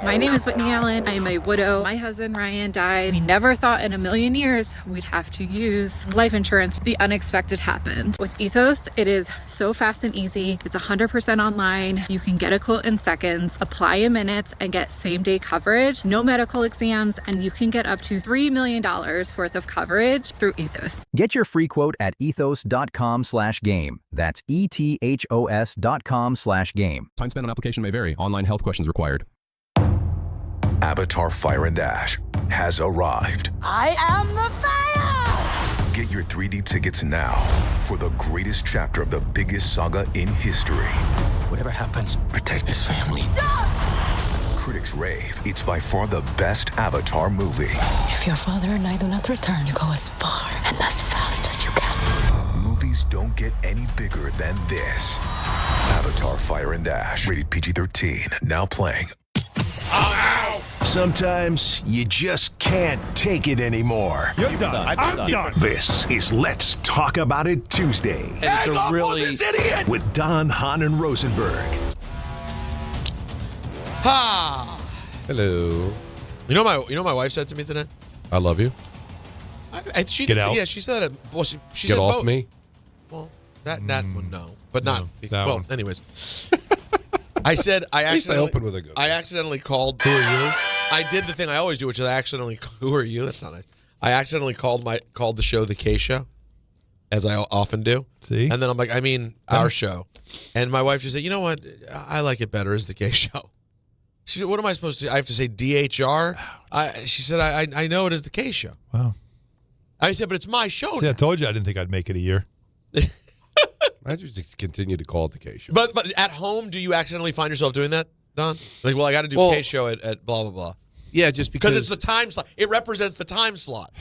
My name is Whitney Allen. I am a widow. My husband, Ryan, died. We never thought in a million years we'd have to use life insurance. The unexpected happened. With Ethos, it is so fast and easy. It's 100% online. You can get a quote in seconds, apply in minutes, and get same-day coverage. No medical exams, and you can get up to $3 million worth of coverage through Ethos. Get your free quote at ethos.com/game. That's ETHOS.com/game. Time spent on application may vary. Online health questions required. Avatar Fire and Ash has arrived. I am the fire! Get your 3D tickets now for the greatest chapter of the biggest saga in history. Whatever happens, protect this family. Critics rave it's by far the best Avatar movie. If your father and I do not return, you go as far and as fast as you can. Movies don't get any bigger than this. Avatar Fire and Ash, rated PG-13, now playing. Sometimes you just can't take it anymore. You're done. I'm done. This is Let's Talk About It Tuesday. And it's a really with Don, Hahn, and Rosenberg. Ha! Hello. You know what my wife said to me today? I love you. She Get did out. Say, yeah, she said that. Well, she Get said off both. me. Well, that one no, but not. that Well, one. anyways, I said I At least I accidentally opened with a good. I accidentally called. Who are you? I did the thing I always do, which is I accidentally. Who are you? That's not nice. I accidentally called the show the K Show, as I often do. See? And then I'm like, I mean, our show. And my wife just said, you know what? I like it better as the K show. She said, what am I supposed to do? I have to say DHR? She said, I know it as the K show. Wow. I said, but it's my show See, now. I told you I didn't think I'd make it a year. I just continue to call it the K show. But at home, do you accidentally find yourself doing that, Don? Like, well, I got to do K show at blah, blah, blah. Yeah, just because it's the time slot. It represents the time slot.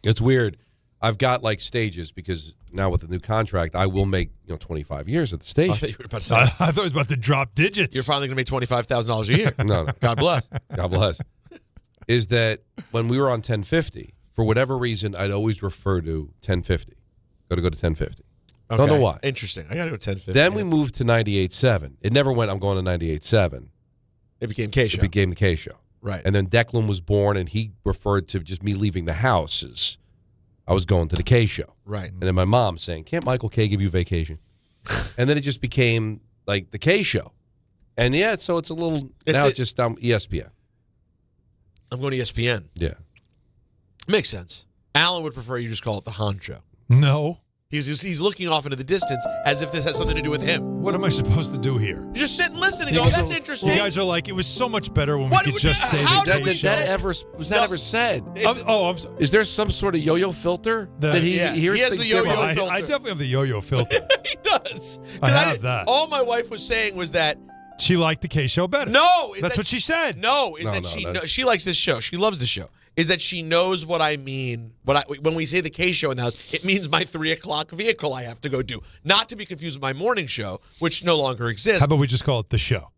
It's weird. I've got like stages because now with the new contract, I will make 25 years at the station. I thought you were about to say. I thought it was about to drop digits. You're finally going to make $25,000 a year. No. God bless. God bless. Is that when we were on 1050, for whatever reason, I'd always refer to 1050. Got to go to 1050. Okay. Don't know why. Interesting. I got to go 1050. Then we moved to 98.7. It never went, I'm going to 98.7. It became K show. It became the K show. Right. And then Declan was born, and he referred to just me leaving the house as I was going to the K show. Right. And then my mom saying, can't Michael K give you vacation? And then it just became like the K show. And yeah, so it's a little, now it's just ESPN. I'm going to ESPN. Yeah. Makes sense. Alan would prefer you just call it the Hahn show. No. He's looking off into the distance as if this has something to do with him. What am I supposed to do here? You just sit and listen and go, that's interesting. You guys are like, it was so much better when we could just say the K show. Was that ever said? I'm sorry. Is there some sort of yo-yo filter that he hears? He has the yo-yo filter. I definitely have the yo-yo filter. He does. I have that. All my wife was saying was that she liked the K show better. No, that's what she said. No, she likes this show. She loves the show. Is that she knows what I mean. When we say the K show in the house, it means my 3 o'clock vehicle I have to go do. Not to be confused with my morning show, which no longer exists. How about we just call it the show?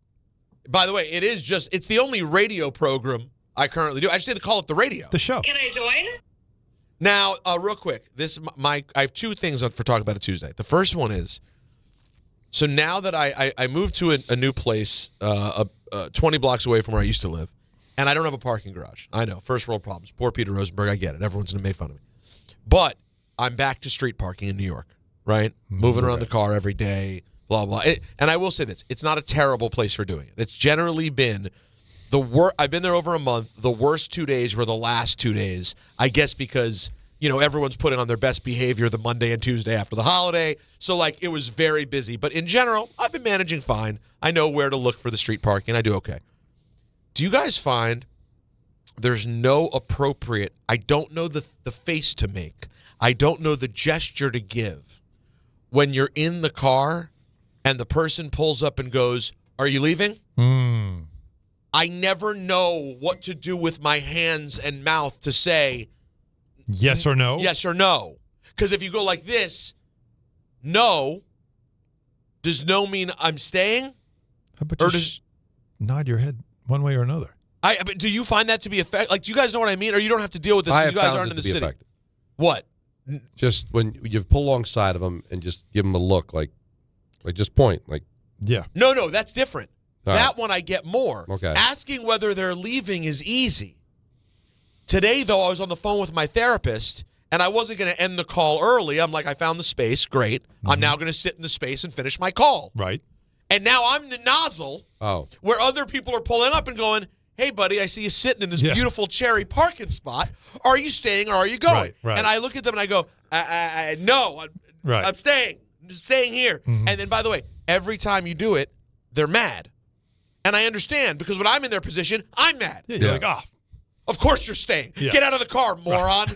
By the way, it's the only radio program I currently do. I just say to call it the radio. The show. Can I join? Now, real quick, I have 2 things for talking about it Tuesday. The first one is, so now that I moved to a new place 20 blocks away from where I used to live, and I don't have a parking garage. I know, first world problems. Poor Peter Rosenberg, I get it. Everyone's going to make fun of me. But I'm back to street parking in New York, right? Moving around the car every day, blah, blah. And I will say this. It's not a terrible place for doing it. It's generally been I've been there over a month. The worst 2 days were the last 2 days, I guess because, everyone's putting on their best behavior the Monday and Tuesday after the holiday. So, it was very busy. But in general, I've been managing fine. I know where to look for the street parking. I do okay. Do you guys find there's no appropriate, I don't know the face to make, I don't know the gesture to give when you're in the car and the person pulls up and goes, are you leaving? I never know what to do with my hands and mouth to say yes or no. Yes or no. Because if you go like this, no, does no mean I'm staying? How about just nod your head one way or another? But do you find that to be effective? Do you guys know what I mean? Or you don't have to deal with this because you guys aren't in the city? Effective. What? Just when you pull alongside of them and just give them a look, like just point, yeah. No, that's different. All that right. one I get more. Okay. Asking whether they're leaving is easy. Today, though, I was on the phone with my therapist, and I wasn't going to end the call early. I'm like, I found the space. Great. I'm now going to sit in the space and finish my call. Right. And now I'm the nozzle where other people are pulling up and going, hey, buddy, I see you sitting in this beautiful cherry parking spot. Are you staying or are you going? Right. And I look at them and I go, no, I'm staying. I'm just staying here. And then, by the way, every time you do it, they're mad. And I understand because when I'm in their position, I'm mad. Yeah, you're like, of course you're staying. Yeah. Get out of the car, moron.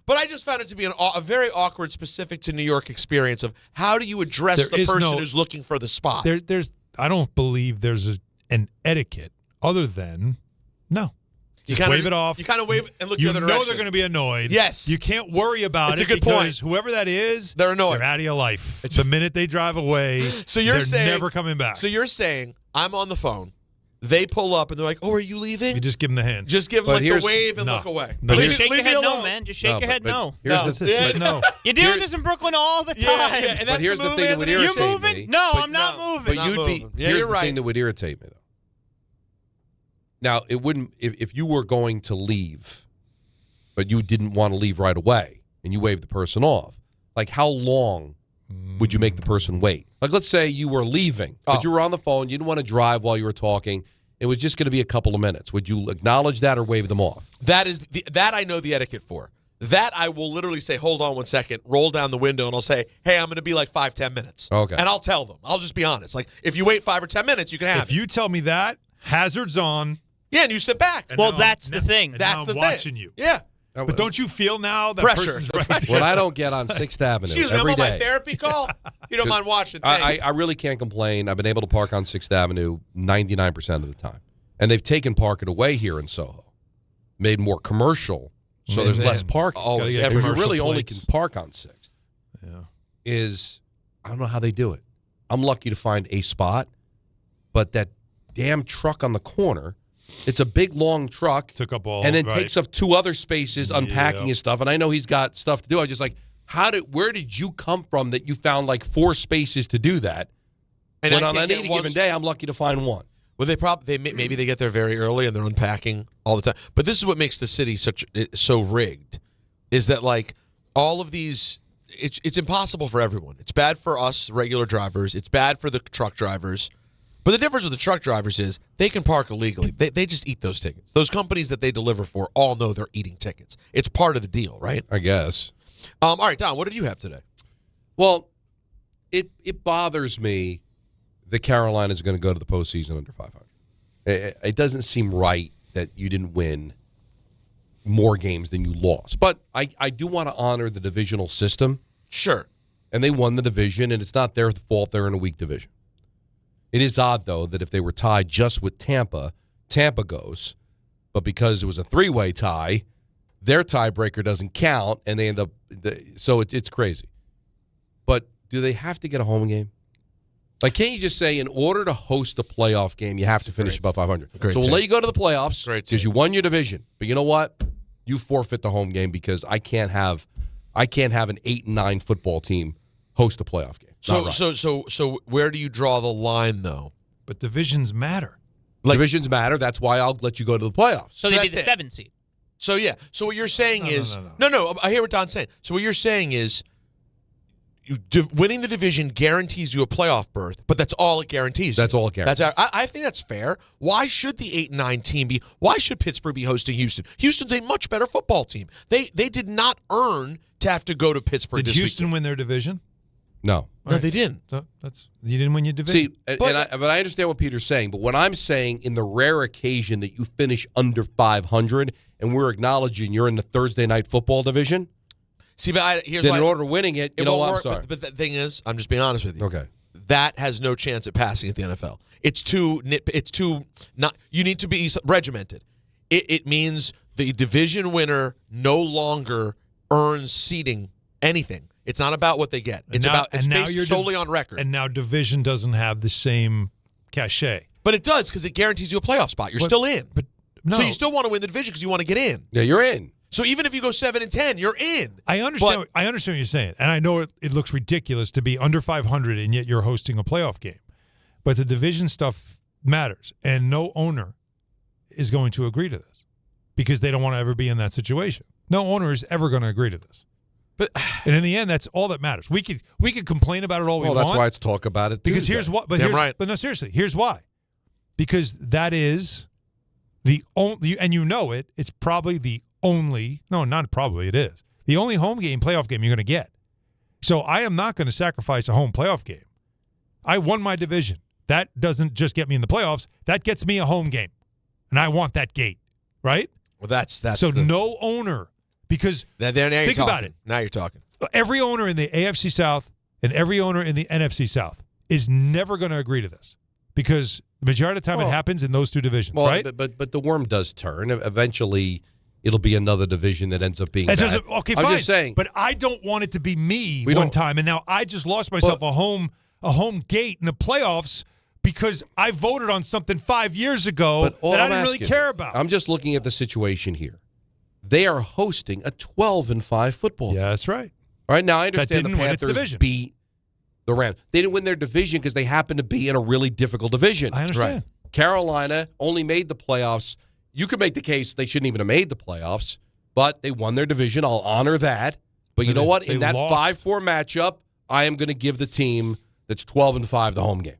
But I just found it to be a very awkward, specific to New York experience of how do you address the person who's looking for the spot? I don't believe there's an etiquette other than no. Just wave it off. You kind of wave and look the other direction. You know they're going to be annoyed. Yes. You can't worry about it's it a good because point. Whoever that is, they're annoyed. They're out of your life. The minute they drive away, so you're they're saying, never coming back. So you're saying I'm on the phone. They pull up and they're like, "Oh, are you leaving?" You just give them the hand. Just give them the wave and look away. Just shake your head no, man. Just shake your head no. Here's the no. You deal with this in Brooklyn all the time. Yeah, and that's here's the thing that would irritate me. You're moving? No, I'm not moving. But you'd be. Here's the thing that would irritate me though. Now it wouldn't if you were going to leave, but you didn't want to leave right away and you waved the person off. Like how long would you make the person wait? Like let's say you were leaving, but you were on the phone. You didn't want to drive while you were talking. It was just going to be a couple of minutes. Would you acknowledge that or wave them off? That I know the etiquette for. That I will literally say, hold on 1 second, roll down the window, and I'll say, hey, I'm going to be like 5-10 minutes. Okay. And I'll tell them. I'll just be honest. Like, if you wait 5 or 10 minutes, you can have it. If you tell me that, hazard's on. Yeah, and you sit back. Well, that's the thing. That's the thing. thing. Watching you. Yeah. But don't you feel now that Pressure. person's right? What I don't get on 6th Avenue Excuse me, every I'm on day. my therapy call. You don't mind watching things. I really can't complain. I've been able to park on 6th Avenue 99% of the time. And they've taken parking away here in Soho. Made more commercial, so there's less parking. Always. You Commercial really only plates. can park on 6th. Yeah. I don't know how they do it. I'm lucky to find a spot, but that damn truck on the corner, it's a big, long truck. Took up all, and then right. takes up 2 other spaces unpacking his stuff. And I know he's got stuff to do. I just like, where did you come from that you found like 4 spaces to do that? And when I on can't any get one given day, I'm lucky to find one. Well, maybe they get there very early and they're unpacking all the time. But this is what makes the city so rigged, is that like all of these, it's impossible for everyone. It's bad for us regular drivers. It's bad for the truck drivers. But the difference with the truck drivers is they can park illegally. They just eat those tickets. Those companies that they deliver for all know they're eating tickets. It's part of the deal, right? I guess. All right, Don, what did you have today? Well, it bothers me that Carolina's going to go to the postseason under 500. It doesn't seem right that you didn't win more games than you lost. But I do want to honor the divisional system. Sure. And they won the division, and it's not their fault they're in a weak division. It is odd, though, that if they were tied just with Tampa, Tampa goes. But because it was a 3-way tie, their tiebreaker doesn't count, and they end up so it's crazy. But do they have to get a home game? Like, can't you just say, in order to host a playoff game, you have to finish above 500? So we'll let you go to the playoffs because you won your division. But you know what? You forfeit the home game because I can't have an 8-9 football team host a playoff game. So where do you draw the line, though? But divisions matter. Divisions matter. That's why I'll let you go to the playoffs. So they'd be the 7 seed. So, yeah. So what you're saying is – No, I hear what Don's saying. So what you're saying is winning the division guarantees you a playoff berth, but that's all it guarantees. That's all it guarantees. I think that's fair. Why should the 8-9 team be – why should Pittsburgh be hosting Houston? Houston's a much better football team. They did not earn to have to go to Pittsburgh Did this Houston weekend. win their division? No. No, they didn't. So you didn't win your division. See, but I understand what Peter's saying, but what I'm saying, in the rare occasion that you finish under 500, and we're acknowledging you're in the Thursday night football division, see, but here's then why, in order of winning it, you know what? I'm sorry. But the thing is, I'm just being honest with you. Okay. That has no chance at passing at the NFL. It's too not. You need to be regimented. It means the division winner no longer earns seeding anything. It's not about what they get. It's based solely on record. And now division doesn't have the same cachet. But it does, because it guarantees you a playoff spot. You're still in. But no. So you still want to win the division because you want to get in. Yeah, you're in. So even if you go 7-10, you're in. I understand. I understand what you're saying, and I know it looks ridiculous to be under 500 and yet you're hosting a playoff game. But the division stuff matters, and no owner is going to agree to this because they don't want to ever be in that situation. No owner is ever going to agree to this. And in the end, that's all that matters. We could complain about it all we want. Well, that's why it's talk about it. Because here's what. But no, seriously, here's why. Because that is the only, and you know it. It's probably the only. No, not probably. It is the only home game, playoff game you're going to get. So I am not going to sacrifice a home playoff game. I won my division. That doesn't just get me in the playoffs. That gets me a home game, and I want that gate, right? Well, that's so no owner. Because think about it. Now you're talking. Every owner in the AFC South and every owner in the NFC South is never going to agree to this because the majority of the time it happens in those two divisions, right? But the worm does turn. Eventually, it'll be another division that ends up being bad. Okay, fine. I'm just saying. But I don't want it to be me one time, and now I just lost myself a home gate in the playoffs because I voted on something 5 years ago that I didn't really care about. I'm just looking at the situation here. They are hosting a 12-5 football team. Yeah, that's right. All right, now I understand the Panthers beat the Rams. They didn't win their division because they happened to be in a really difficult division. I understand. Right. Carolina only made the playoffs. You could make the case they shouldn't even have made the playoffs, but they won their division. I'll honor that. But you know what? In that 5-4 matchup, I am going to give the team that's 12-5 the home game.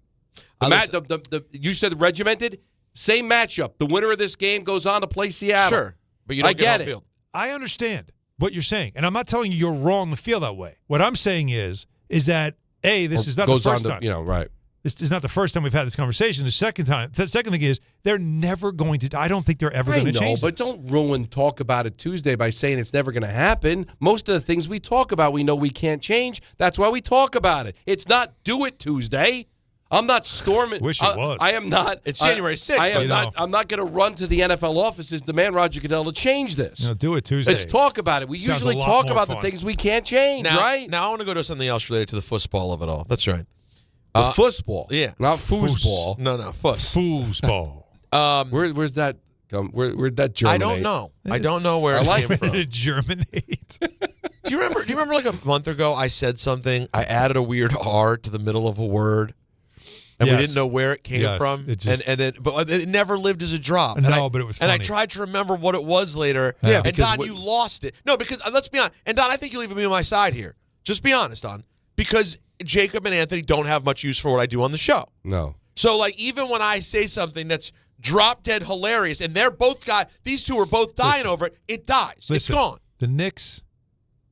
You said regimented? Same matchup. The winner of this game goes on to play Seattle. Sure. But you don't get home field. I understand. what you're saying. And I'm not telling you you're wrong to feel that way. What I'm saying is that, this is not the first time. Right. This is not the first time we've had this conversation. The second thing is they're never going to. I don't think they're ever going to change. But don't ruin Talk About It Tuesday by saying it's never going to happen. Most of the things we talk about, we know we can't change. That's why we talk about it. It's not Do It Tuesday. I'm not storming. Wish it was. I am not. It's January 6th. I'm not going to run to the NFL offices, demand Roger Goodell to change this. Do It Tuesday. Let's talk about it. We Sounds usually a lot talk more about fun. the things we can't change, right? Now I want to go to something else related to the football of it all. That's right. The foosball. Yeah. Not foosball. No, fuss. Foosball. Where's that come? Where'd that germinate? I don't know. I don't know where it came from. It germinate. Do you remember like a month ago I said something, I added a weird R to the middle of a word, and we didn't know where it came from, but it never lived as a drop. But it was funny. And I tried to remember what it was later. Yeah, and Don, you lost it. No, because let's be honest. And Don, I think you'll even be on my side here. Just be honest, Don, because Jacob and Anthony don't have much use for what I do on the show. No. So, like, even when I say something that's drop dead hilarious, and these two are both dying over it, it dies. It's gone. The Knicks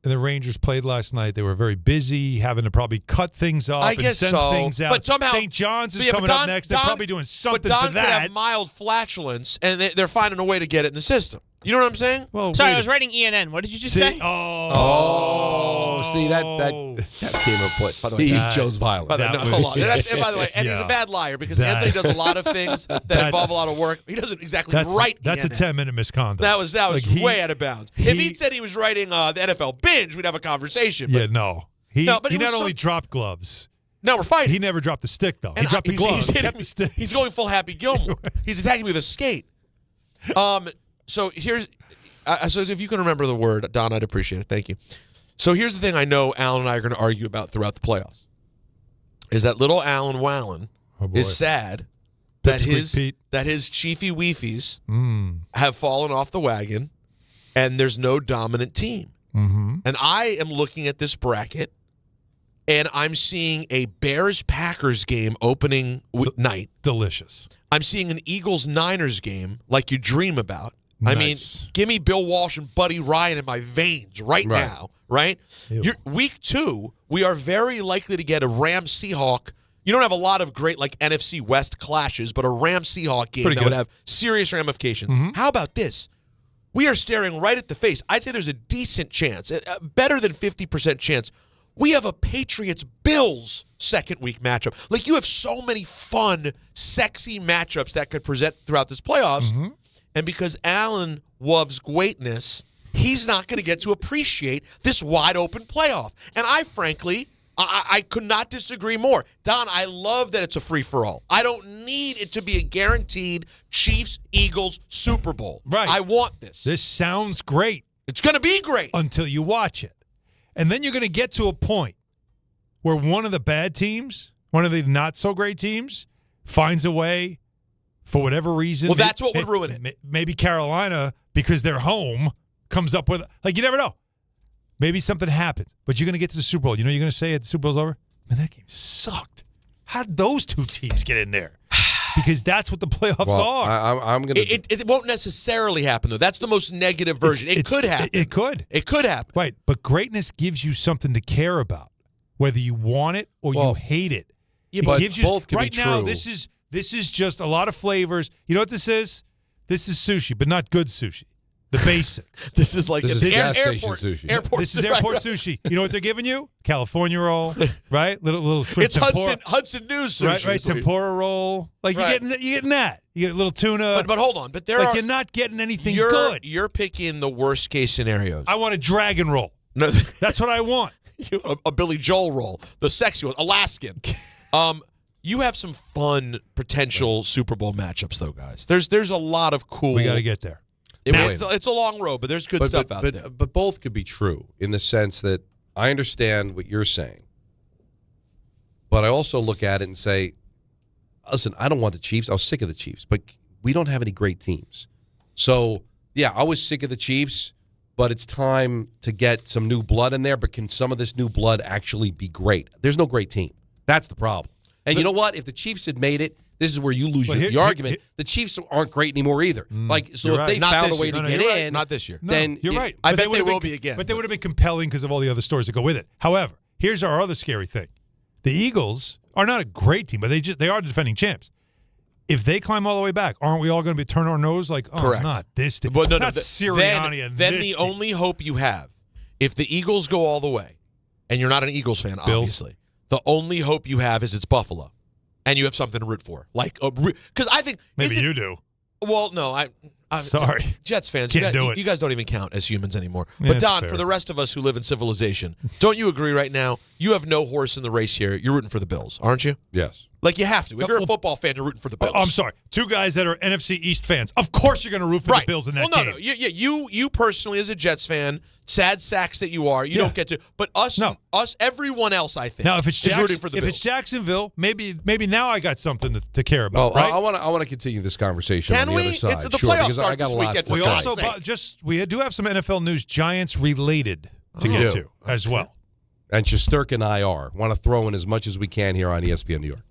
and the Rangers played last night. They were very busy, having to probably cut things off and send things out. But somehow, St. John's is coming up next. They're probably doing something but Don for that. could have mild flatulence, and they're finding a way to get it in the system. You know what I'm saying? Well, sorry, I was writing ENN. What did you just say? See that came up. By the way, he's Joe's violent. By the way, and he's a bad liar because Anthony does a lot of things that involve a lot of work. He doesn't exactly write. That's ENN. a 10-minute misconduct. That was way out of bounds. If he'd said he was writing the NFL binge, we'd have a conversation. He not was only dropped gloves. Now we're fighting. He never dropped the stick though. He dropped the gloves. He's going full Happy Gilmore. He's attacking me with a skate. So here's, so if you can remember the word, Don, I'd appreciate it. Thank you. So here's the thing I know Alan and I are going to argue about throughout the playoffs, is that little Alan Wallen is sad that his Chiefy Weefies have fallen off the wagon and there's no dominant team. Mm-hmm. And I am looking at this bracket and I'm seeing a Bears-Packers game opening night. Delicious. I'm seeing an Eagles-Niners game like you dream about. Nice. I mean, give me Bill Walsh and Buddy Ryan in my veins right now, right? Week 2, we are very likely to get a Rams-Seahawk. You don't have a lot of great like NFC West clashes, but a Rams-Seahawk game that would have serious ramifications. Mm-hmm. How about this? We are staring right at the face. I'd say there's a decent chance, better than 50% chance, we have a Patriots-Bills second week matchup. Like, you have so many fun, sexy matchups that could present throughout this playoffs. Mm-hmm. And because Allen loves greatness, he's not going to get to appreciate this wide-open playoff. And I, frankly, I could not disagree more. Don, I love that it's a free-for-all. I don't need it to be a guaranteed Chiefs-Eagles Super Bowl. Right. I want this. This sounds great. It's going to be great. Until you watch it. And then you're going to get to a point where one of the bad teams, one of the not-so-great teams, finds a way, for whatever reason. Well, that's what would ruin it. Maybe Carolina, because they're home, comes up with, like, you never know. Maybe something happens. But you're going to get to the Super Bowl. You know what you're going to say at the Super Bowl's over? Man, that game sucked. How did those two teams get in there? Because that's what the playoffs are. I'm going to. It won't necessarily happen, though. That's the most negative version. It could happen. It could. It could happen. Right. But greatness gives you something to care about, whether you want it or you hate it. Yeah, it but gives you, both can right be now, true. This is just a lot of flavors. You know what this is? This is sushi, but not good sushi. The basics. This is like gas station sushi. Airport, this is airport sushi. You know what they're giving you? California roll, right? Little shrimp. It's tempura. Hudson News sushi. Right. Tempura roll. Like you're getting that. You get a little tuna. But hold on. But you're not getting anything good. You're picking the worst case scenarios. I want a dragon roll. No, that's what I want. A Billy Joel roll, the sexy one, Alaskan. You have some fun potential Super Bowl matchups, though, guys. There's a lot of cool. We got to get there. It's a long road, but there's good stuff out there. But both could be true in the sense that I understand what you're saying, but I also look at it and say, listen, I don't want the Chiefs. I was sick of the Chiefs, but we don't have any great teams. So, yeah, I was sick of the Chiefs, but it's time to get some new blood in there. But can some of this new blood actually be great? There's no great team. That's the problem. And you know what? If the Chiefs had made it, this is where you lose the argument. The Chiefs aren't great anymore either. So if they found a way to get in, not this year, then you're right. I bet they will be again. But they would have been compelling because of all the other stories that go with it. However, here's our other scary thing: the Eagles are not a great team, but they are the defending champs. If they climb all the way back, aren't we all going to be turning our nose like, oh, correct? Not this team, but not Sirianni and then this the team. only hope you have, if the Eagles go all the way, and you're not an Eagles fan, obviously, the only hope you have is it's Buffalo. And you have something to root for, because I think maybe you do. Well, no, I'm sorry, Jets fans. Can't do it. You guys don't even count as humans anymore. Yeah, but Don, fair. for the rest of us who live in civilization, don't you agree right now? You have no horse in the race here. You're rooting for the Bills, aren't you? Yes. Like you have to. If you're a football fan, you're rooting for the Bills. Oh, I'm sorry. Two guys that are NFC East fans. Of course, you're going to root for the Bills in that game. No. You personally, as a Jets fan, sad sacks that you are, you don't get to. But us, everyone else, I think, now if it's is rooting for the Bills. If it's Jacksonville, maybe now I got something to care about. Oh, right? I want to continue this conversation on the other side. It's the sure, playoffs because start I got this a lot weekend. to say. We do have some NFL news, Giants related to get to as well. And Shesterk and I want to throw in as much as we can here on ESPN New York.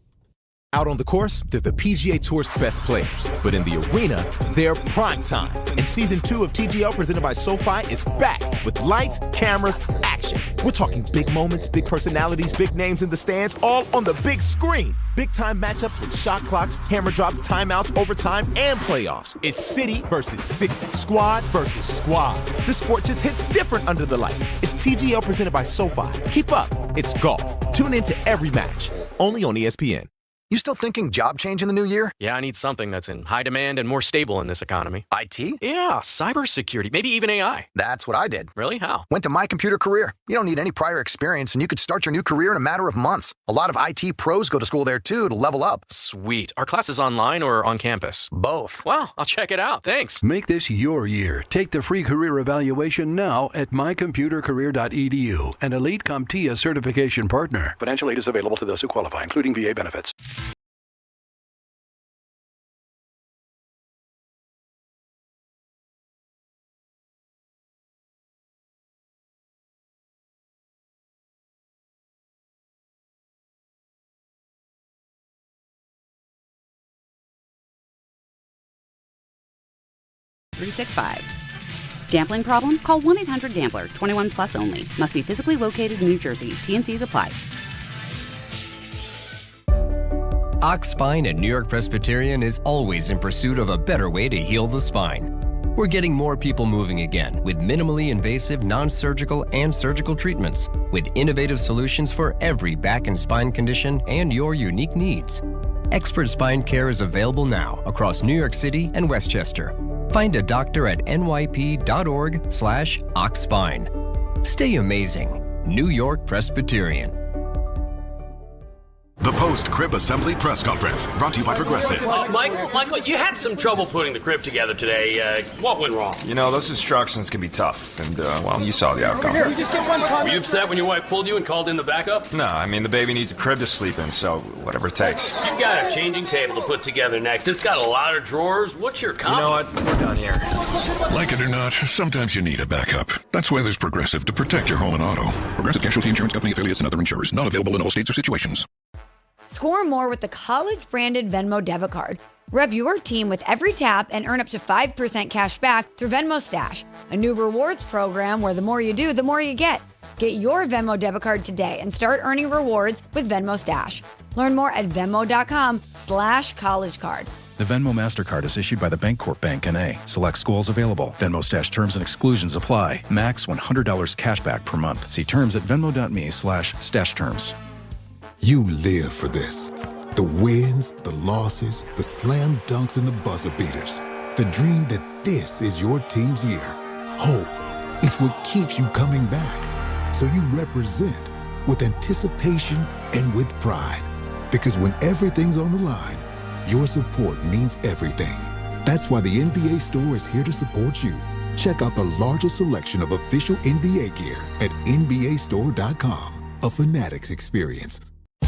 Out on the course, they're the PGA Tour's best players. But in the arena, they're prime time. And Season 2 of TGL presented by SoFi is back with lights, cameras, action. We're talking big moments, big personalities, big names in the stands, all on the big screen. Big-time matchups with shot clocks, hammer drops, timeouts, overtime, and playoffs. It's city versus city, squad versus squad. The sport just hits different under the lights. It's TGL presented by SoFi. Keep up. It's golf. Tune into every match. Only on ESPN. You still thinking job change in the new year? Yeah, I need something that's in high demand and more stable in this economy. IT? Yeah, cybersecurity, maybe even AI. That's what I did. Really? How? Went to My Computer Career. You don't need any prior experience, and you could start your new career in a matter of months. A lot of IT pros go to school there, too, to level up. Sweet. Are classes online or on campus? Both. Wow, I'll check it out. Thanks. Make this your year. Take the free career evaluation now at mycomputercareer.edu, an Elite CompTIA certification partner. Financial aid is available to those who qualify, including VA benefits. Gambling problem? Call 1-800-GAMBLER. 21 plus only. Must be physically located in New Jersey. T&Cs apply. Ox Spine at New York Presbyterian is always in pursuit of a better way to heal the spine. We're getting more people moving again with minimally invasive, non-surgical, and surgical treatments with innovative solutions for every back and spine condition and your unique needs. Expert spine care is available now across New York City and Westchester. Find a doctor at nyp.org/oxspine. Stay amazing. New York Presbyterian. The post-crib assembly press conference brought to you by Progressive. Michael, you had some trouble putting the crib together today. What went wrong? You know, those instructions can be tough, and, well, you saw the outcome. Were you upset when your wife pulled you and called in the backup? No, I mean, the baby needs a crib to sleep in, so whatever it takes. You've got a changing table to put together next. It's got a lot of drawers. What's your comment? You know what? We're done here. Like it or not, sometimes you need a backup. That's why there's Progressive to protect your home and auto. Progressive Casualty Insurance Company affiliates and other insurers. Not available in all states or situations. Score more with the college-branded Venmo debit card. Rep your team with every tap and earn up to 5% cash back through Venmo Stash, a new rewards program where the more you do, the more you get. Get your Venmo debit card today and start earning rewards with Venmo Stash. Learn more at venmo.com/collegecard. The Venmo MasterCard is issued by the Bancorp Bank N.A. Select schools available. Venmo Stash terms and exclusions apply. Max $100 cash back per month. See terms at venmo.me/stash terms. You live for this. The wins, the losses, the slam dunks, and the buzzer beaters. The dream that this is your team's year. Hope, it's what keeps you coming back. So you represent with anticipation and with pride. Because when everything's on the line, your support means everything. That's why the NBA Store is here to support you. Check out the largest selection of official NBA gear at NBAstore.com. A Fanatics experience.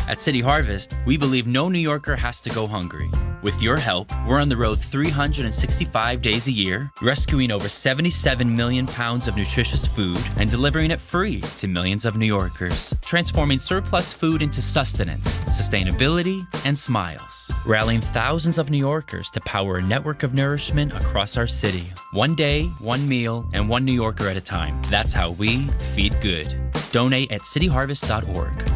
At City Harvest, we believe no New Yorker has to go hungry. With your help, we're on the road 365 days a year, rescuing over 77 million pounds of nutritious food and delivering it free to millions of New Yorkers, transforming surplus food into sustenance, sustainability, and smiles. Rallying thousands of New Yorkers to power a network of nourishment across our city. One day, one meal, and one New Yorker at a time. That's how we feed good. Donate at cityharvest.org.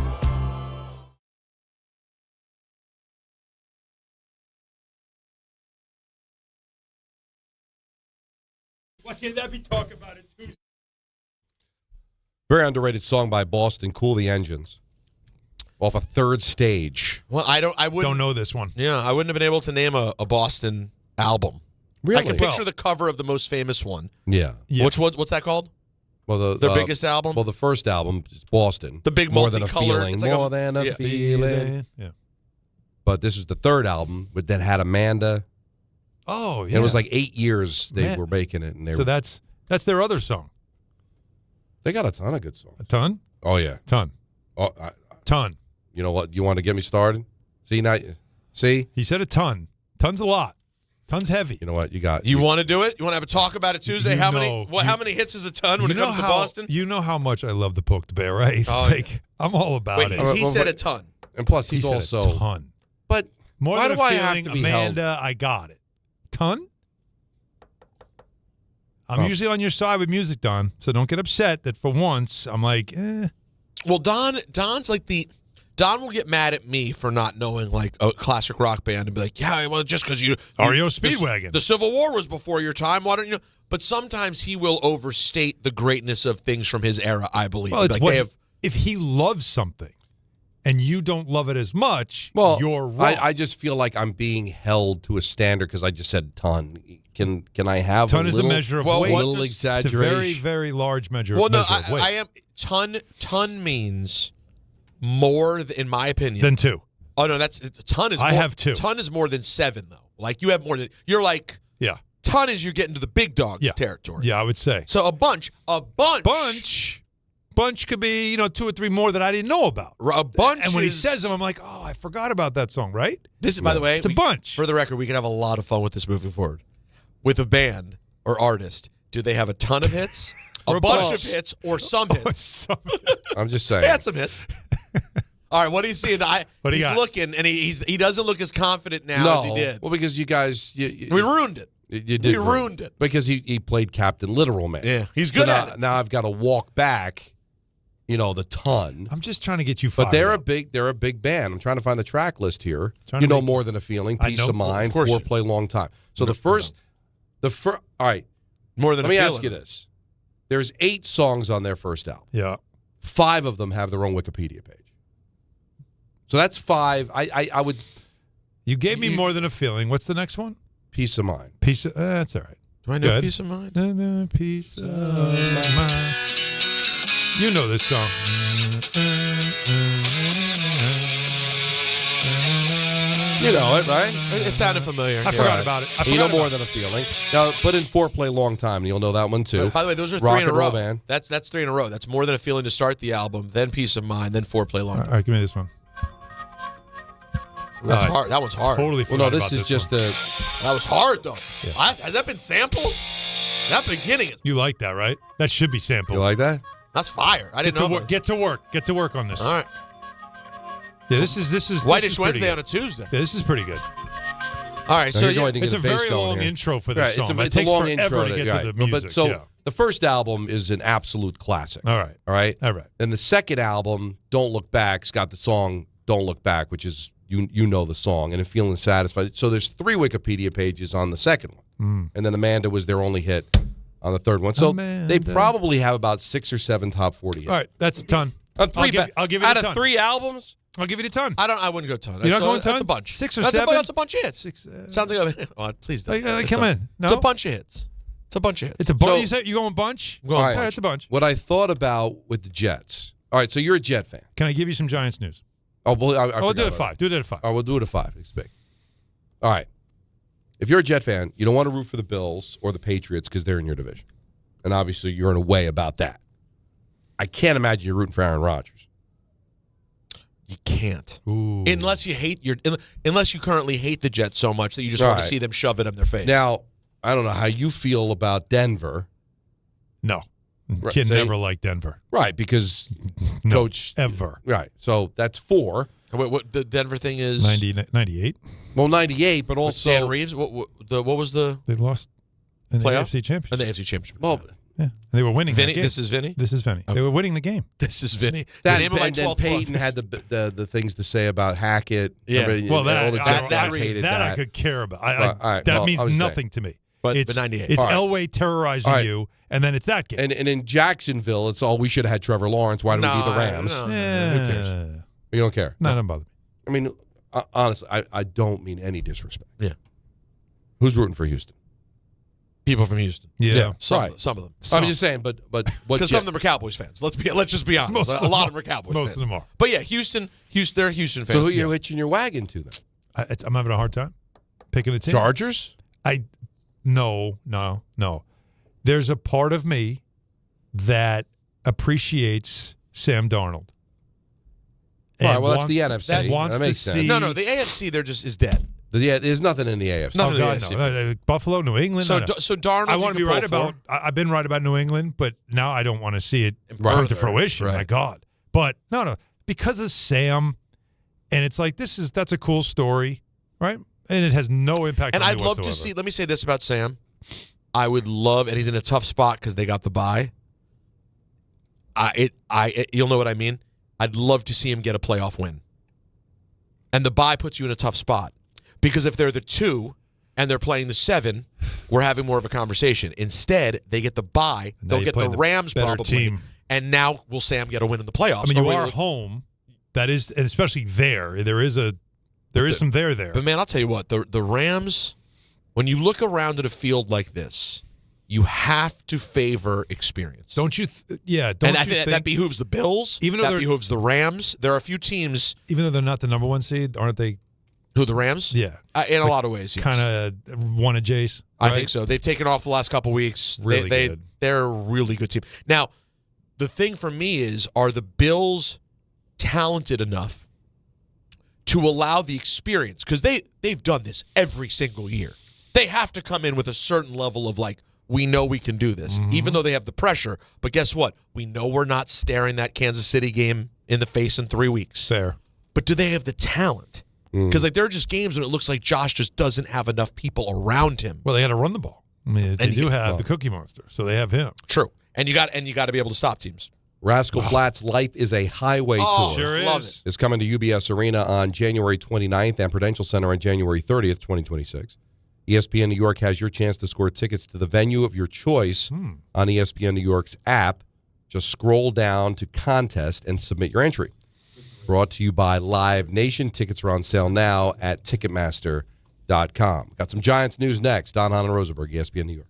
Why can't that be talked about it Tuesday? Very underrated song by Boston, Cool the Engines. Off a Third Stage. Well, I don't know this one. Yeah, I wouldn't have been able to name a Boston album. Really? I can picture the cover of the most famous one. Yeah. What's that called? Well, their biggest album? Well, the first album is Boston. The big More Than a multicolor. Feeling. It's like More Than a Feeling. Yeah. But this was the third album that had Amanda. Oh, yeah. And it was like 8 years they were making it. And they so that's their other song. They got a ton of good songs. A ton? Oh, yeah. Ton. Oh, ton. You know what? You want to get me started? See? He said a ton. Ton's a lot. Ton's heavy. You know what? You want to do it? You want to have a talk about it Tuesday? How many hits is a ton when it comes to Boston? You know how much I love the Poke the Bear, right? Oh, I'm all about it. He said a ton. And plus, he's said also a ton. But More why than do a I feeling, have to be Amanda, I got it. Ton? I'm usually on your side with music, Don, so don't get upset that for once I'm like, eh. Well, Don's like Don will get mad at me for not knowing like a classic rock band and be like, yeah, well, just because you REO Speedwagon. The Civil War was before your time. Why don't you know? But sometimes he will overstate the greatness of things from his era, I believe. Well, it's like if he loves something and you don't love it as much, well, you're wrong. I just feel like I'm being held to a standard because I just said ton. Can I have ton a is little, a measure of weight? weight. Little exaggeration. It's a very, very large measure. Well, no, of weight. I am ton means more, in my opinion, than two. Oh no, that's ton is. I more, have two. Ton is more than seven though. Like you have more than you're like. Yeah. Ton is you're getting to the big dog territory. Yeah, I would say. So a bunch. Bunch could be, 2 or 3 more that I didn't know about. A bunch. And when he says them, I'm like, oh, I forgot about that song, right? This is, by the way, it's a bunch. For the record, we can have a lot of fun with this moving forward. With a band or artist, do they have a ton of hits, a bunch of hits, or some hits? I'm just saying. They had some hits. All right, what he's seeing, he's looking, and he doesn't look as confident now as he did. Well, because you guys, we ruined it. You did. We ruined it because he played Captain Literal Man. Yeah, he's good at it. Now I've got to walk back. The ton. I'm just trying to get you fired. But they're a big band. I'm trying to find the track list here. More Than a Feeling, Peace of Mind, Foreplay, Long Time. So the first. All right. More Than a Feeling. Let me ask you this. There's 8 songs on their first album. Yeah. 5 of them have their own Wikipedia page. So that's 5. I would. You gave me More Than a Feeling. What's the next one? Peace of Mind. That's all right. Do I know Peace of Mind? Peace of Mind. You know this song. You know it, right? It sounded familiar. I forgot about it. More Than a Feeling. Now, put in Foreplay, Long Time, and you'll know that one, too. By the way, those are 3 in a row. Band. That's 3 in a row. That's More Than a Feeling to start the album, then Peace of Mind, then Foreplay, Long Time. All right, give me this one. That's hard. That one's hard. Totally forgot Well, no, this is just one. That was hard, though. Yeah. Has that been sampled? That beginning. You like that, right? That should be sampled. You like that? That's fire. I didn't know. Get to work. Get to work on this. All right. Yeah, this is Whitish Wednesday on a Tuesday. Yeah, this is pretty good. All right, so it's a very long intro for this song. It's a long intro to get to the music. But the first album is an absolute classic. All right. And the second album, Don't Look Back's got the song Don't Look Back, which is you know the song, and Feeling Satisfied. So there's 3 Wikipedia pages on the second one, and then Amanda was their only hit on the third one. So they probably have about 6 or 7 top 40 hits. All right, that's a ton. I'll give you a ton. Out of 3 albums. I'll give you a ton. I wouldn't go ton. You're not going ton? That's a bunch. 6 or 7? That's a bunch of hits. Sounds like please don't. Come in. No? It's a bunch of hits. It's a bunch of hits. It's a bunch. You said you going bunch? All right, it's a bunch. What I thought about with the Jets. All right, so you're a Jet fan. Can I give you some Giants news? Oh, well, we'll do it at 5. Do it at 5. Oh, we'll do it at 5. It's big. All right. If you're a Jet fan, you don't want to root for the Bills or the Patriots because they're in your division. And obviously, you're in a way about that. I can't imagine you're rooting for Aaron Rodgers. You can't. Ooh. Unless you currently hate the Jets so much that you just want to see them shove it in their face. Now, I don't know how you feel about Denver. No. Right, Can never like Denver. Right, because coach. Ever. Right. So that's 4. Wait, what the Denver thing is? 98. Well, 98, but also. Stan Reeves, what was the. They lost in the playoff? AFC Championship. In the AFC Championship. Well, yeah. And they were winning Vinny? that game. This is Vinny? This is Vinny. Okay. They were winning the game. This is Vinny. That, and then Peyton had the things to say about Hackett. Yeah. Well, all the Jets fans hated that that. I could care about. That means nothing to me. But it's 98. It's All right. Elway terrorizing you, and then it's that game. And in Jacksonville, it's all we should have had Trevor Lawrence. Why don't we be the Rams? No. Who cares? You don't care. No, don't bother me. I mean, honestly, I don't mean any disrespect. Yeah. Who's rooting for Houston? People from Houston. Yeah. Some of them. I'm just saying, but what? Because some of them are Cowboys fans. Let's just be honest. A lot of them are Cowboys fans. Most of them are. But yeah, Houston, they're Houston fans. So who are you hitching your wagon to then? I'm having a hard time picking a team. Chargers? No. There's a part of me that appreciates Sam Darnold. All right, well, that's the NFC. Wants that makes to sense. see. No, the AFC is dead. Yeah, there's nothing in the AFC. Nothing in the God, AFC. no. Buffalo, New England. So, no. so Darnold, I want to be right about. I've been right about New England, but now I don't want to see it Further, come to fruition. right. My God. But no, because of Sam, and it's like that's a cool story, right? And it has no impact. And on me I'd love to whatsoever. see. Let me say this about Sam. I would love, and he's in a tough spot because they got the bye. You'll know what I mean. I'd love to see him get a playoff win. And the bye puts you in a tough spot because if they're the 2 and they're playing the 7, we're having more of a conversation. Instead, they get the bye. They'll get the Rams probably. Team. And now will Sam get a win in the playoffs? I mean, you are home. That is, and especially there is some there. But man, I'll tell you what, the Rams. When you look around at a field like this, you have to favor experience. Don't you? Don't and you think that behooves the Bills? Even though that behooves the Rams. There are a few teams. Even though they're not the number 1 seed, aren't they? Who, the Rams? Yeah. In a lot of ways, yes. Kind of one of Jace. Right? I think so. They've taken off the last couple weeks. Really good. They're a really good team. Now, the thing for me is, are the Bills talented enough to allow the experience? Because they've done this every single year. They have to come in with a certain level of we know we can do this, even though they have the pressure. But guess what? We know we're not staring that Kansas City game in the face in 3 weeks. Fair. But do they have the talent? Because there are just games when it looks like Josh just doesn't have enough people around him. Well, they got to run the ball. I mean, they do have the Cookie Monster, so they have him. True, and you got to be able to stop teams. Rascal Flatts Life is a Highway tour. Sure is. Love it. It's coming to UBS Arena on January 29th and Prudential Center on January 30th, 2026. ESPN New York has your chance to score tickets to the venue of your choice on ESPN New York's app. Just scroll down to contest and submit your entry. Brought to you by Live Nation. Tickets are on sale now at Ticketmaster.com. Got some Giants news next. Don Hahn and Rosenberg, ESPN New York.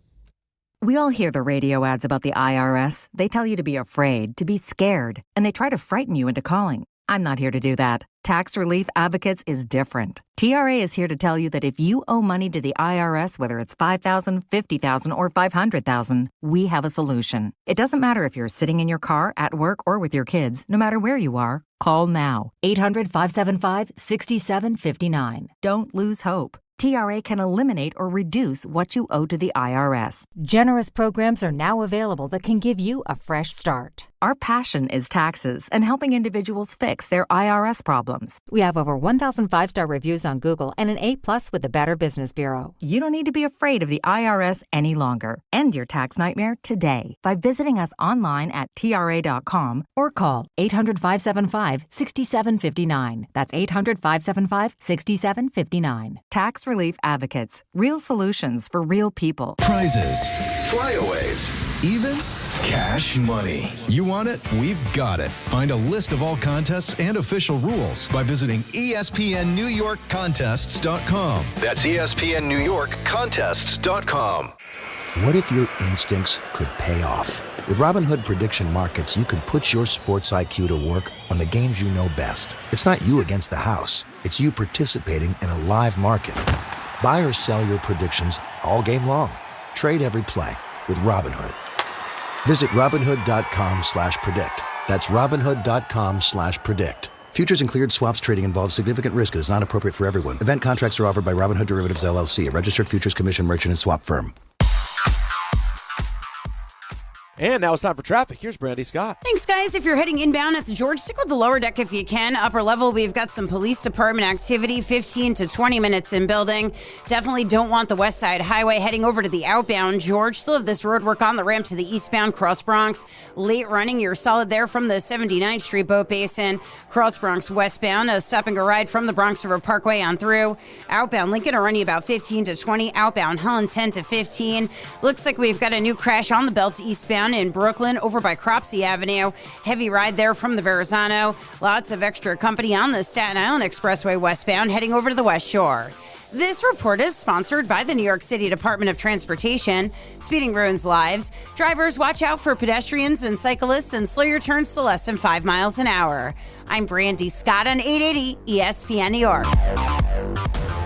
We all hear the radio ads about the IRS. They tell you to be afraid, to be scared, and they try to frighten you into calling. I'm not here to do that. Tax Relief Advocates is different. TRA is here to tell you that if you owe money to the IRS, whether it's $5,000, $50,000, or $500,000, we have a solution. It doesn't matter if you're sitting in your car, at work, or with your kids. No matter where you are, call now. 800-575-6759. Don't lose hope. TRA can eliminate or reduce what you owe to the IRS. Generous programs are now available that can give you a fresh start. Our passion is taxes and helping individuals fix their IRS problems. We have over 1,000 5-star reviews on Google and an A+ with the Better Business Bureau. You don't need to be afraid of the IRS any longer. End your tax nightmare today by visiting us online at TRA.com or call 800-575-6759. That's 800-575-6759. Tax Relief Advocates. Real solutions for real people. Prizes, flyaways, even cash money. You want it? We've got it. Find a list of all contests and official rules by visiting ESPNNewYorkContests.com. That's ESPNNewYorkContests.com. What if your instincts could pay off? With Robinhood Prediction Markets, you can put your sports IQ to work on the games you know best. It's not you against the house. It's you participating in a live market. Buy or sell your predictions all game long. Trade every play with Robinhood. Visit Robinhood.com/predict. That's Robinhood.com/predict. Futures and cleared swaps trading involves significant risk and is not appropriate for everyone. Event contracts are offered by Robinhood Derivatives LLC, a registered futures commission merchant and swap firm. And now it's time for traffic. Here's Brandy Scott. Thanks, guys. If you're heading inbound at the George, stick with the lower deck if you can. Upper level, we've got some police department activity, 15 to 20 minutes in building. Definitely don't want the West Side Highway heading over to the outbound George. Still have this road work on the ramp to the eastbound Cross Bronx. Late running, you're solid there from the 79th Street Boat Basin. Cross Bronx westbound, stop and go ride from the Bronx River Parkway on through. Outbound Lincoln will run you about 15 to 20. Outbound Hahn, 10 to 15. Looks like we've got a new crash on the belt eastbound in Brooklyn over by Cropsey Avenue. Heavy ride there from the Verrazano. Lots of extra company on the Staten Island Expressway westbound heading over to the West Shore. This report is sponsored by the New York City Department of Transportation. Speeding ruins lives. Drivers, watch out for pedestrians and cyclists and slow your turns to less than 5 miles an hour. I'm Brandy Scott on 880 ESPN New York.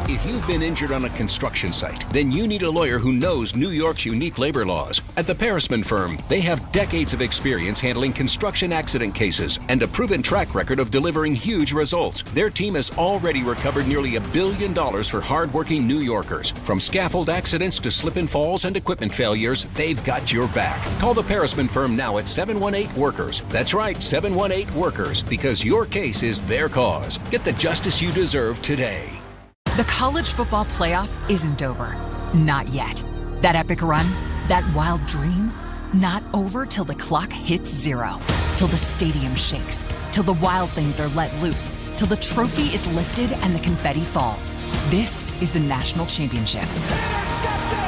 If you've been injured on a construction site, then you need a lawyer who knows New York's unique labor laws. At the Parisman Firm, they have decades of experience handling construction accident cases and a proven track record of delivering huge results. Their team has already recovered nearly $1 billion for hardworking New Yorkers. From scaffold accidents to slip and falls and equipment failures, they've got your back. Call the Parisman Firm now at 718-WORKERS. That's right, 718-WORKERS, because your case is their cause. Get the justice you deserve today. The college football playoff isn't over. Not yet. That epic run, that wild dream, not over till the clock hits 0. Till the stadium shakes. Till the wild things are let loose. Till the trophy is lifted and the confetti falls. This is the national championship.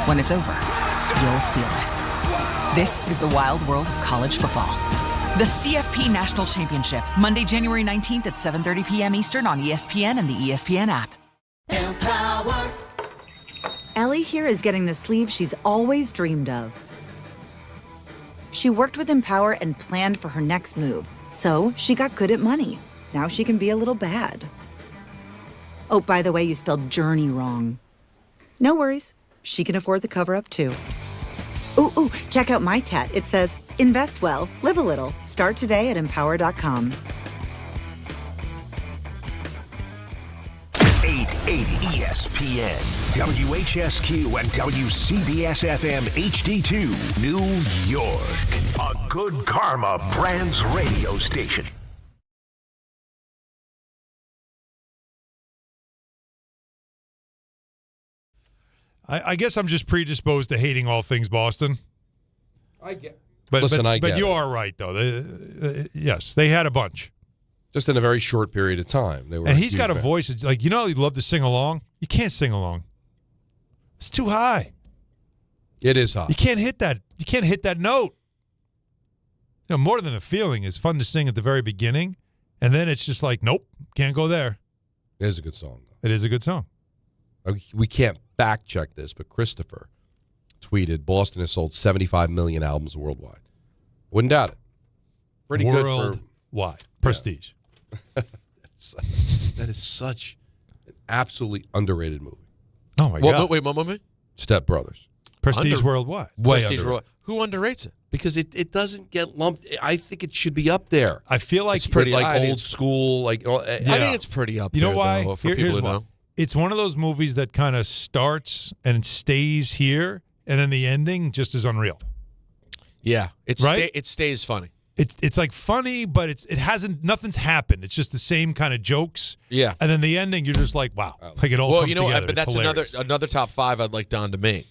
When it's over, you'll feel it. This is the wild world of college football. The CFP National Championship, Monday, January 19th at 7:30 p.m. Eastern on ESPN and the ESPN app. Empower. Ellie here is getting the sleeve she's always dreamed of. She worked with Empower and planned for her next move, so she got good at money. Now she can be a little bad. Oh, by the way, you spelled journey wrong. No worries. She can afford the cover-up, too. Ooh, check out my tat. It says, invest well, live a little. Start today at empower.com. 880 ESPN, WHSQ, and WCBS-FM HD2, New York. A Good Karma Brands radio station. I guess I'm just predisposed to hating all things Boston. I get. But I get you it. are right, though. Yes, they had a bunch. Just in a very short period of time. They were And he's got a huge voice. It's like, you know, he'd love to sing along. You can't sing along. It's too high. It is high. You can't hit that. You can't hit that note. You know, More Than a Feeling is fun to sing at the very beginning, and then it's just like, nope, can't go there. It is a good song, though. It is a good song. We can't fact check this, but Christopher tweeted Boston has sold 75 million albums worldwide. Wouldn't doubt it. Pretty good for worldwide. Prestige. That is such an absolutely underrated movie. Oh, my God. Wait, what movie? Step Brothers. Prestige worldwide. Way Prestige underrated. worldwide. Who underrates it? Because it doesn't get lumped. I think it should be up there. I feel like it's pretty old school. I think it's pretty up you there. You know why? Though, for people to know. It's one of those movies that kind of starts and stays here, and then the ending just is unreal. Yeah, it stays funny. It's like funny, but nothing's happened. It's just the same kind of jokes. Yeah, and then the ending, you're just like, wow, like it all comes together. But it's that's hilarious. another top 5 I'd like Don to make,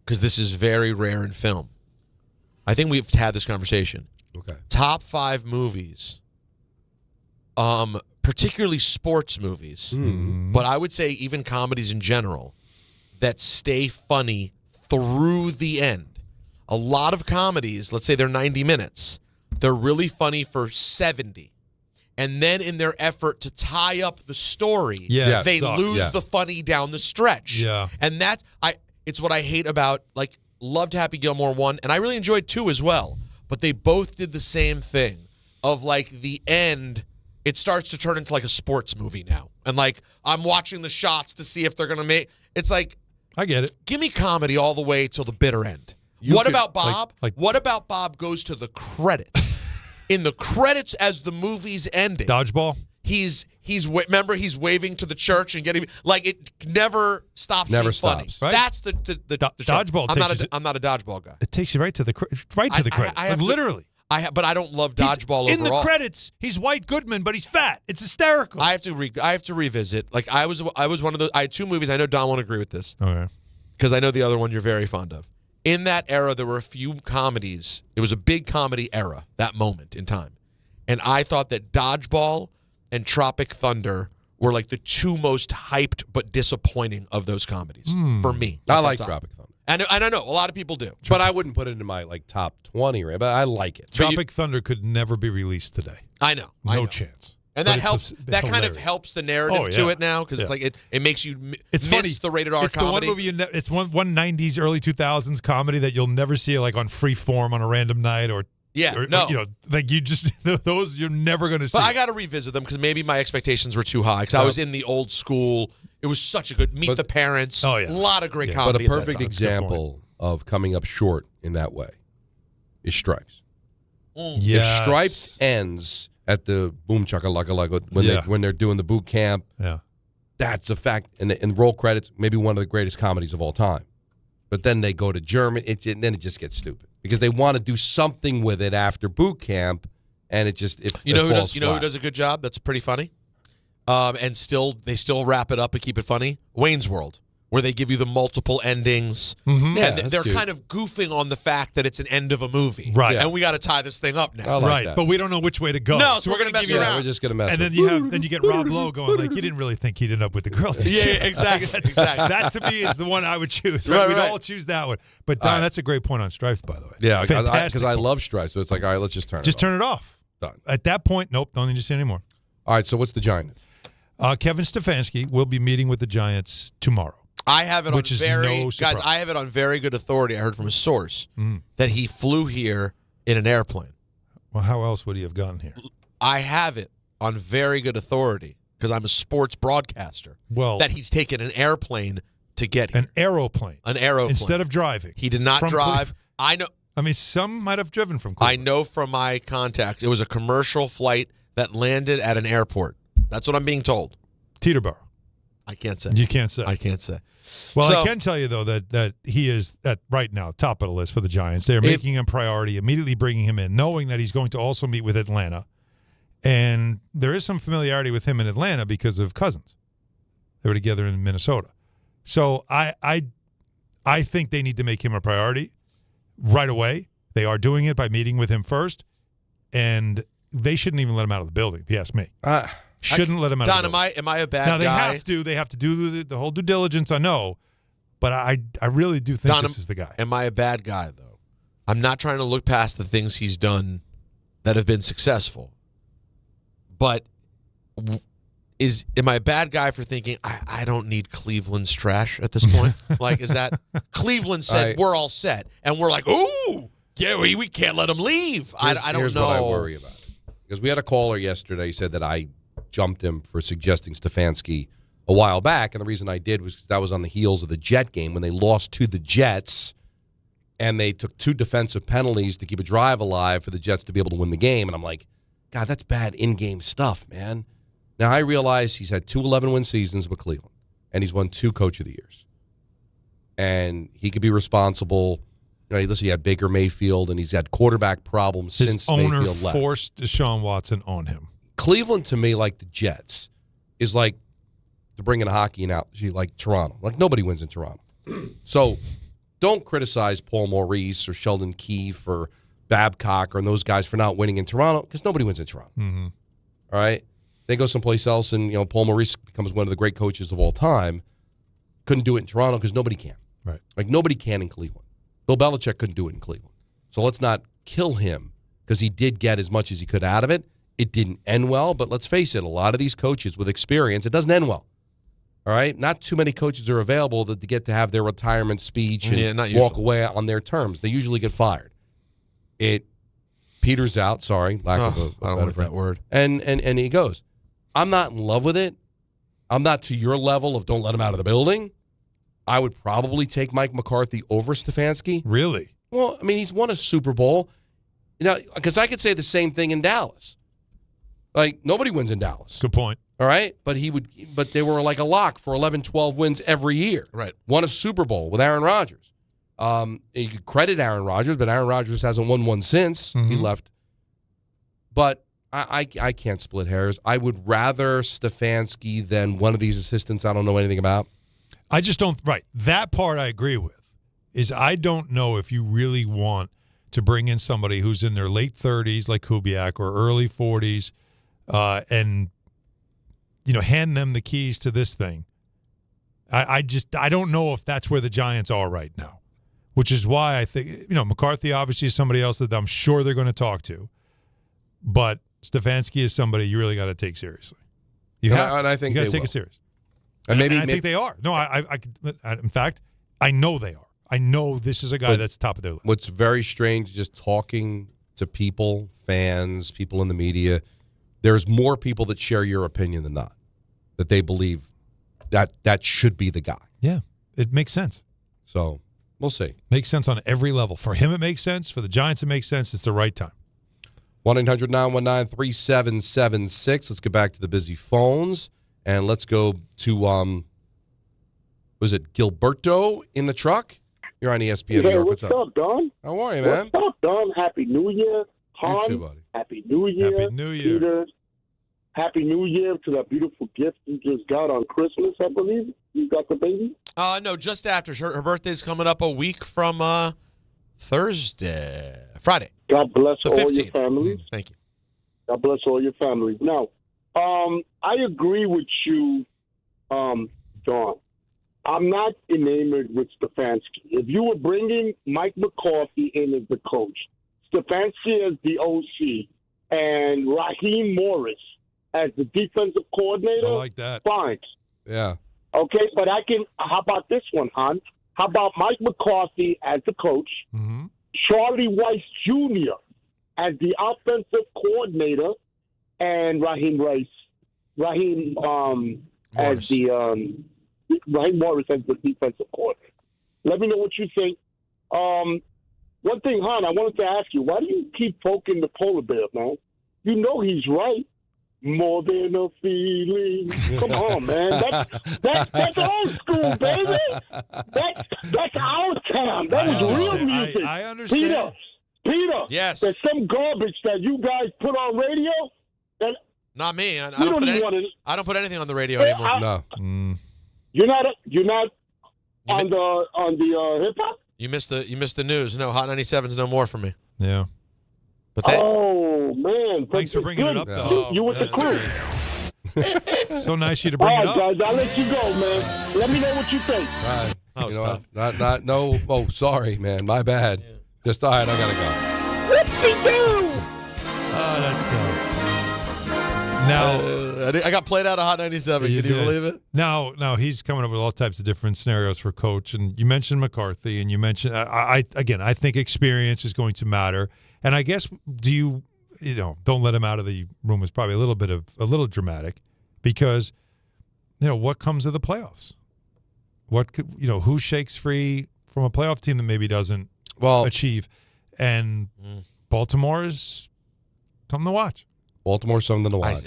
because this is very rare in film. I think we've had this conversation. Okay, top 5 movies, particularly sports movies, but I would say even comedies in general, that stay funny through the end. A lot of comedies, let's say they're 90 minutes, they're really funny for 70. And then in their effort to tie up the story, they lose the funny down the stretch. Yeah. And it's what I hate about, like, loved Happy Gilmore 1, and I really enjoyed 2 as well. But they both did the same thing of, like, the end, it starts to turn into like a sports movie now. And, like, I'm watching the shots to see if they're going to make, it's like, I get it. Give me comedy all the way till the bitter end. What about Bob? What about Bob goes to the credits? In the credits as the movie's ending. Dodgeball? remember he's waving to the church and getting like it never stops. Never being stops. Funny. Right? That's the dodgeball. I'm not a dodgeball guy. It takes you right to the credits. Literally. But I don't love dodgeball in overall. the credits, he's White Goodman, but he's fat. It's hysterical. I have to revisit. Like I was one of those. I had two movies. I know Don won't agree with this. Okay. Because I know the other one you're very fond of. In that era, there were a few comedies. It was a big comedy era, that moment in time. And I thought that Dodgeball and Tropic Thunder were like the two most hyped but disappointing of those comedies for me. I like Tropic Thunder. And I know a lot of people do. But I wouldn't put it in my top 20, right? But I like it. Tropic Thunder could never be released today. I know. No chance. And that helps. That kind of helps the narrative to it now because it's like it makes you miss funny. the rated R comedy. The one movie it's one 90s, early 2000s comedy that you'll never see like on Freeform on a random night or like you just those you're never going to see. But I got to revisit them because maybe my expectations were too high because I was in the old school. It was such a good Meet the Parents. Oh yeah, a lot of great comedy. But a perfect example of coming up short in that way is Stripes. Yes. If Stripes ends at the boom chakalaka when they're doing the boot camp, that's a fact. And roll credits, maybe one of the greatest comedies of all time. But then they go to German, and then it just gets stupid because they want to do something with it after boot camp, and it just you know who does a good job? That's pretty funny, and they still wrap it up and keep it funny. Wayne's World, where they give you the multiple endings, and they're kind of goofing on the fact that it's an end of a movie, right? And we got to tie this thing up now, right? But we don't know which way to go. No, so we're going to mess around. We're just going to mess. And then you get Rob Lowe going like, you didn't really think he'd end up with the girl, did you? Yeah, exactly. That to me is the one I would choose. Right? We'd all choose that one. But Don, that's a great point on Stripes, by the way. Yeah, because I love Stripes. So it's like, all right, let's just turn it off. Done. At that point, nope, don't need to see anymore. All right, so what's the Giant? Kevin Stefanski will be meeting with the Giants tomorrow. I have it Which is no surprise. guys. I have it on very good authority. I heard from a source that he flew here in an airplane. Well, how else would he have gotten here? I have it on very good authority because I'm a sports broadcaster. Well, that he's taken an airplane to get here. An aeroplane instead of driving. He did not drive. I know. I mean, some might have driven from Cleveland. I know from my contacts it was a commercial flight that landed at an airport. That's what I'm being told. Teterboro. I can't say. You can't say. I can't say. Well, I can tell you, though, that he is right now top of the list for the Giants. They're making him priority, immediately bringing him in, knowing that he's going to also meet with Atlanta. And there is some familiarity with him in Atlanta because of Cousins. They were together in Minnesota. So I think they need to make him a priority right away. They are doing it by meeting with him first. And they shouldn't even let him out of the building, if you ask me. Shouldn't let him out. Don, of the building. am I a bad guy? Now they have to do the whole due diligence. I know, but I really do think this is the guy. Am I a bad guy though? I'm not trying to look past the things he's done that have been successful, but am I a bad guy for thinking I don't need Cleveland's trash at this point? Like, is that Cleveland said we're all set, and we're like, ooh, yeah, we can't let him leave. I don't know. Here's what I worry about. Because we had a caller yesterday who said that I jumped him for suggesting Stefanski a while back, and the reason I did was because that was on the heels of the Jet game when they lost to the Jets, and they took 2 defensive penalties to keep a drive alive for the Jets to be able to win the game. And I'm like, God, that's bad in-game stuff, man. Now, I realize he's had 2 11-win seasons with Cleveland, and he's won 2 Coach of the Years. And he could be responsible. You know, listen, he had Baker Mayfield, and he's had quarterback problems since Mayfield left. His owner forced Deshaun Watson on him. Cleveland, to me, like the Jets, is like, to bring in a hockey analogy, like Toronto. Like, nobody wins in Toronto. So don't criticize Paul Maurice or Sheldon Keefe or Babcock or those guys for not winning in Toronto because nobody wins in Toronto. Mm-hmm. All right? They go someplace else, and Paul Maurice becomes one of the great coaches of all time. Couldn't do it in Toronto because nobody can. Right. Like, nobody can in Cleveland. Bill Belichick couldn't do it in Cleveland. So let's not kill him because he did get as much as he could out of it. It didn't end well, but let's face it, a lot of these coaches with experience, it doesn't end well. All right? Not too many coaches are available that to get to have their retirement speech and walk away on their terms. They usually get fired. It peters out, sorry, lack of a I don't like that word. And he goes, I'm not in love with it. I'm not to your level of don't let him out of the building. I would probably take Mike McCarthy over Stefanski. Really? Well, I mean, he's won a Super Bowl. Because I could say the same thing in Dallas. Like, nobody wins in Dallas. Good point. All right? But they were like a lock for 11, 12 wins every year. Right. Won a Super Bowl with Aaron Rodgers. You could credit Aaron Rodgers, but Aaron Rodgers hasn't won one since he left. But I can't split hairs. I would rather Stefanski than one of these assistants I don't know anything about. I just don't. Right. That part I agree with. Is I don't know if you really want to bring in somebody who's in their late 30s like Kubiak or early 40s and, hand them the keys to this thing. I don't know if that's where the Giants are right now, which is why I think, McCarthy obviously is somebody else that I'm sure they're going to talk to. But Stefanski is somebody you really got to take seriously. I think you got they to take will. it serious. And maybe I think they are. No, in fact, I know they are. I know this is a guy that's top of their list. What's very strange, just talking to people, fans, people in the media, there's more people that share your opinion than not, that they believe that should be the guy. Yeah, it makes sense. So we'll see. Makes sense on every level. For him, it makes sense. For the Giants, it makes sense. It's the right time. 1-800-919-3776. Let's get back to the busy phones, and let's go to, was it Gilberto in the truck? You're on ESPN New York. What's up, Don? How are you, man? What's up, Don? Happy New Year. Hahn, You too, buddy. Happy New Year. Happy New Year. Peter, Happy New Year to that beautiful gift you just got on Christmas, I believe. You got the baby? No, just after. Her birthday's coming up a week from Friday. God bless The all 15th. your families. Thank you. God bless all your families. Now, I agree with you, Don. I'm not enamored with Stefanski. If you were bringing Mike McCarthy in as the coach, Stefanski as the OC, and Raheem Morris as the defensive coordinator, I like that. Fine. Yeah. Okay, but how about this one, Hahn? How about Mike McCarthy as the coach, Charlie Weiss Jr. as the offensive coordinator, and Raheem Morris as the Raheem Morris as the defensive coordinator. Let me know what you think. One thing, Hahn, I wanted to ask you, why do you keep poking the polar bear, man? You know he's right. More than a feeling. Come on, man. That's old school, baby. That's our town. That was real music. I understand. Peter. Yes. There's some garbage that you guys put on radio that Not me. I You don't don't put anything on the radio anymore. No. you're not on the hip hop. You missed the news. No, Hot 97's no more for me. Yeah. But Oh man! Thanks for bringing it up, though. You with the crew. So nice of you to bring All it right, up. guys, I'll let you go, man. Let me know what you think. All right. That was You know tough. what? Not no. Oh, sorry, man. My bad. Just all right. I gotta go. Oh, that's tough. Now, I got played out of Hot 97. Can you believe it? Now he's coming up with all types of different scenarios for coach. And you mentioned McCarthy, and you mentioned I think experience is going to matter. And I guess don't let him out of the room is probably a little dramatic, because what comes of the playoffs? Who shakes free from a playoff team that maybe doesn't achieve? And Baltimore is something to watch. Baltimore's something to watch.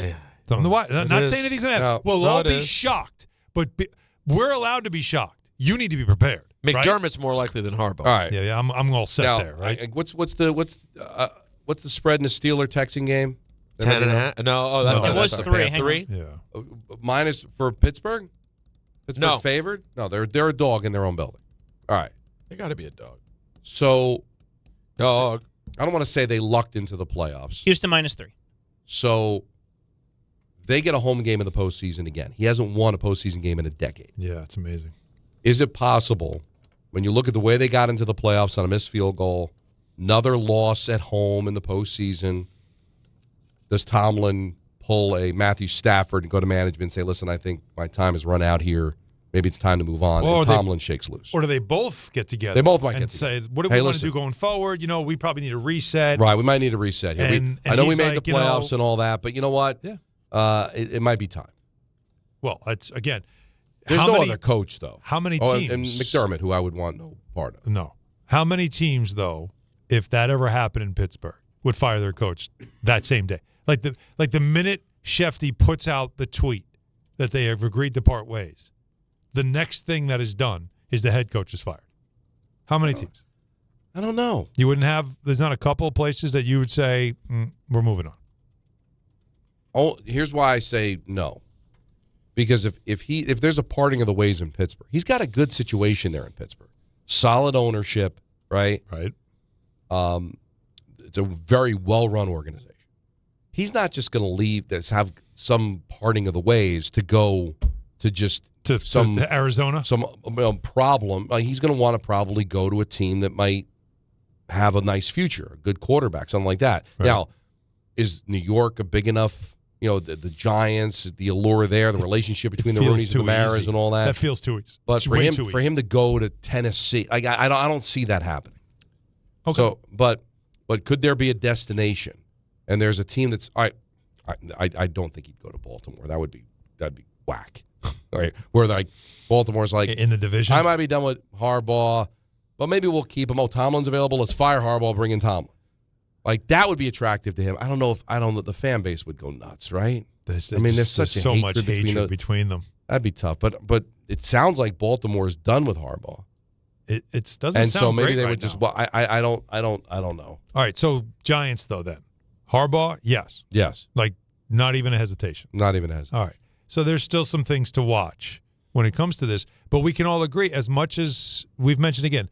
Something to watch. Not saying anything's going to happen. We'll all be is. shocked, but we're allowed to be shocked. You need to be prepared. McDermott's more likely than Harbaugh. All right. Yeah, I'm all set there, right? What's the spread in the Steeler-Texan game? 10.5? No, It was that's 3. 3? Yeah. Minus for Pittsburgh? Pittsburgh No. favored? No, they're a dog in their own building. All right. They got to be a dog. So, dog. I don't want to say they lucked into the playoffs. Houston -3. So they get a home game in the postseason again. He hasn't won a postseason game in a decade. Yeah, it's amazing. Is it possible, when you look at the way they got into the playoffs on a missed field goal, another loss at home in the postseason, does Tomlin pull a Matthew Stafford and go to management and say, listen, I think my time has run out here. Maybe it's time to move on. Or and Tomlin shakes loose. Or do they both get together? They both might and get say, together. what do we want to do going forward? We probably need a reset. Right, we might need a reset here. And I know we he's made like, the playoffs and all that, but you know what? Yeah. It might be time. Well, it's again. There's no other coach, though. How many Oh, teams? and McDermott, who I would want no part of. No. How many teams, though, if that ever happened in Pittsburgh, would fire their coach that same day? Like the minute Shefty puts out the tweet that they have agreed to part ways, the next thing that is done is the head coach is fired. How many teams? I don't know. You wouldn't have. There's not a couple of places that you would say we're moving on. Oh, here's why I say no. Because if there's a parting of the ways in Pittsburgh, he's got a good situation there in Pittsburgh. Solid ownership, right? Right. It's a very well-run organization. He's not just going to leave. Have some parting of the ways to go to just to Arizona. Some problem. He's going to want to probably go to a team that might have a nice future, a good quarterback, something like that. Right. Now, is New York a big enough? The Giants, the allure there, the relationship between the Rooneys and the Maras and all that. That feels too easy. But for him to go to Tennessee, I don't see that happening. Okay. So, but could there be a destination? And there's a team that's I don't think he'd go to Baltimore. That'd be whack. Right? Where like Baltimore's like in the division. I might be done with Harbaugh, but maybe we'll keep him. Oh, Tomlin's available. Let's fire Harbaugh, bring in Tomlin. Like that would be attractive to him. I don't know the fan base would go nuts, right? There's so much hatred between them. That'd be tough. But it sounds like Baltimore is done with Harbaugh. It doesn't. And sound so maybe great they right would just. now. Well, I don't know. All right. So Giants though then Harbaugh, yes. Like not even a hestation. Not even a hesitation. All right. So there's still some things to watch when it comes to this, but we can all agree, as much as we've mentioned again.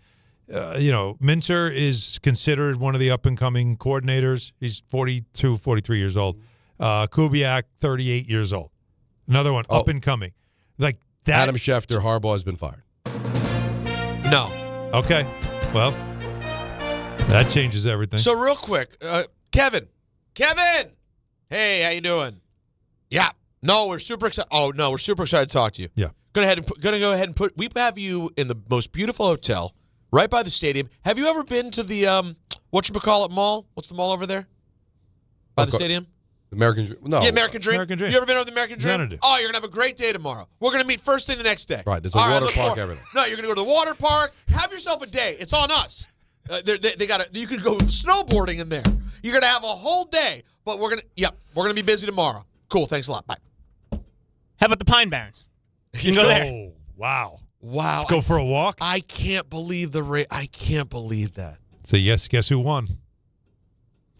Minter is considered one of the up-and-coming coordinators. He's 42, 43 years old. Kubiak, 38 years old. Another one, up-and-coming. Like that. Adam Schefter, Harbaugh has been fired. No. Okay. Well, that changes everything. So real quick, Kevin. Hey, how you doing? Yeah. No, we're super excited. Oh, no, we're super excited to talk to you. Yeah. Gonna go ahead and put. We have you in the most beautiful hotel. Right by the stadium. Have you ever been to the whatchamacallit mall? What's the mall over there? By the stadium? American Dream. No. Yeah, American Dream. American Dream. You ever been over the American Dream? Xanadu. Oh, you're going to have a great day tomorrow. We're going to meet first thing the next day. Right, there's a water park, everything. No, you're going to go to the water park. Have yourself a day. It's on us. They got you can go snowboarding in there. You're going to have a whole day, but we're going to be busy tomorrow. Cool, thanks a lot. Bye. How about the Pine Barrens? You can go there. Oh, wow. Wow. Let's go for a walk? I can't believe I can't believe that. So, yes, guess who won?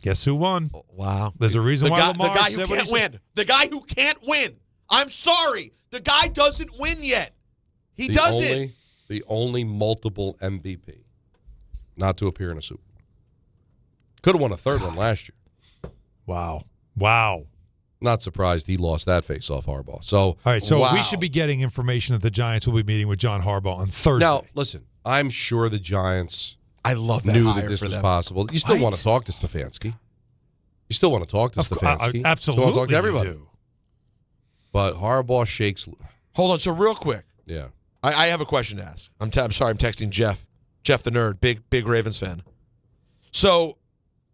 Guess who won? Wow. There's a reason why Lamar the guy who said what can't he win. said. The guy who can't win. I'm sorry. The guy doesn't win yet. He doesn't. The only multiple MVP not to appear in a Super Bowl. Could have won a third one last year. Wow. Not surprised he lost that face off Harbaugh. So, all right, so we should be getting information that the Giants will be meeting with John Harbaugh on Thursday. Now, listen, I'm sure the Giants I love that knew hire that this for was them. possible. You still want to talk to Stefanski. You still want to talk to Stefanski. Absolutely. Still want to talk to everybody. You do. But Harbaugh shakes. Hold on. So real quick. Yeah. I have a question to ask. I'm sorry. I'm texting Jeff. Jeff the nerd. Big Ravens fan. So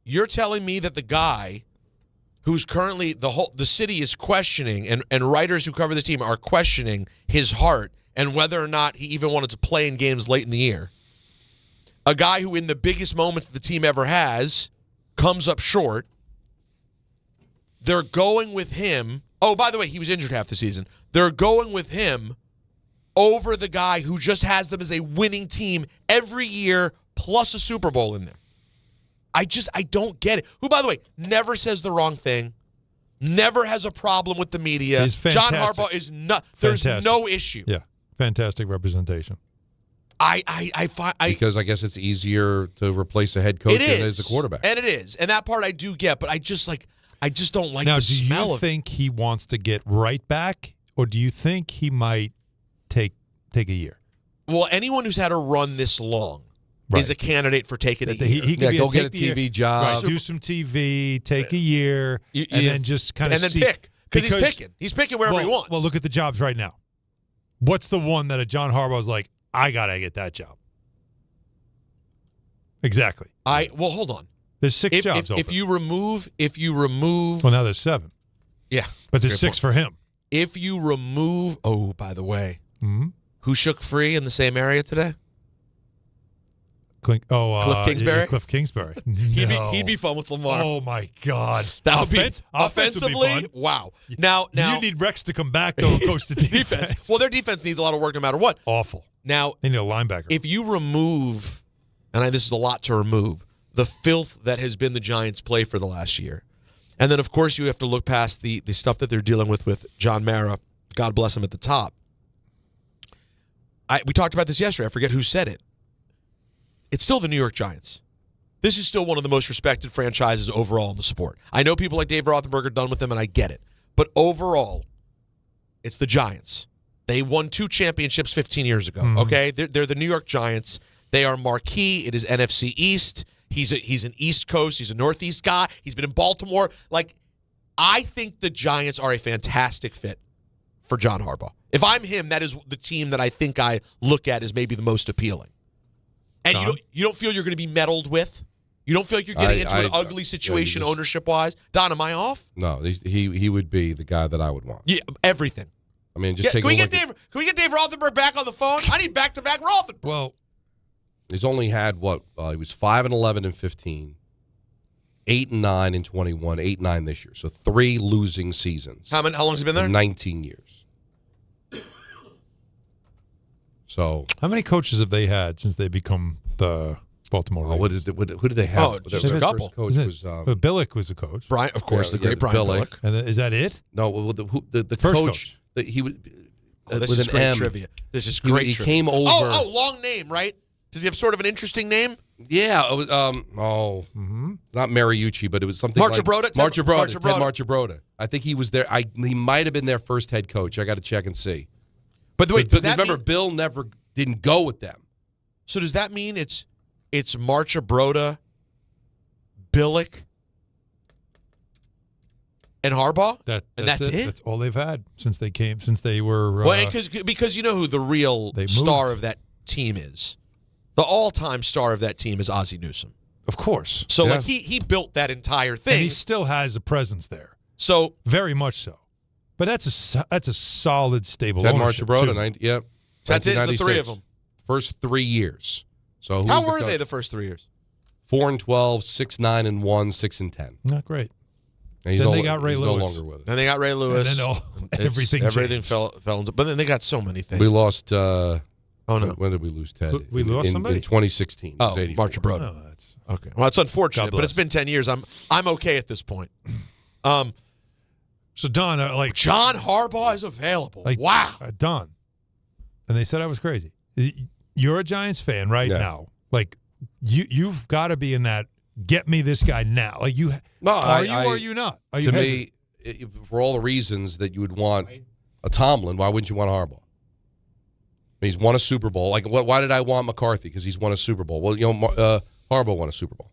you're telling me that the guy who's currently the city is questioning and writers who cover this team are questioning his heart and whether or not he even wanted to play in games late in the year. A guy who in the biggest moments the team ever has comes up short. They're going with him. Oh, by the way, he was injured half the season. They're going with him over the guy who just has them as a winning team every year plus a Super Bowl in there. I don't get it. Who, by the way, never says the wrong thing, never has a problem with the media. He's fantastic. John Harbaugh is not. There's Fantastic. no issue. Yeah, fantastic representation. I find because I guess it's easier to replace a head coach than as a quarterback, and it is, and that part I do get, but I just don't like now, the smell do you of think he wants to get right back, or do you think he might take a year? Well, anyone who's had a run this long is a candidate for taking a year. He could go get a TV job, right, do some TV, take a year, and then just kind of pick because he's picking. He's picking wherever he wants. Well, look at the jobs right now. What's the one that a John Harbaugh's like, I gotta get that job? Exactly. Well, hold on. There's 6 jobs open. If you remove. Well, now there's 7. Yeah, but there's 6 for him. If you remove. Oh, by the way, who shook free in the same area today? Cliff Kingsbury? Yeah, Cliff Kingsbury. He'd be fun with Lamar. Oh, my God. That would be offensively, offensively. fun. Wow. Now you need Rex to come back, though, and coach the defense. Well, their defense needs a lot of work no matter what. Awful. Now, they need a linebacker. If you remove, and this is a lot to remove, the filth that has been the Giants' play for the last year, and then, of course, you have to look past the stuff that they're dealing with John Mara, God bless him, at the top. We talked about this yesterday. I forget who said it. It's still the New York Giants. This is still one of the most respected franchises overall in the sport. I know people like Dave Rosenberg are done with them, and I get it. But overall, it's the Giants. They won 2 championships 15 years ago, okay? They're the New York Giants. They are marquee. It is NFC East. He's an East Coast. He's a Northeast guy. He's been in Baltimore. I think the Giants are a fantastic fit for John Harbaugh. If I'm him, that is the team that I think I look at as maybe the most appealing. And you don't feel you're going to be meddled with? You don't feel like you're getting into an ugly situation ownership-wise? Don, am I off? No, he would be the guy that I would want. Yeah, everything. I mean, just take Can we get Dave Rothenberg back on the phone? I need back-to-back Rothenberg. Well, he's only had he was 5-11 in 15, 8-9 in 21, 8-9 this year. So 3 losing seasons. How long has he been there? 19 years. So how many coaches have they had since they become the Baltimore Ravens? Who did they have? Oh, just a couple. Coach was, Billick was the coach. Brian, of course, the great Brian Billick. And is that it? No, the first coach. He was. This with is an great M. trivia. This is great. He trivia. came over. Long name, right? Does he have sort of an interesting name? Yeah. It was, not Mariucci, but it was something Marchibroda? Ted Marchibroda. I think he was there. He might have been their first head coach. I got to check and see. But wait, does that remember Bill never didn't go with them. So does that mean it's Marchibroda, Billick, and Harbaugh? That's it? That's all they've had since they were. Well, because you know who the real star of that team is. The all-time star of that team is Ozzie Newsome. Of course. So he built that entire thing. And he still has a presence there. So very much so. But that's a solid, stable Ted ownership. Marchibroda, yep. That's it, the 3 of them. First 3 years. So how were they the first 3 years? 4-12, 6-9-1, 6-10. Not great. And then they got Ray Lewis. No longer with us. Then they got Ray Lewis. And then everything fell into. But then they got so many things. We lost. Oh no! When did we lose Ted? We lost somebody in 2016. Oh, Marchibroda. Oh, that's okay. Well, it's unfortunate, but it's been 10 years. I'm okay at this point. So Don, John Harbaugh is available. Wow, Don. And they said I was crazy. You're a Giants fan now. You've got to be in that. Get me this guy now. Are you or are you not? Are you me, for all the reasons that you would want a Tomlin, why wouldn't you want Harbaugh? He's won a Super Bowl. Why did I want McCarthy? Because he's won a Super Bowl. Well, Harbaugh won a Super Bowl.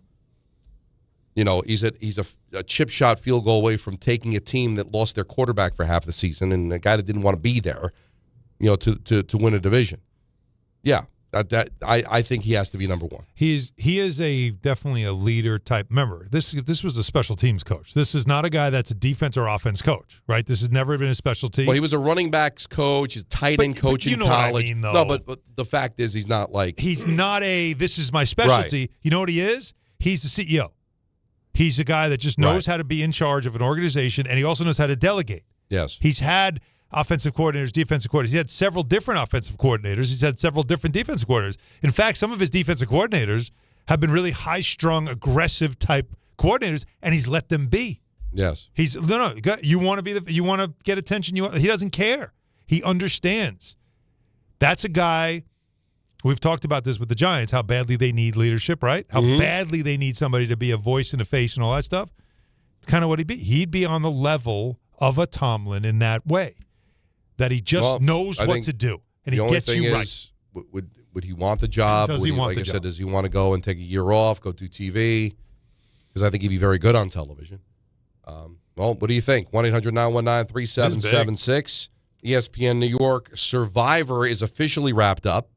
He's a chip shot field goal away from taking a team that lost their quarterback for half the season and a guy that didn't want to be there, to win a division. Yeah, I think he has to be number 1. He is definitely a leader type. Remember, this was a special teams coach. This is not a guy that's a defense or offense coach, right? This has never been a specialty. Well, he was a running backs coach, he's a tight end coach in college. What I mean, though. No, but the fact is, he's not he's not this is my specialty. Right. You know what he is? He's the CEO. He's a guy that just knows how to be in charge of an organization, and he also knows how to delegate. Yes. He's had offensive coordinators, defensive coordinators. He had several different offensive coordinators. He's had several different defensive coordinators. In fact, some of his defensive coordinators have been really high-strung, aggressive type coordinators, and he's let them be. Yes. He's you want to you want to get attention. He doesn't care. He understands. That's a guy. We've talked about this with the Giants, how badly they need leadership, right? How badly they need somebody to be a voice and a face and all that stuff. It's kind of what he'd be. He'd be on the level of a Tomlin in that way, that he just knows what to do, and he gets you right. Would he want the job? Does he want the job? Does he want to go and take a year off, go do TV? Because I think he'd be very good on television. Well, what do you think? 1-800-919-3776. ESPN New York Survivor is officially wrapped up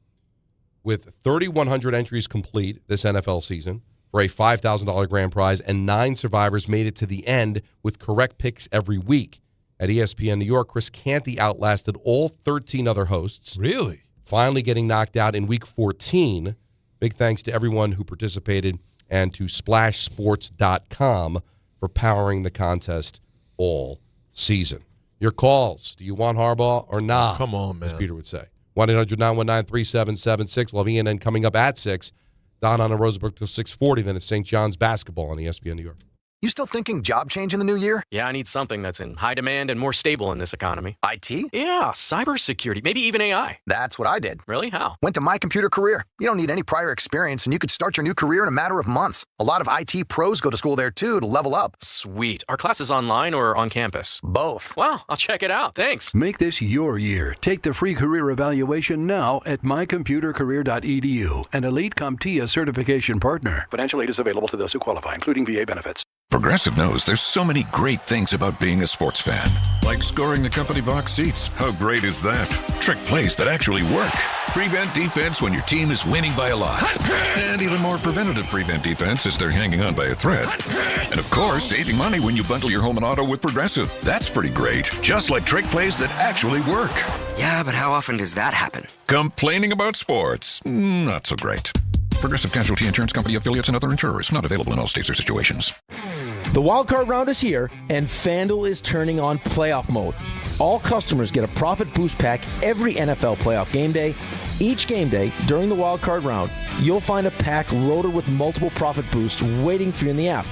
with 3,100 entries complete this NFL season for a $5,000 grand prize, and 9 survivors made it to the end with correct picks every week. At ESPN New York, Chris Canty outlasted all 13 other hosts. Really? Finally getting knocked out in week 14. Big thanks to everyone who participated and to splashsports.com for powering the contest all season. Your calls. Do you want Harbaugh or not? Come on, man. As Peter would say. 1-800-919-3776. We'll have Ian coming up at 6. Don on Rosenberg till 6:40. Then it's St. John's basketball on ESPN New York. You still thinking job change in the new year? Yeah, I need something that's in high demand and more stable in this economy. IT? Yeah, cybersecurity, maybe even AI. That's what I did. Really? How? Went to My Computer Career. You don't need any prior experience, and you could start your new career in a matter of months. A lot of IT pros go to school there, too, to level up. Sweet. Are classes online or on campus? Both. Wow, I'll check it out. Thanks. Make this your year. Take the free career evaluation now at mycomputercareer.edu, an elite CompTIA certification partner. Financial aid is available to those who qualify, including VA benefits. Progressive knows there's so many great things about being a sports fan. Like scoring the company box seats. How great is that? Trick plays that actually work. Prevent defense when your team is winning by a lot. And even more preventative prevent defense as they're hanging on by a thread. And of course, saving money when you bundle your home and auto with Progressive. That's pretty great. Just like trick plays that actually work. Yeah, but how often does that happen? Complaining about sports. Not so great. Progressive Casualty Insurance Company, affiliates, and other insurers. Not available in all states or situations. The wildcard round is here, and FanDuel is turning on playoff mode. All customers get a profit boost pack every NFL playoff game day. Each game day, during the wildcard round, you'll find a pack loaded with multiple profit boosts waiting for you in the app.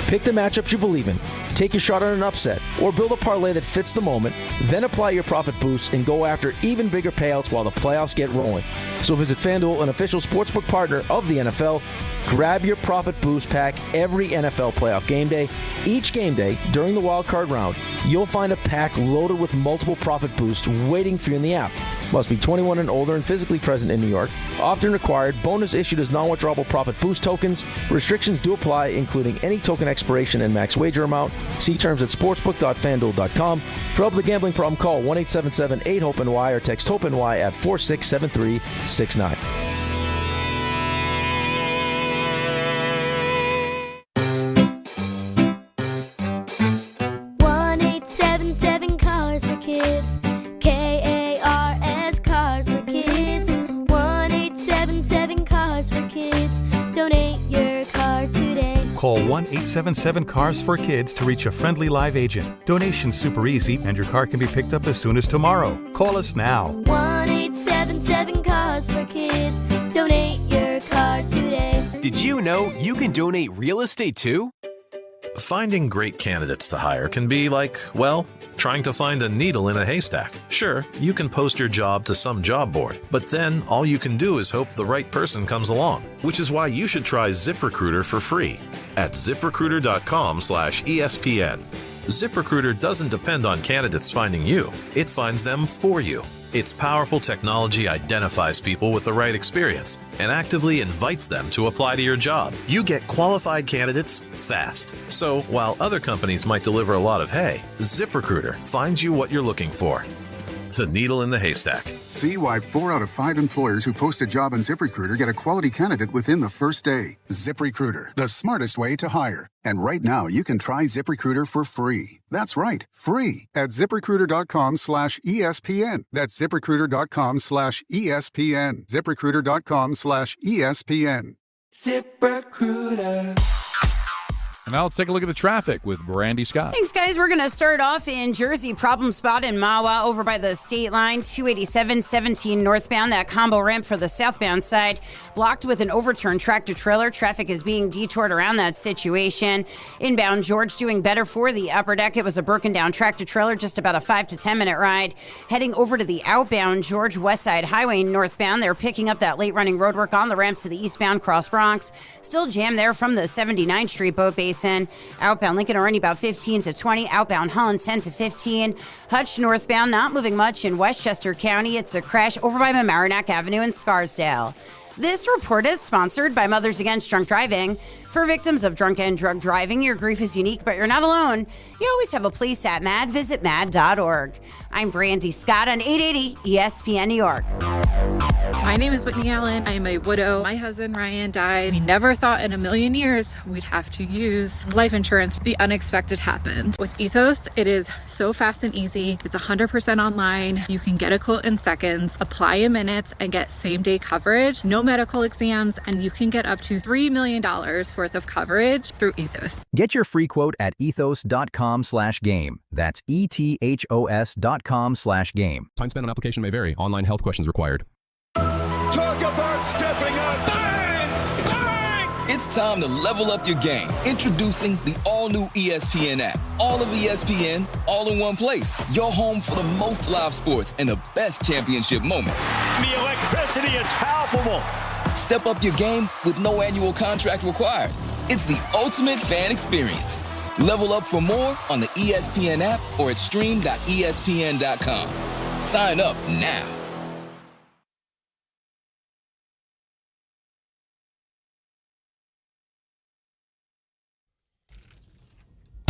Pick the matchups you believe in, take a shot on an upset, or build a parlay that fits the moment, then apply your profit boosts and go after even bigger payouts while the playoffs get rolling. So visit FanDuel, an official sportsbook partner of the NFL. Grab your profit boost pack every NFL playoff game day. Each game day, during the wildcard round, you'll find a pack loaded with multiple profit boosts waiting for you in the app. Must be 21 and older and physically present in New York. Often required. Bonus issued as non-withdrawable profit boost tokens. Restrictions do apply, including any token expiration and max wager amount. See terms at sportsbook.fanduel.com. For help with a gambling problem, call 1-877-8-HOPE-NY or text HOPE-NY at 467369. Call 1-877-CARS-FOR-KIDS to reach a friendly live agent. Donation's super easy, and your car can be picked up as soon as tomorrow. Call us now. 1-877-CARS-FOR-KIDS. Donate your car today. Did you know you can donate real estate too? Finding great candidates to hire can be like, well, trying to find a needle in a haystack. Sure, you can post your job to some job board, but then all you can do is hope the right person comes along, which is why you should try ZipRecruiter for free at ZipRecruiter.com/ESPN. ZipRecruiter doesn't depend on candidates finding you. It finds them for you. Its powerful technology identifies people with the right experience and actively invites them to apply to your job. You get qualified candidates fast. So while other companies might deliver a lot of hay, ZipRecruiter finds you what you're looking for. The needle in the haystack. See why 4 out of 5 employers who post a job on ZipRecruiter get a quality candidate within the first day. ZipRecruiter, the smartest way to hire. And right now, you can try ZipRecruiter for free. That's right, free at ZipRecruiter.com/ESPN. That's ZipRecruiter.com/ESPN. ZipRecruiter.com/ESPN. ZipRecruiter. And now let's take a look at the traffic with Brandy Scott. Thanks, guys. We're going to start off in Jersey. Problem spot in Mahwah over by the state line, 287-17 northbound. That combo ramp for the southbound side blocked with an overturned tractor-trailer. Traffic is being detoured around that situation. Inbound George doing better for the upper deck. It was a broken down tractor-trailer, just about a 5 to 10 minute ride. Heading over to the outbound George West Side Highway northbound. They're picking up that late running roadwork on the ramp to the eastbound Cross Bronx. Still jammed there from the 79th Street boat base. Outbound Lincoln Orange about 15 to 20. Outbound Holland 10 to 15. Hutch northbound not moving much in Westchester County. It's a crash over by Mamaroneck Avenue in Scarsdale. This report is sponsored by Mothers Against Drunk Driving. For victims of drunk and drug driving, your grief is unique, but you're not alone. You always have a place at MAD. Visit MAD.org. I'm Brandy Scott on 880 ESPN New York. My name is Whitney Allen. I am a widow. My husband, Ryan, died. We never thought in a million years we'd have to use life insurance. The unexpected happened. With Ethos, it is so fast and easy. It's 100% online. You can get a quote in seconds, apply in minutes, and get same-day coverage. No medical exams, and you can get up to $3 million worth of coverage through Ethos. Get your free quote at ethos.com/game. That's ETHOS.com/game. Time spent on application may vary. Online health questions required. Talk about stepping up. Bang! Bang! It's time to level up your game. Introducing the all-new ESPN app. All of ESPN, all in one place. Your home for the most live sports and the best championship moments. The electricity is palpable. Step up your game with no annual contract required. It's the ultimate fan experience. Level up for more on the ESPN app or at stream.espn.com. Sign up now.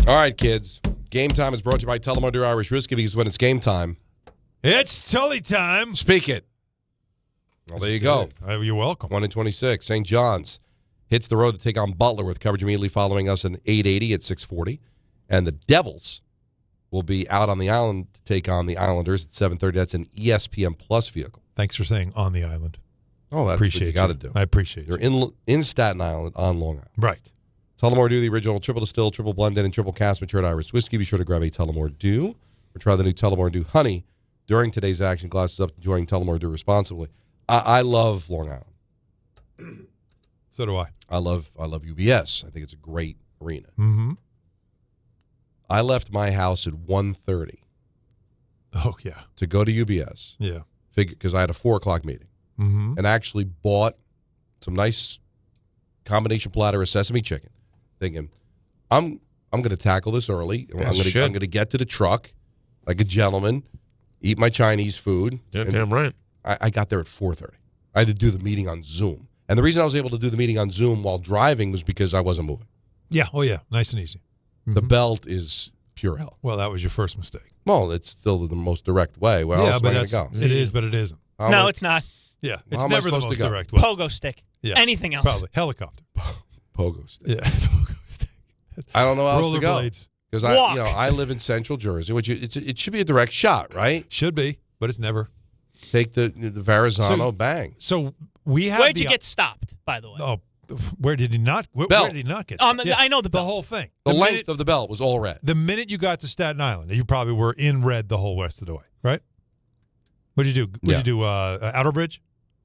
All right, kids. Game time is brought to you by Tullamore Dew Irish Whiskey, because when it's game time, it's Tully time. Speak it. Well, there you go. You're welcome. 1-26. St. John's hits the road to take on Butler with coverage immediately following us in 880 at 640. And the Devils will be out on the island to take on the Islanders at 7:30. That's an ESPN Plus vehicle. Thanks for saying on the island. Oh, that's appreciate what you got to do. I appreciate You're it. in Staten Island on Long Island. Right. Tullamore Dew, the original triple distilled, triple blended, and triple cast matured Irish whiskey. Be sure to grab a Tullamore Dew or try the new Tullamore Dew Honey during today's action. Glasses up, enjoying Tullamore Dew responsibly. I love Long Island. So do I. I love UBS. I think it's a great arena. Mm-hmm. I left my house at 1:30. Oh, yeah. To go to UBS. Yeah. Because I had a 4 o'clock meeting. Mm-hmm. And actually bought some nice combination platter of sesame chicken, thinking, I'm going to tackle this early. I'm going to get to the truck like a gentleman, eat my Chinese food. Yeah, damn right. I got there at 4:30. I had to do the meeting on Zoom. And the reason I was able to do the meeting on Zoom while driving was because I wasn't moving. Yeah. Oh, yeah. Nice and easy. Mm-hmm. The belt is pure hell. Well, that was your first mistake. Well, it's still the most direct way. Where else am I going to go? It is, but it isn't. No, it's not. Yeah. Well, It's never the most direct way. Pogo stick. Yeah. Anything else. Probably. Helicopter. Pogo stick. Yeah. Pogo stick. I don't know how else to go. Rollerblades. Because I live in Central Jersey, which it should be a direct shot, right? Should be, but it's never. Take the Verrazano bang. So we have. Where'd you get stopped, by the way? Oh, where did he not? Where did he not get? I know the whole thing. The length of the belt was all red. The minute you got to Staten Island, you probably were in red the whole rest of the way, right? What'd you do? What'd you do? Outer Bridge?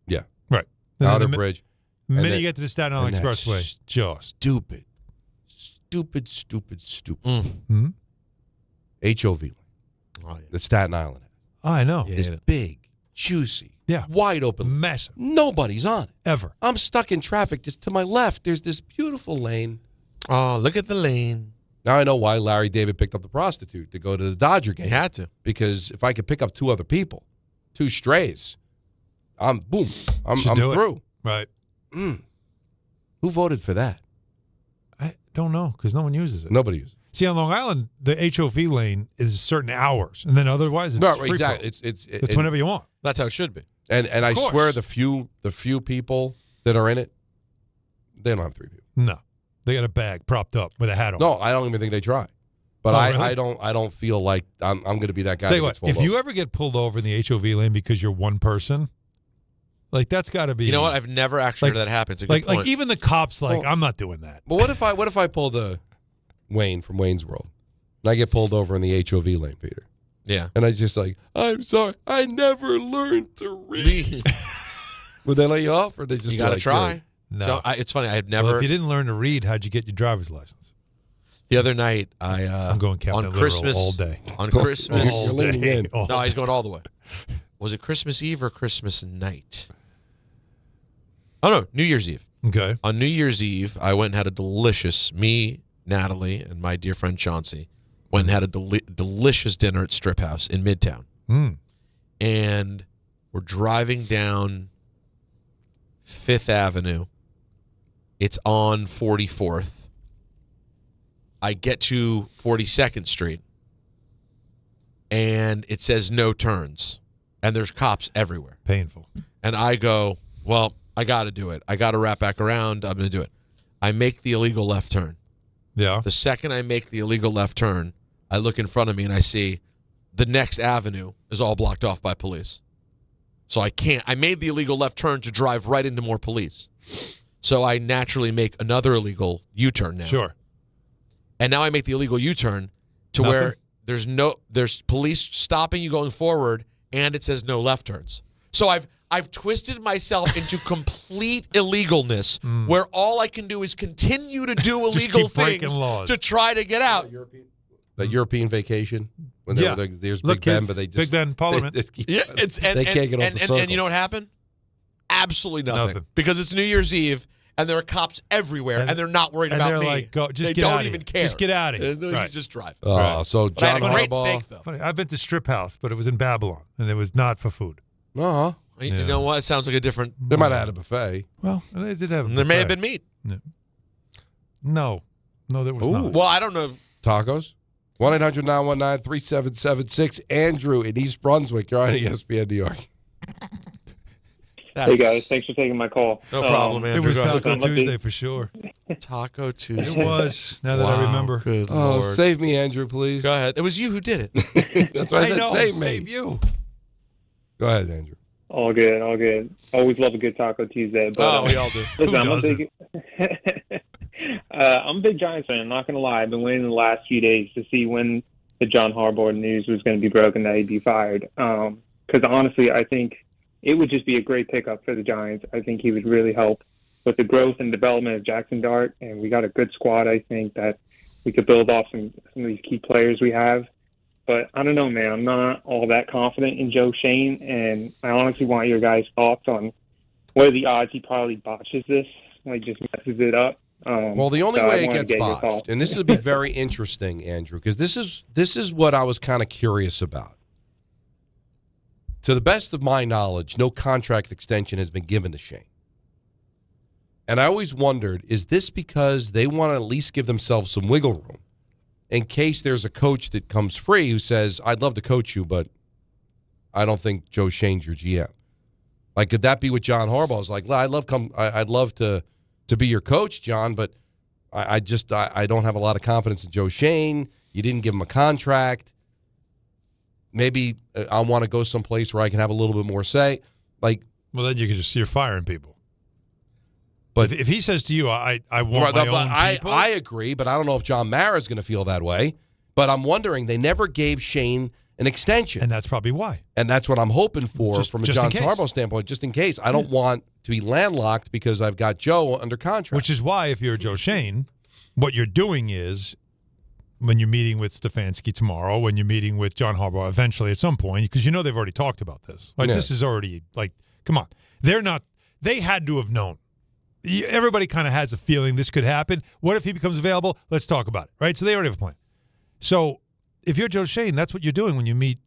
Yeah. Right. Outer Bridge. The minute you get to the Staten Island Expressway, just stupid. Mm-hmm. HOV lane. Oh, yeah. The Staten Island. Oh, I know. It's big, juicy, wide open, massive. Nobody's on it ever. I'm stuck in traffic. Just to my left, there's this beautiful lane. Oh, look at the lane. Now I know why Larry David picked up the prostitute to go to the Dodger game. He had to. Because if I could pick up 2 other people, 2 strays, I'm through. Right. Who voted for that? I don't know, because no one uses it. Nobody uses it. See, on Long Island, the HOV lane is certain hours, and then otherwise it's free exactly. flow. It's whenever you want. That's how it should be. And I swear the few people that are in it, they don't have 3 people. No, they got a bag propped up with a hat on. No, I don't even think they try. But really? I don't feel like I'm going to be that guy. Tell you what, if you ever get pulled over in the HOV lane because you're one person, like that's got to be. You know what? I've never actually heard that happen. It's a good point. Like even the cops, I'm not doing that. But what if I pulled a Wayne from Wayne's World, and I get pulled over in the HOV lane, Peter? Yeah. And I just I'm sorry, I never learned to read. Would they let you off, or they just you got to try? No. So it's funny. I had never. Well, if you didn't learn to read, how'd you get your driver's license? The other night, I'm going Captain on Christmas all day. On Christmas, you're leaning in. No, he's going all the way. Was it Christmas Eve or Christmas night? Oh no, New Year's Eve. Okay. On New Year's Eve, I went and had a delicious. Me, Natalie, and my dear friend Chauncey went and had a delicious dinner at Strip House in Midtown. And we're driving down 5th Avenue. It's on 44th. I get to 42nd Street, and it says no turns, and there's cops everywhere. Painful. And I go, well, I got to do it. I got to wrap back around. I'm going to do it. I make the illegal left turn. Yeah. The second I make the illegal left turn, I look in front of me and I see the next avenue is all blocked off by police. So I can't. I made the illegal left turn to drive right into more police. So I naturally make another illegal U-turn now. Sure. And now I make the illegal U-turn to where there's police stopping you going forward, and it says no left turns. So I've twisted myself into complete illegalness where all I can do is continue to do illegal things to try to get out. The European vacation when there's Look, Big Ben, kids, but they just Big Ben Parliament. They can't get off the circle. And you know what happened? Absolutely nothing. Because it's New Year's Eve and there are cops everywhere and they're not worried about me. Like, just they get don't out even of care. Just get out of here. Right. Just drive. So But I had John a great Harbaugh. steak though. Funny, I've been to Strip House, but it was in Babylon, and it was not for food. Uh-huh. You know what? It sounds like a different. They might have had a buffet. Well, they did have. There may have been meat. No, there was not. Well, I don't know. Tacos. 1-800-919-3776. Andrew in East Brunswick. You're on ESPN New York. Hey guys, thanks for taking my call. No problem, Andrew. It was Taco Tuesday for sure. Taco Tuesday. It was. Now that I remember. Good Lord. Save me, Andrew, please. Go ahead. It was you who did it. That's why I said save me. Save you. Go ahead, Andrew. All good, all good. Always love a good Taco Tuesday. But, we all do. Listen, I'm a big Giants fan, not going to lie. I've been waiting the last few days to see when the John Harbaugh news was going to be broken that he'd be fired. Because honestly, I think it would just be a great pickup for the Giants. I think he would really help with the growth and development of Jackson Dart, and we got a good squad, I think, that we could build off some of these key players we have. But I don't know, man. I'm not all that confident in Joe Shane, and I honestly want your guys' thoughts on what are the odds he probably botches this, like just messes it up. Well, the only way it gets botched, and this would be very interesting, Andrew, because this is what I was kind of curious about. To the best of my knowledge, no contract extension has been given to Shane. And I always wondered, is this because they want to at least give themselves some wiggle room in case there's a coach that comes free who says, I'd love to coach you, but I don't think Joe Shane's your GM. Like, could that be what John Harbaugh is like? I'd love to be your coach, John, but I don't have a lot of confidence in Joe Shane. You didn't give him a contract. Maybe I want to go someplace where I can have a little bit more say. Like, well, then you're firing people. But if he says to you, I want my own people. I agree, but I don't know if John Mara is going to feel that way. But I'm wondering, they never gave Shane an extension. And that's probably why. And that's what I'm hoping for from a John Harbaugh standpoint, just in case. I don't want to be landlocked because I've got Joe under contract. Which is why, if you're Joe Shane, what you're doing is, when you're meeting with Stefanski tomorrow, when you're meeting with John Harbaugh eventually at some point, because they've already talked about this. Like, this is already, come on. They had to have known. Everybody kind of has a feeling this could happen. What if he becomes available? Let's talk about it, right? So they already have a plan. So if you're Joe Shane, that's what you're doing when you meet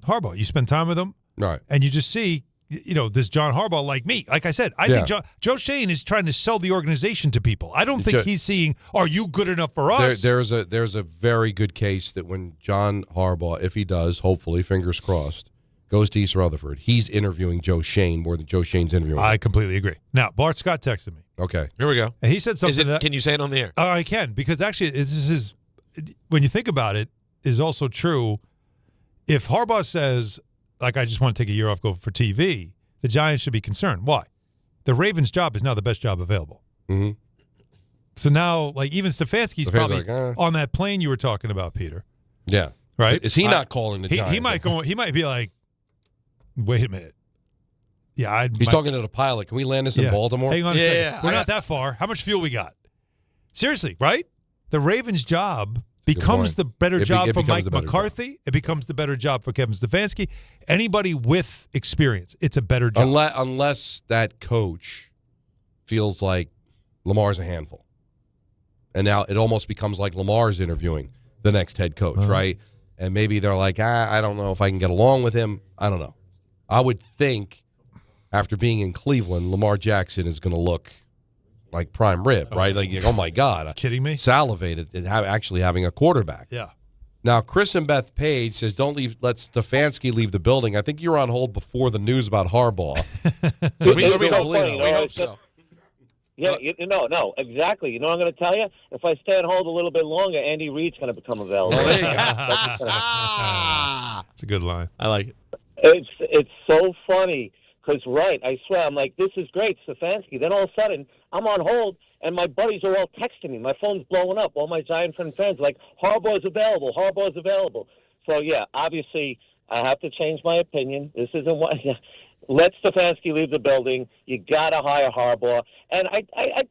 Harbaugh. You spend time with him, right? And you just see, this John Harbaugh like me. Like I said, I think Joe Shane is trying to sell the organization to people. I don't think he's seeing, are you good enough for us? There's a very good case that when John Harbaugh, if he does, hopefully, fingers crossed, goes to East Rutherford, he's interviewing Joe Shane more than Joe Shane's interviewing him. I completely agree. Now, Bart Scott texted me. Okay. Here we go. And he said something. Can you say it on the air? I can, because actually, this is, when you think about it, is also true. If Harbaugh says, like, I just want to take a year off, go for TV, the Giants should be concerned. Why? The Ravens' job is now the best job available. Mm-hmm. So now, like, even Stefanski's probably on that plane you were talking about, Peter. Yeah. Right? Is he not calling the Giants? He might be like, wait a minute. Yeah, he's talking to the pilot. Can we land this in Baltimore? Hang on a second. We're not that far. How much fuel we got? Seriously, right? The Ravens' job becomes the better job for Mike McCarthy. It becomes the better job for Kevin Stefanski. Anybody with experience, it's a better job. Unless that coach feels like Lamar's a handful. And now it almost becomes like Lamar's interviewing the next head coach, right? And maybe they're like, I don't know if I can get along with him. I don't know. I would think after being in Cleveland, Lamar Jackson is going to look like prime rib, right? Like, oh my God. Kidding me? Salivated at actually having a quarterback. Yeah. Now, Chris and Beth Page says, let Stefanski leave the building. I think you were on hold before the news about Harbaugh. We hope so. Yeah, no, exactly. You know what I'm going to tell you? If I stay on hold a little bit longer, Andy Reid's going to become available. That's a good line. I like it. It's so funny because, right, I swear, I'm like, this is great, Stefanski. Then all of a sudden, I'm on hold, and my buddies are all texting me. My phone's blowing up. All my Giant fans like, Harbaugh's available. So, yeah, obviously, I have to change my opinion. This isn't what – let Stefanski leave the building. You got to hire Harbaugh. And I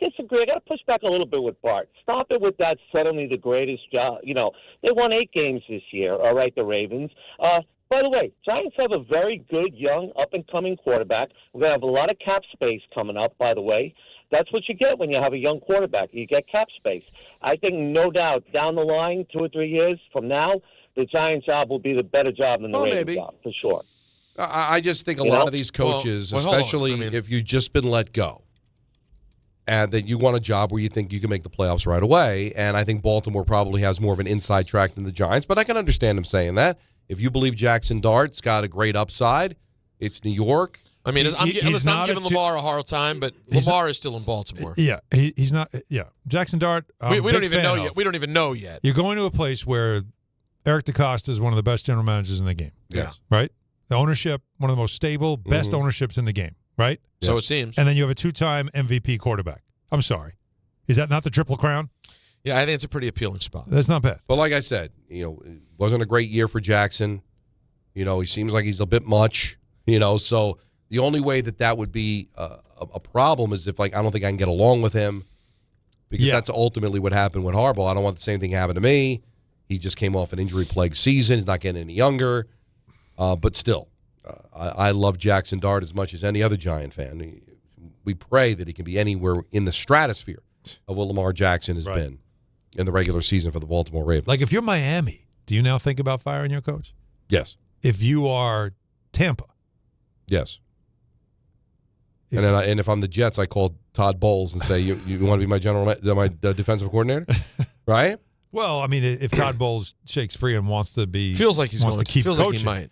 disagree. I got to push back a little bit with Bart. Stop it with that suddenly the greatest job. You know, they won 8 games this year, all right, the Ravens. By the way, Giants have a very good, young, up-and-coming quarterback. We're going to have a lot of cap space coming up, by the way. That's what you get when you have a young quarterback. You get cap space. I think, no doubt, down the line, 2 or 3 years from now, the Giants job will be the better job than the Ravens job, for sure. I just think a lot of these coaches, especially if you've just been let go, and that you want a job where you think you can make the playoffs right away, and I think Baltimore probably has more of an inside track than the Giants, but I can understand him saying that. If you believe Jackson Dart's got a great upside, it's New York. I mean, I'm giving Lamar a hard time, but Lamar is still in Baltimore. Yeah, he's not. Yeah, Jackson Dart. We don't even know yet. We don't even know yet. You're going to a place where Eric DeCosta is one of the best general managers in the game. Yes. Right? The ownership, one of the most stable, best ownerships in the game, right? So it seems. And then you have a 2-time MVP quarterback. I'm sorry. Is that not the Triple Crown? Yeah, I think it's a pretty appealing spot. That's not bad. But like I said, it wasn't a great year for Jackson. He seems like he's a bit much, so the only way that would be a problem is if, I don't think I can get along with him, because that's ultimately what happened with Harbaugh. I don't want the same thing to happen to me. He just came off an injury-plagued season. He's not getting any younger. But still, I love Jackson Dart as much as any other Giant fan. We pray that he can be anywhere in the stratosphere of what Lamar Jackson has been in the regular season for the Baltimore Ravens. Like, if you're Miami, do you now think about firing your coach? Yes. If you are Tampa? Yes. And if I'm the Jets, I call Todd Bowles and say, you want to be my defensive coordinator? Right? Well, I mean, if Todd Bowles shakes free and wants to be, feels like he's wants going to keep coaching, like he might.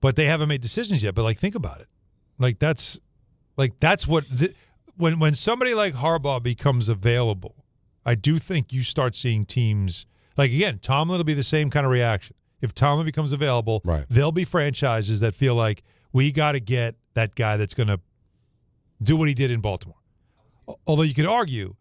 But they haven't made decisions yet. But think about it. That's what when somebody like Harbaugh becomes available, I do think you start seeing teams again. Tomlin will be the same kind of reaction. If Tomlin becomes available, there'll be franchises that feel like we got to get that guy that's going to do what he did in Baltimore. Although you could argue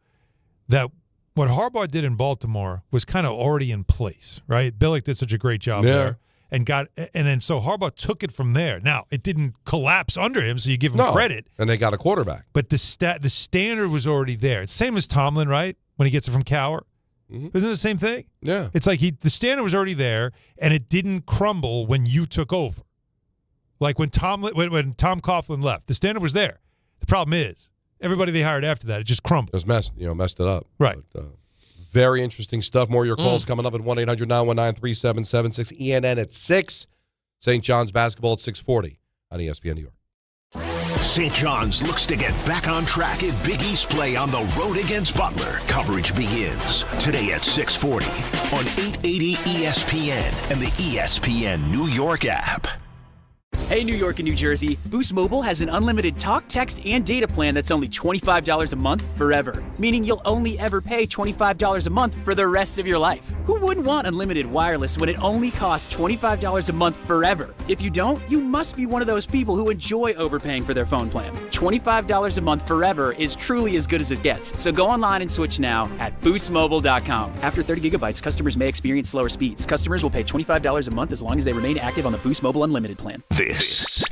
that what Harbaugh did in Baltimore was kind of already in place, right? Billick did such a great job there, and then so Harbaugh took it from there. Now it didn't collapse under him, so you give him credit. And they got a quarterback, but the standard was already there. It's same as Tomlin, right? When he gets it from Cowher, isn't it the same thing? Yeah, it's like the standard was already there, and it didn't crumble when you took over. Like when Tom Coughlin left, the standard was there. The problem is, everybody they hired after that, it just crumbled. It was messed it up. Right. But, very interesting stuff. More of your calls coming up at 1-800-919-3776. ENN at 6. St. John's basketball at 6:40 on ESPN New York. St. John's looks to get back on track in Big East play on the road against Butler. Coverage begins today at 6:40 on 880 ESPN and the ESPN New York app. Hey, New York and New Jersey, Boost Mobile has an unlimited talk, text, and data plan that's only $25 a month forever, meaning you'll only ever pay $25 a month for the rest of your life. Who wouldn't want unlimited wireless when it only costs $25 a month forever? If you don't, you must be one of those people who enjoy overpaying for their phone plan. $25 a month forever is truly as good as it gets, so go online and switch now at boostmobile.com. After 30 gigabytes, customers may experience slower speeds. Customers will pay $25 a month as long as they remain active on the Boost Mobile Unlimited plan. This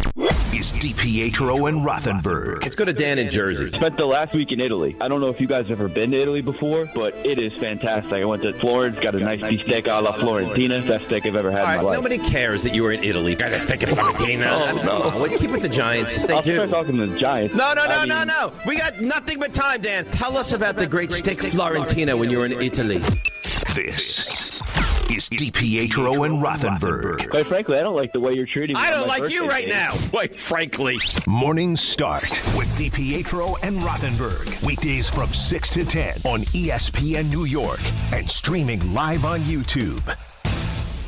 is DiPietro and Rothenberg. Let's go to Dan in Jersey. Spent the last week in Italy. I don't know if you guys have ever been to Italy before, but it is fantastic. I went to Florence, got a nice beefsteak alla Florentina. Best steak I've ever had in my life. Nobody cares that you were in Italy. Got a steak at Florentina. Oh, no. Keep with the Giants. I'll start talking to the Giants. No. We got nothing but time, Dan. Tell us about the great steak Florentina when you were in Italy. This is DiPietro and Rothenberg. Quite frankly, I don't like the way you're treating me. I don't like you right now, quite frankly. Morning Start with DiPietro and Rothenberg. Weekdays from 6 to 10 on ESPN New York and streaming live on YouTube.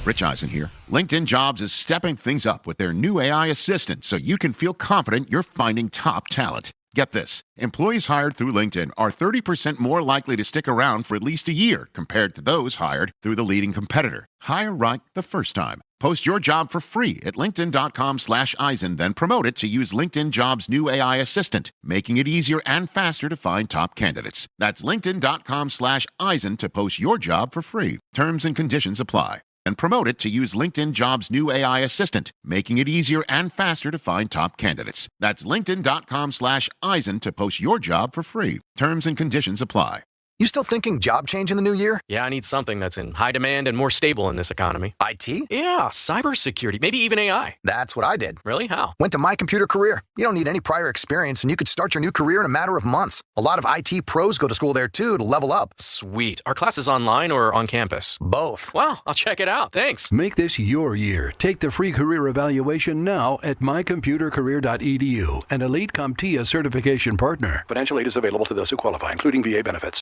Rich Eisen here. LinkedIn Jobs is stepping things up with their new AI assistant so you can feel confident you're finding top talent. Get this. Employees hired through LinkedIn are 30% more likely to stick around for at least a year compared to those hired through the leading competitor. Hire right the first time. Post your job for free at linkedin.com/Eisen, then promote it to use LinkedIn Jobs' new AI assistant, making it easier and faster to find top candidates. That's linkedin.com/Eisen to post your job for free. Terms and conditions apply. And promote it to use LinkedIn Jobs' new AI assistant, making it easier and faster to find top candidates. That's linkedin.com/Eisen to post your job for free. Terms and conditions apply. You still thinking job change in the new year? Yeah, I need something that's in high demand and more stable in this economy. IT? Yeah, cybersecurity, maybe even AI. That's what I did. Really? How? Went to My Computer Career. You don't need any prior experience, and you could start your new career in a matter of months. A lot of IT pros go to school there, too, to level up. Sweet. Are classes online or on campus? Both. Wow, I'll check it out. Thanks. Make this your year. Take the free career evaluation now at mycomputercareer.edu, an Elite CompTIA certification partner. Financial aid is available to those who qualify, including VA benefits.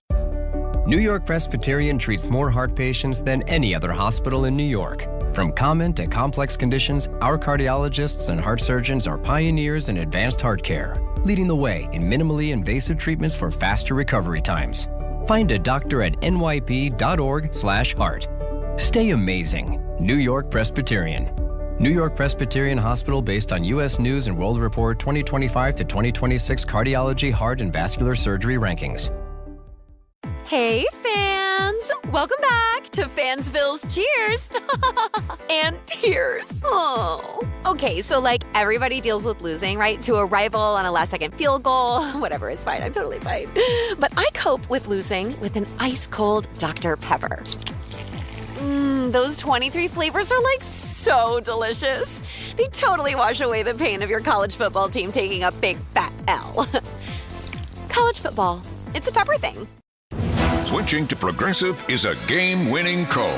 New York Presbyterian treats more heart patients than any other hospital in New York. From common to complex conditions, our cardiologists and heart surgeons are pioneers in advanced heart care, leading the way in minimally invasive treatments for faster recovery times. Find a doctor at nyp.org/heart. Stay amazing. New York Presbyterian. New York Presbyterian Hospital based on U.S. News and World Report 2025 to 2026 Cardiology, Heart, and Vascular Surgery Rankings. Hey, fans! Welcome back to Fansville's Cheers and Tears. Oh. Okay, so like everybody deals with losing, right? To a rival on a last-second field goal. Whatever, it's fine. I'm totally fine. But I cope with losing with an ice-cold Dr. Pepper. Those 23 flavors are like so delicious. They totally wash away the pain of your college football team taking a big fat L. College football, it's a pepper thing. Switching to Progressive is a game-winning call.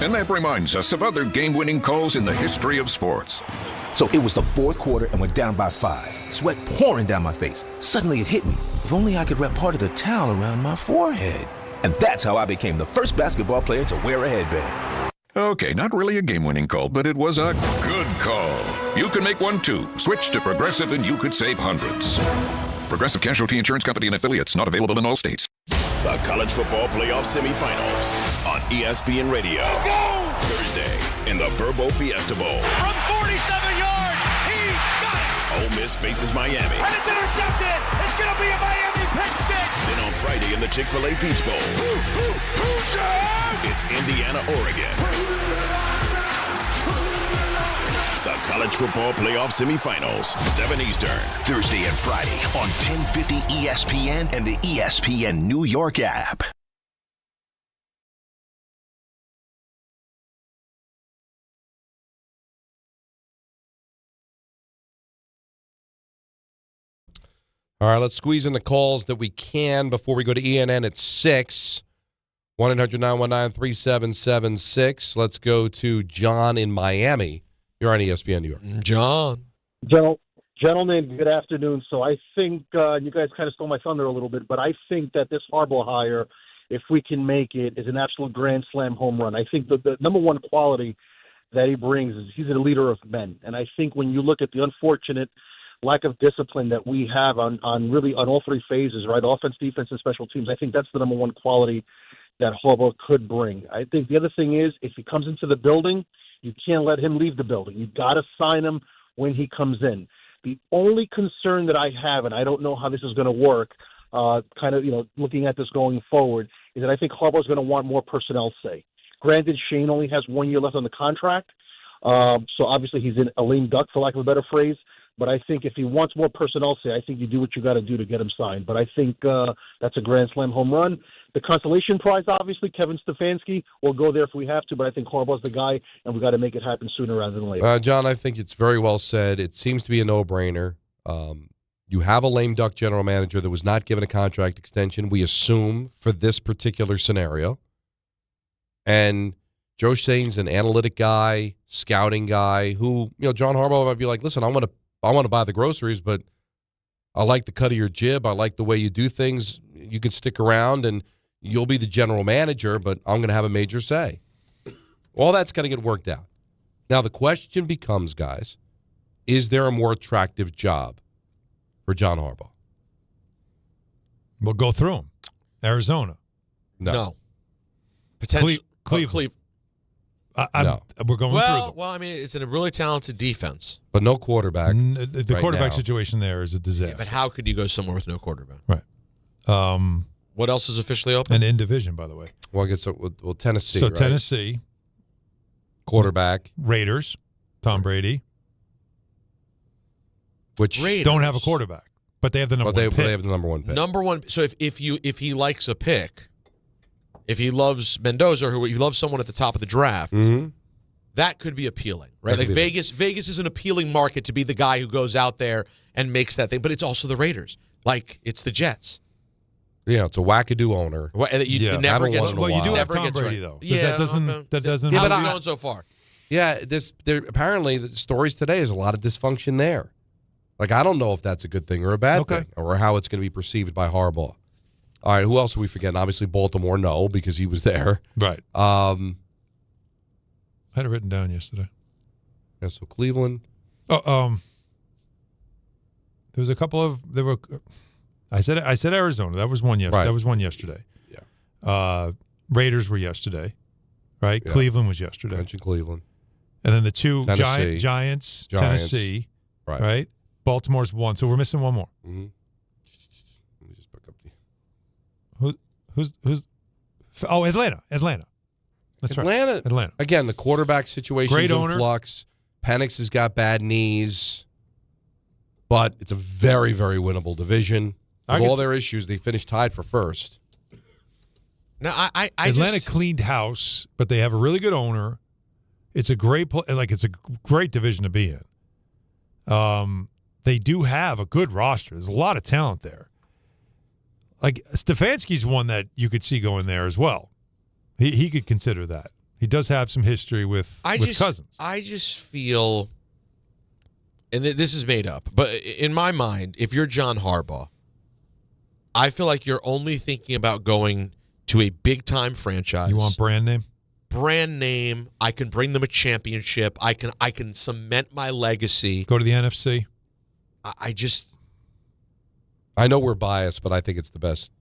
And that reminds us of other game-winning calls in the history of sports. So it was the fourth quarter and we're down by 5. Sweat pouring down my face. Suddenly it hit me. If only I could wrap part of the towel around my forehead. And that's how I became the first basketball player to wear a headband. Okay, not really a game-winning call, but it was a good call. You can make one too. Switch to Progressive and you could save hundreds. Progressive Casualty Insurance Company and affiliates, not available in all states. The College Football Playoff Semifinals on ESPN Radio. Thursday in the Verbo Fiesta Bowl. From 47 yards, he got it! Ole Miss faces Miami. And it's intercepted! It's going to be a Miami pick six! Then on Friday in the Chick-fil-A Peach Bowl. It's Indiana, Oregon. The College Football Playoff Semifinals, 7 Eastern. Thursday and Friday on 1050 ESPN and the ESPN New York app. All right, let's squeeze in the calls that we can before we go to ENN at 6. 1-800-919-3776. Let's go to John in Miami. You're on ESPN New York. John. Gentlemen, good afternoon. So I think you guys kind of stole my thunder a little bit, but I think that this Harbaugh hire, if we can make it, is an absolute grand slam home run. I think the number one quality that he brings is he's a leader of men. And I think when you look at the unfortunate lack of discipline that we have on all three phases, right, offense, defense, and special teams, I think that's the number one quality that Harbaugh could bring. I think the other thing is if he comes into the building, you can't let him leave the building. You've got to sign him when he comes in. The only concern that I have, and I don't know how this is going to work, looking at this going forward, is that I think Harbaugh is going to want more personnel say. Granted, Shane only has 1 year left on the contract, so obviously he's in a lame duck, for lack of a better phrase. But I think if he wants more personnel say, I think you do what you got to do to get him signed. But I think that's a grand slam home run. The consolation prize, obviously, Kevin Stefanski, will go there if we have to. But I think Harbaugh's the guy, and we got to make it happen sooner rather than later. John, I think it's very well said. It seems to be a no-brainer. You have a lame duck general manager that was not given a contract extension, we assume, for this particular scenario. And Joe Shane's an analytic guy, scouting guy, who, John Harbaugh might be like, listen, I want to buy the groceries, but I like the cut of your jib. I like the way you do things. You can stick around and you'll be the general manager, but I'm going to have a major say. All that's got to get worked out. Now, the question becomes, guys, is there a more attractive job for John Harbaugh? We'll go through them. Arizona. No. Potentially. Cleveland. No. We're going through them. Well, I mean, it's a really talented defense. But no quarterback. The right quarterback now. situation there is a disaster. Yeah, but how could you go somewhere with no quarterback? Right. What else is officially open? And in division, by the way. Well, I guess Tennessee. So right? Tennessee. Quarterback. Raiders. Tom Brady. Which Raiders. Don't have a quarterback. But they have the number one pick. They have the number one pick. Number one. So if he likes a pick, if he loves Mendoza or he loves someone at the top of the draft, that could be appealing, right? Like Vegas is an appealing market to be the guy who goes out there and makes that thing. But it's also the Raiders. Like, it's the Jets. Yeah, it's a wackadoo owner. You never get. Well, you do have Tom Brady, though. Yeah, that doesn't. How's it going so far? Yeah, apparently the stories today is a lot of dysfunction there. Like, I don't know if that's a good thing or a bad thing, or how it's going to be perceived by Harbaugh. All right, who else are we forgetting? Obviously, Baltimore, no, because he was there. Right. I had it written down yesterday. Yeah, so Cleveland. There was a couple of I said Arizona. That was one yesterday. Right. That was one yesterday. Yeah. Raiders were yesterday, right? Yeah. Cleveland was yesterday. Mentioned Cleveland. And then the two Tennessee. Giants, Tennessee, right? Baltimore's one, so we're missing one more. Mm-hmm. Let me just pick up the. Who's? Oh, Atlanta. That's Atlanta. right. Atlanta. Again, the quarterback situation Great is in owner. flux. Penix has got bad knees, but it's a very, very winnable division. With all their issues, they finished tied for first. Now, Atlanta cleaned house, but they have a really good owner. It's a great it's a great division to be in. They do have a good roster. There's a lot of talent there. Like, Stefanski's one that you could see going there as well. He could consider that. He does have some history with Cousins. I just feel, and this is made up, but in my mind, if you're John Harbaugh, I feel like you're only thinking about going to a big-time franchise. You want brand name? Brand name. I can bring them a championship. I can cement my legacy. Go to the NFC? I know we're biased, but I think it's the best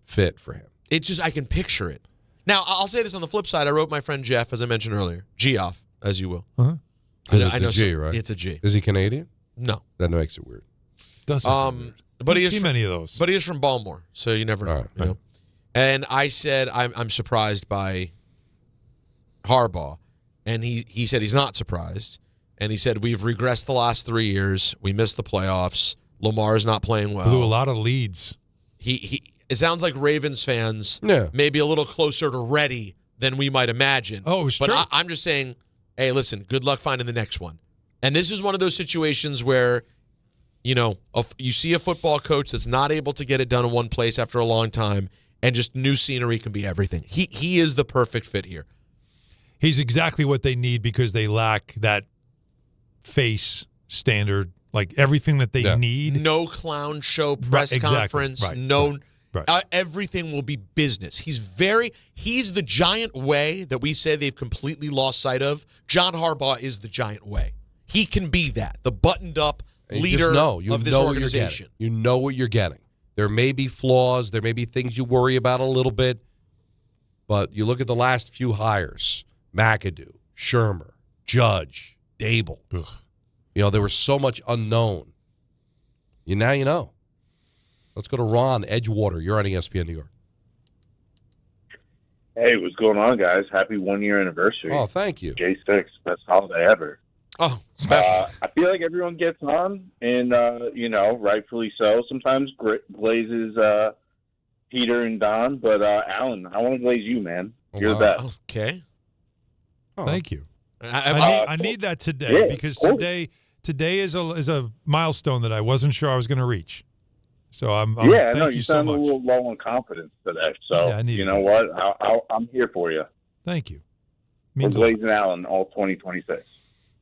fit for him. It's just, I can picture it. Now, I'll say this on the flip side. I wrote my friend Jeff, as I mentioned earlier. Geoff, as you will. Uh-huh. I know G, right? It's a G. Is he Canadian? No. That makes it weird. Doesn't but he don't is see from, many of those. But he is from Baltimore, so you never know. Right. You know? And I said I'm surprised by Harbaugh, and he said he's not surprised. And he said we've regressed the last 3 years. We missed the playoffs. Lamar's not playing well. Blew a lot of leads. It sounds like Ravens fans maybe a little closer to ready than we might imagine. Oh, it's true. I'm just saying, hey, listen, good luck finding the next one. And this is one of those situations where, you see a football coach that's not able to get it done in one place after a long time, and just new scenery can be everything. He is the perfect fit here. He's exactly what they need because they lack that face standard, like everything that they need. No clown show press conference. Right. Everything will be business. He's the giant way that we say they've completely lost sight of. John Harbaugh is the giant way. He can be that, the buttoned up leader of this organization. You know what you're getting. There may be flaws. There may be things you worry about a little bit. But you look at the last few hires, McAdoo, Shermer, Judge, Dable. There was so much unknown. Now you know. Let's go to Ron Edgewater. You're on ESPN New York. Hey, what's going on, guys? Happy 1 year anniversary. Oh, thank you. J6, best holiday ever. Oh, special. I feel like everyone gets on, and, rightfully so. Sometimes glazes Peter and Don, but Alan, I want to glaze you, man. You're the best. Okay. Oh. Thank you. I need that today because today is a milestone that I wasn't sure I was going to reach. So thank you so sound much. a little low on confidence today. So what? I'm here for you. Thank you. We're glazing Allen all 2026.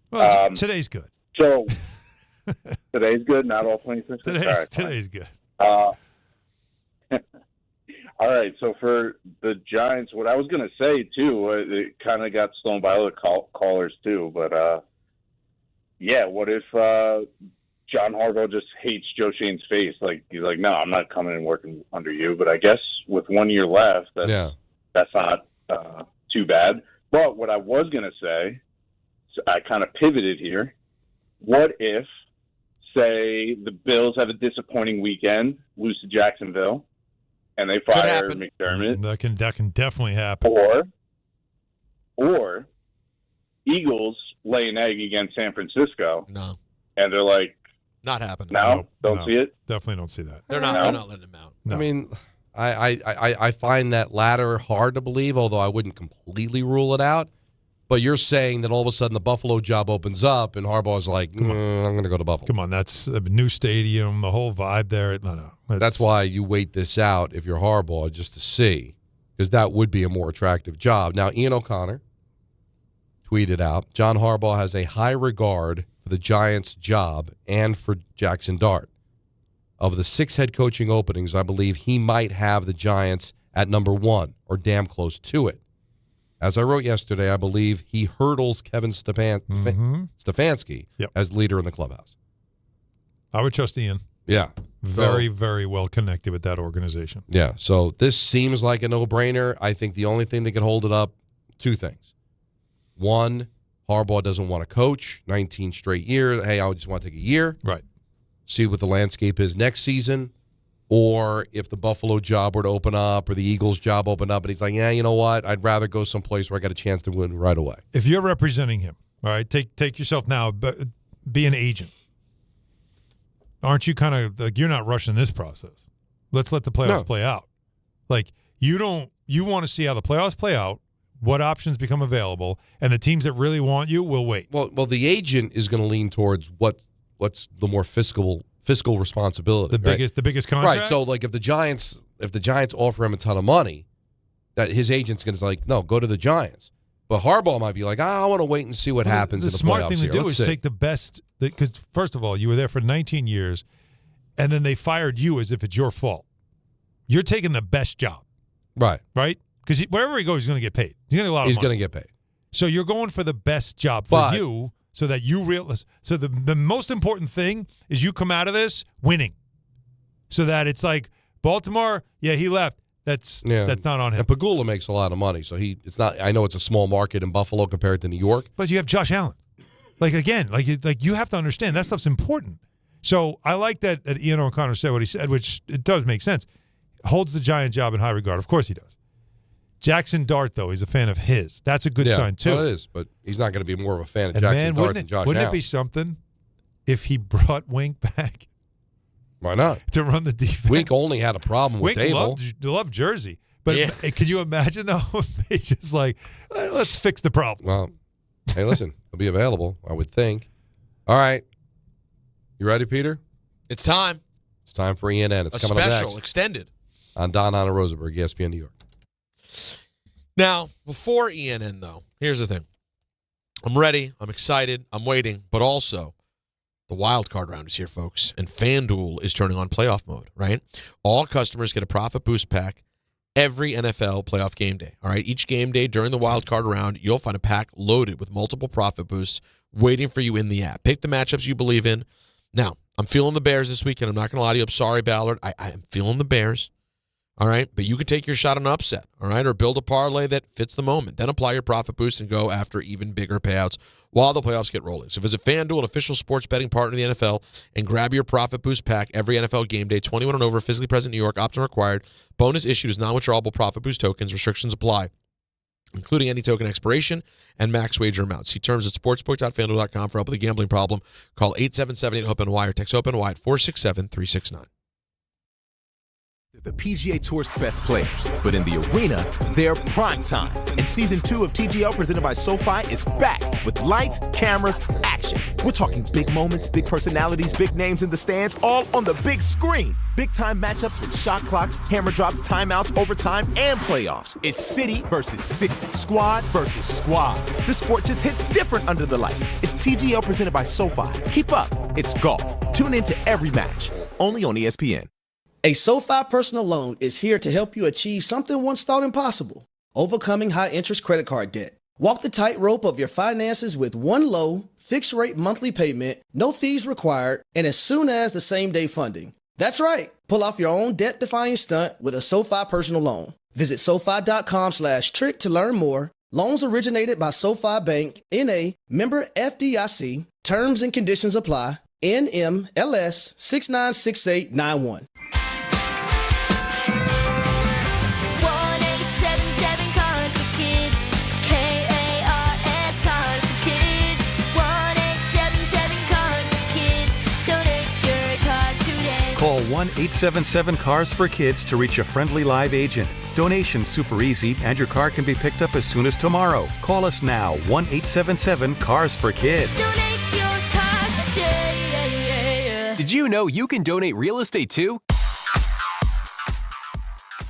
Well, today's good. So today's good, not all 26. Today's good. All right, so for the Giants, what I was going to say, too, it kind of got stolen by other callers, too, but, what if John Harbaugh just hates Joe Shane's face? Like, he's like, no, I'm not coming and working under you, but I guess with 1 year left, that's not too bad. But what I was going to say, so I kind of pivoted here, what if, say, the Bills have a disappointing weekend, lose to Jacksonville, and they fire McDermott? That can definitely happen. Or Eagles lay an egg against San Francisco. No. And they're like, not happening. No, don't see it. Definitely don't see that. They're not letting him out. No. I mean, I find that latter hard to believe, although I wouldn't completely rule it out. But you're saying that all of a sudden the Buffalo job opens up and Harbaugh's like, I'm going to go to Buffalo. Come on, that's a new stadium, the whole vibe there. No. That's why you wait this out if you're Harbaugh, just to see, because that would be a more attractive job. Now, Ian O'Connor tweeted out, John Harbaugh has a high regard for the Giants' job and for Jackson Dart. Of the 6 head coaching openings, I believe he might have the Giants at number 1 or damn close to it. As I wrote yesterday, I believe he hurdles Kevin Stefanski as leader in the clubhouse. I would trust Ian. Yeah. Very, very well connected with that organization. Yeah. So this seems like a no-brainer. I think the only thing that could hold it up, 2 things. 1, Harbaugh doesn't want to coach 19 straight years. Hey, I just want to take a year. Right. See what the landscape is next season. Or if the Buffalo job were to open up or the Eagles job open up and he's like, yeah, you know what? I'd rather go someplace where I got a chance to win right away. If you're representing him, all right, take yourself now, but be an agent. Aren't you kind of like, you're not rushing this process? Let's let the playoffs play out. Like, you want to see how the playoffs play out, what options become available, and the teams that really want you will wait. Well, the agent is going to lean towards what's the more fiscal responsibility. The biggest contract. Right. So like if the Giants offer him a ton of money, that his agent's going to like, no, go to the Giants. But Harbaugh might be like, I want to wait and see what happens in the playoffs. The smart thing to do is take the best, because first of all, you were there for 19 years, and then they fired you as if it's your fault. You're taking the best job. Right. Right? Because wherever he goes, he's going to get paid. He's going to get a lot of money. He's going to get paid. So you're going for the best job for you. So that you realize, so the most important thing is you come out of this winning, so that it's like Baltimore. Yeah, he left. That's not on him. And Pagula makes a lot of money, so it's not. I know it's a small market in Buffalo compared to New York, but you have Josh Allen. Like again, like you have to understand that stuff's important. So I like that Ian O'Connor said what he said, which it does make sense. Holds the Giant job in high regard. Of course he does. Jackson Dart, though, he's a fan of his. That's a good sign, too. Well, it is, but he's not going to be more of a fan of Jackson Dart than Josh Allen. Wouldn't it be something if he brought Wink back? Why not? To run the defense. Wink only had a problem with Dable. Wink loved Jersey. But can you imagine, though, if they just like, let's fix the problem? Well, hey, listen, he'll be available, I would think. All right. You ready, Peter? It's time. It's time for ENN. It's coming up next. Special, extended. On Don, Hahn, and Rosenberg, ESPN New York. Now, before ENN, though, here's the thing. I'm ready. I'm excited. I'm waiting. But also, the wild card round is here, folks. And FanDuel is turning on playoff mode, right? All customers get a profit boost pack every NFL playoff game day, all right? Each game day during the wild card round, you'll find a pack loaded with multiple profit boosts waiting for you in the app. Pick the matchups you believe in. Now, I'm feeling the Bears this weekend. I'm not going to lie to you. I'm sorry, Ballard. I am feeling the Bears. All right, but you could take your shot on an upset, all right, or build a parlay that fits the moment. Then apply your profit boost and go after even bigger payouts while the playoffs get rolling. So visit FanDuel, an official sports betting partner of the NFL, and grab your profit boost pack every NFL game day. 21 and over, physically present in New York, opt-in required. Bonus issued as non-withdrawable profit boost tokens. Restrictions apply, including any token expiration and max wager amount. See terms at sportsbook.fanduel.com for help with a gambling problem. Call 877-8-HOPE-NY or text HOPE-NY at 467-369. The PGA Tour's best players, but in the arena, they're prime time. And Season 2 of TGL presented by SoFi is back with lights, cameras, action. We're talking big moments, big personalities, big names in the stands, all on the big screen. Big-time matchups with shot clocks, hammer drops, timeouts, overtime, and playoffs. It's city versus city, squad versus squad. The sport just hits different under the lights. It's TGL presented by SoFi. Keep up. It's golf. Tune into every match. Only on ESPN. A SoFi personal loan is here to help you achieve something once thought impossible: overcoming high-interest credit card debt. Walk the tightrope of your finances with one low, fixed-rate monthly payment, no fees required, and as soon as the same-day funding. That's right. Pull off your own debt-defying stunt with a SoFi personal loan. Visit SoFi.com/trick to learn more. Loans originated by SoFi Bank, N.A., member FDIC. Terms and conditions apply. NMLS 696891. 1-877 Cars for Kids. KARS Cars for Kids. 1-877 Cars for Kids. Donate your car today. Call 1-877-CARS-FOR-KIDS to reach a friendly live agent. Donation's super easy, and your car can be picked up as soon as tomorrow. Call us now, 1-877-CARS-FOR-KIDS. Donate your car today. Did you know you can donate real estate too?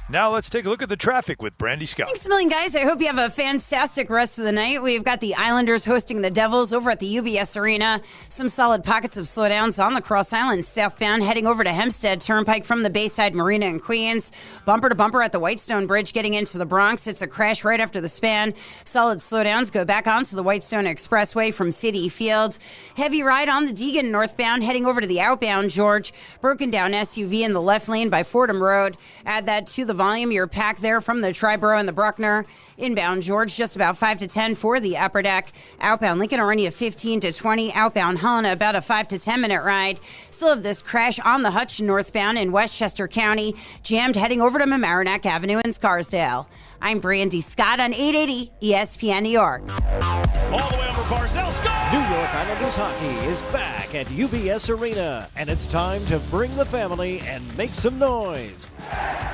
Now let's take a look at the traffic with Brandy Scott. Thanks a million, guys. I hope you have a fantastic rest of the night. We've got the Islanders hosting the Devils over at the UBS Arena. Some solid pockets of slowdowns on the Cross Island southbound, heading over to Hempstead Turnpike from the Bayside Marina in Queens. Bumper to bumper at the Whitestone Bridge getting into the Bronx. It's a crash right after the span. Solid slowdowns go back onto the Whitestone Expressway from City Field. Heavy ride on the Deegan northbound, heading over to the outbound George. Broken down SUV in the left lane by Fordham Road. Add that to the volume. You're packed there from the Triborough and the Bruckner. Inbound George, just about 5 to 10 for the upper deck. Outbound Lincoln Arena, 15 to 20. Outbound Helena, about a 5 to 10 minute ride. Still have this crash on the Hutch northbound in Westchester County. Jammed heading over to Mamaroneck Avenue in Scarsdale. I'm Brandy Scott on 880 ESPN New York. All the way over Barzell, score! New York Islanders hockey is back at UBS Arena, and it's time to bring the family and make some noise.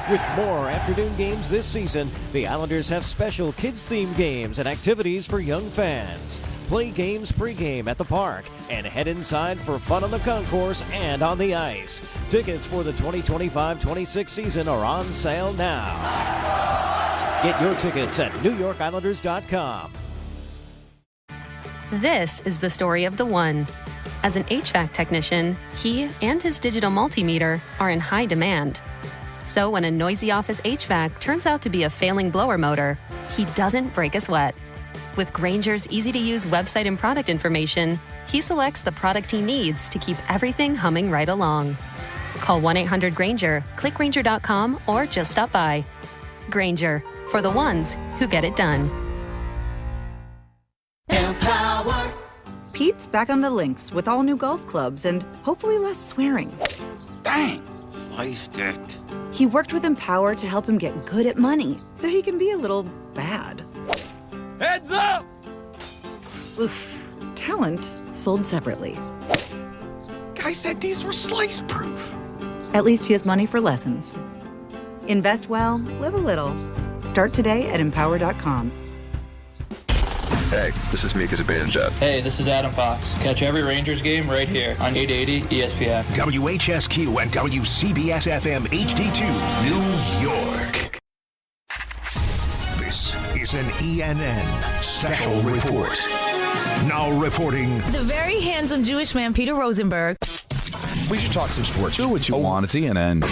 With more afternoon games this season, the Islanders have special kids-themed games and activities for young fans. Play games pregame at the park and head inside for fun on the concourse and on the ice. Tickets for the 2025-26 season are on sale now. Get your tickets at NewYorkIslanders.com. This is the story of the one. As an HVAC technician, he and his digital multimeter are in high demand. So when a noisy office HVAC turns out to be a failing blower motor, he doesn't break a sweat. With Grainger's easy-to-use website and product information, he selects the product he needs to keep everything humming right along. Call 1-800-GRAINGER, click Grainger.com, or just stop by. Grainger, for the ones who get it done. Empower. Pete's back on the links with all new golf clubs and hopefully less swearing. Dang, sliced it. He worked with Empower to help him get good at money so he can be a little bad. Heads up! Oof. Talent sold separately. Guy said these were slice proof. At least he has money for lessons. Invest well, live a little. Start today at Empower.com. Hey, this is Mika Zibanejad. Hey, this is Adam Fox. Catch every Rangers game right here on 880 ESPN. WHSQ and WCBS-FM HD2, New York. This is an ENN Special Report. Now reporting... The very handsome Jewish man, Peter Rosenberg. We should talk some sports. Do what you want. It's ENN.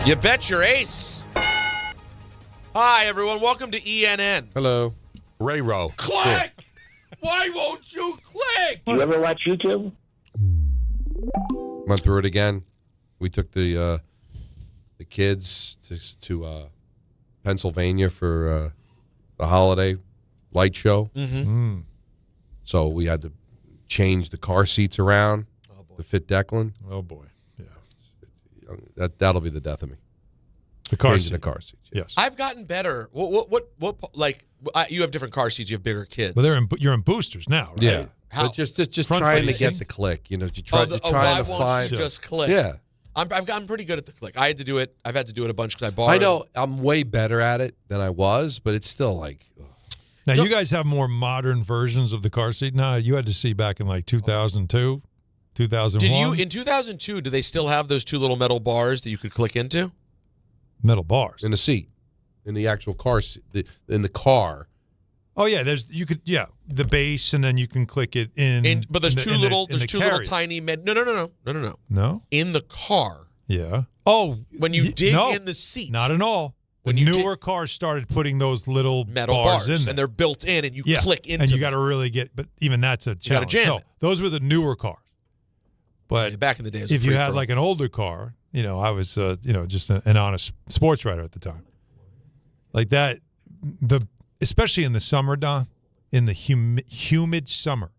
You bet your ace. Hi, everyone. Welcome to ENN. Hello. Ray Rowe. Click! Why won't you click? You ever watch YouTube? Went through it again. We took the kids to Pennsylvania for the holiday light show. Mm-hmm. So we had to change the car seats around to fit Declan. Oh, boy. That'll be the death of me. The car Changing seat. the car seats. Yes. I've gotten better. What like, you have different car seats. You have bigger kids. But you're in boosters now, right? Yeah. How? But just Front trying to facing? get the click. You know, why trying to won't find. you just click? Yeah. I've gotten pretty good at the click. I had to do it. I've had to do it a bunch because I borrowed. I know I'm way better at it than I was, but it's still like. Now, you guys have more modern versions of the car seat now. You had to see back in like 2002. 2001. Did you in 2002? Do they still have those two little metal bars that you could click into? Metal bars in the seat, in the actual car, in the car. Oh yeah, the base, and then you can click it in. But there's two little tiny No. In the car. Yeah. Oh, when you dig in the seat. Not at all. The newer cars started putting those little metal bars in there. and they're built in, and you click into. And you got to really get. But even that's a challenge. You got to jam it. Those were the newer cars. But back in the days, if you had like an older car, I was just an honest sports writer at the time. Like that, especially in the summer, Don, in the humid summer,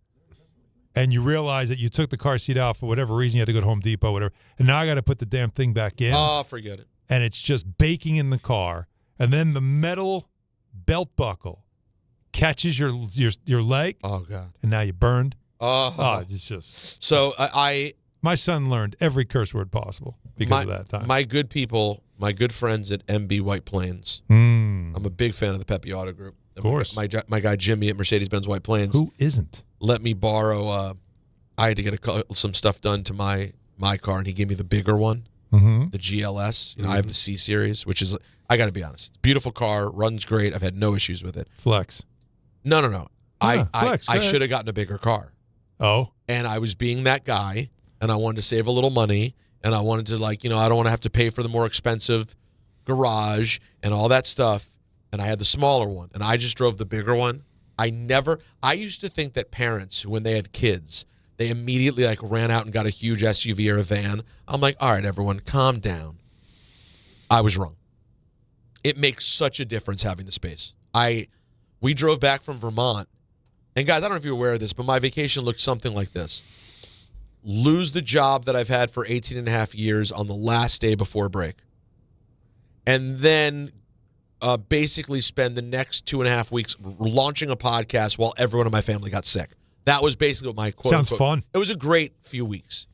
and you realize that you took the car seat out for whatever reason, you had to go to Home Depot, whatever, and now I got to put the damn thing back in. Oh, forget it. And it's just baking in the car, and then the metal belt buckle catches your leg. Oh God! And now you burned. Oh, it's just so my son learned every curse word possible because of that time. My good people, my good friends at MB White Plains. I'm a big fan of the Pepe Auto Group. Of course. My guy Jimmy at Mercedes-Benz White Plains. Who isn't? Let me borrow. I had to get some stuff done to my car, and he gave me the bigger one, the GLS. I have the C Series, which is, I got to be honest, it's a beautiful car, runs great. I've had no issues with it. Flex. No. Flex, I should have gotten a bigger car. Oh. And I was being that guy, and I wanted to save a little money, and I wanted to I don't want to have to pay for the more expensive garage and all that stuff. And I had the smaller one, and I just drove the bigger one. I used to think that parents, when they had kids, they immediately ran out and got a huge SUV or a van. I'm like, all right, everyone, calm down. I was wrong. It makes such a difference having the space. We drove back from Vermont, and guys, I don't know if you're aware of this, but my vacation looked something like this. Lose the job that I've had for 18 and a half years on the last day before break. And then basically spend the next 2.5 weeks launching a podcast while everyone in my family got sick. That was basically what my quote. Sounds fun. It was a great few weeks.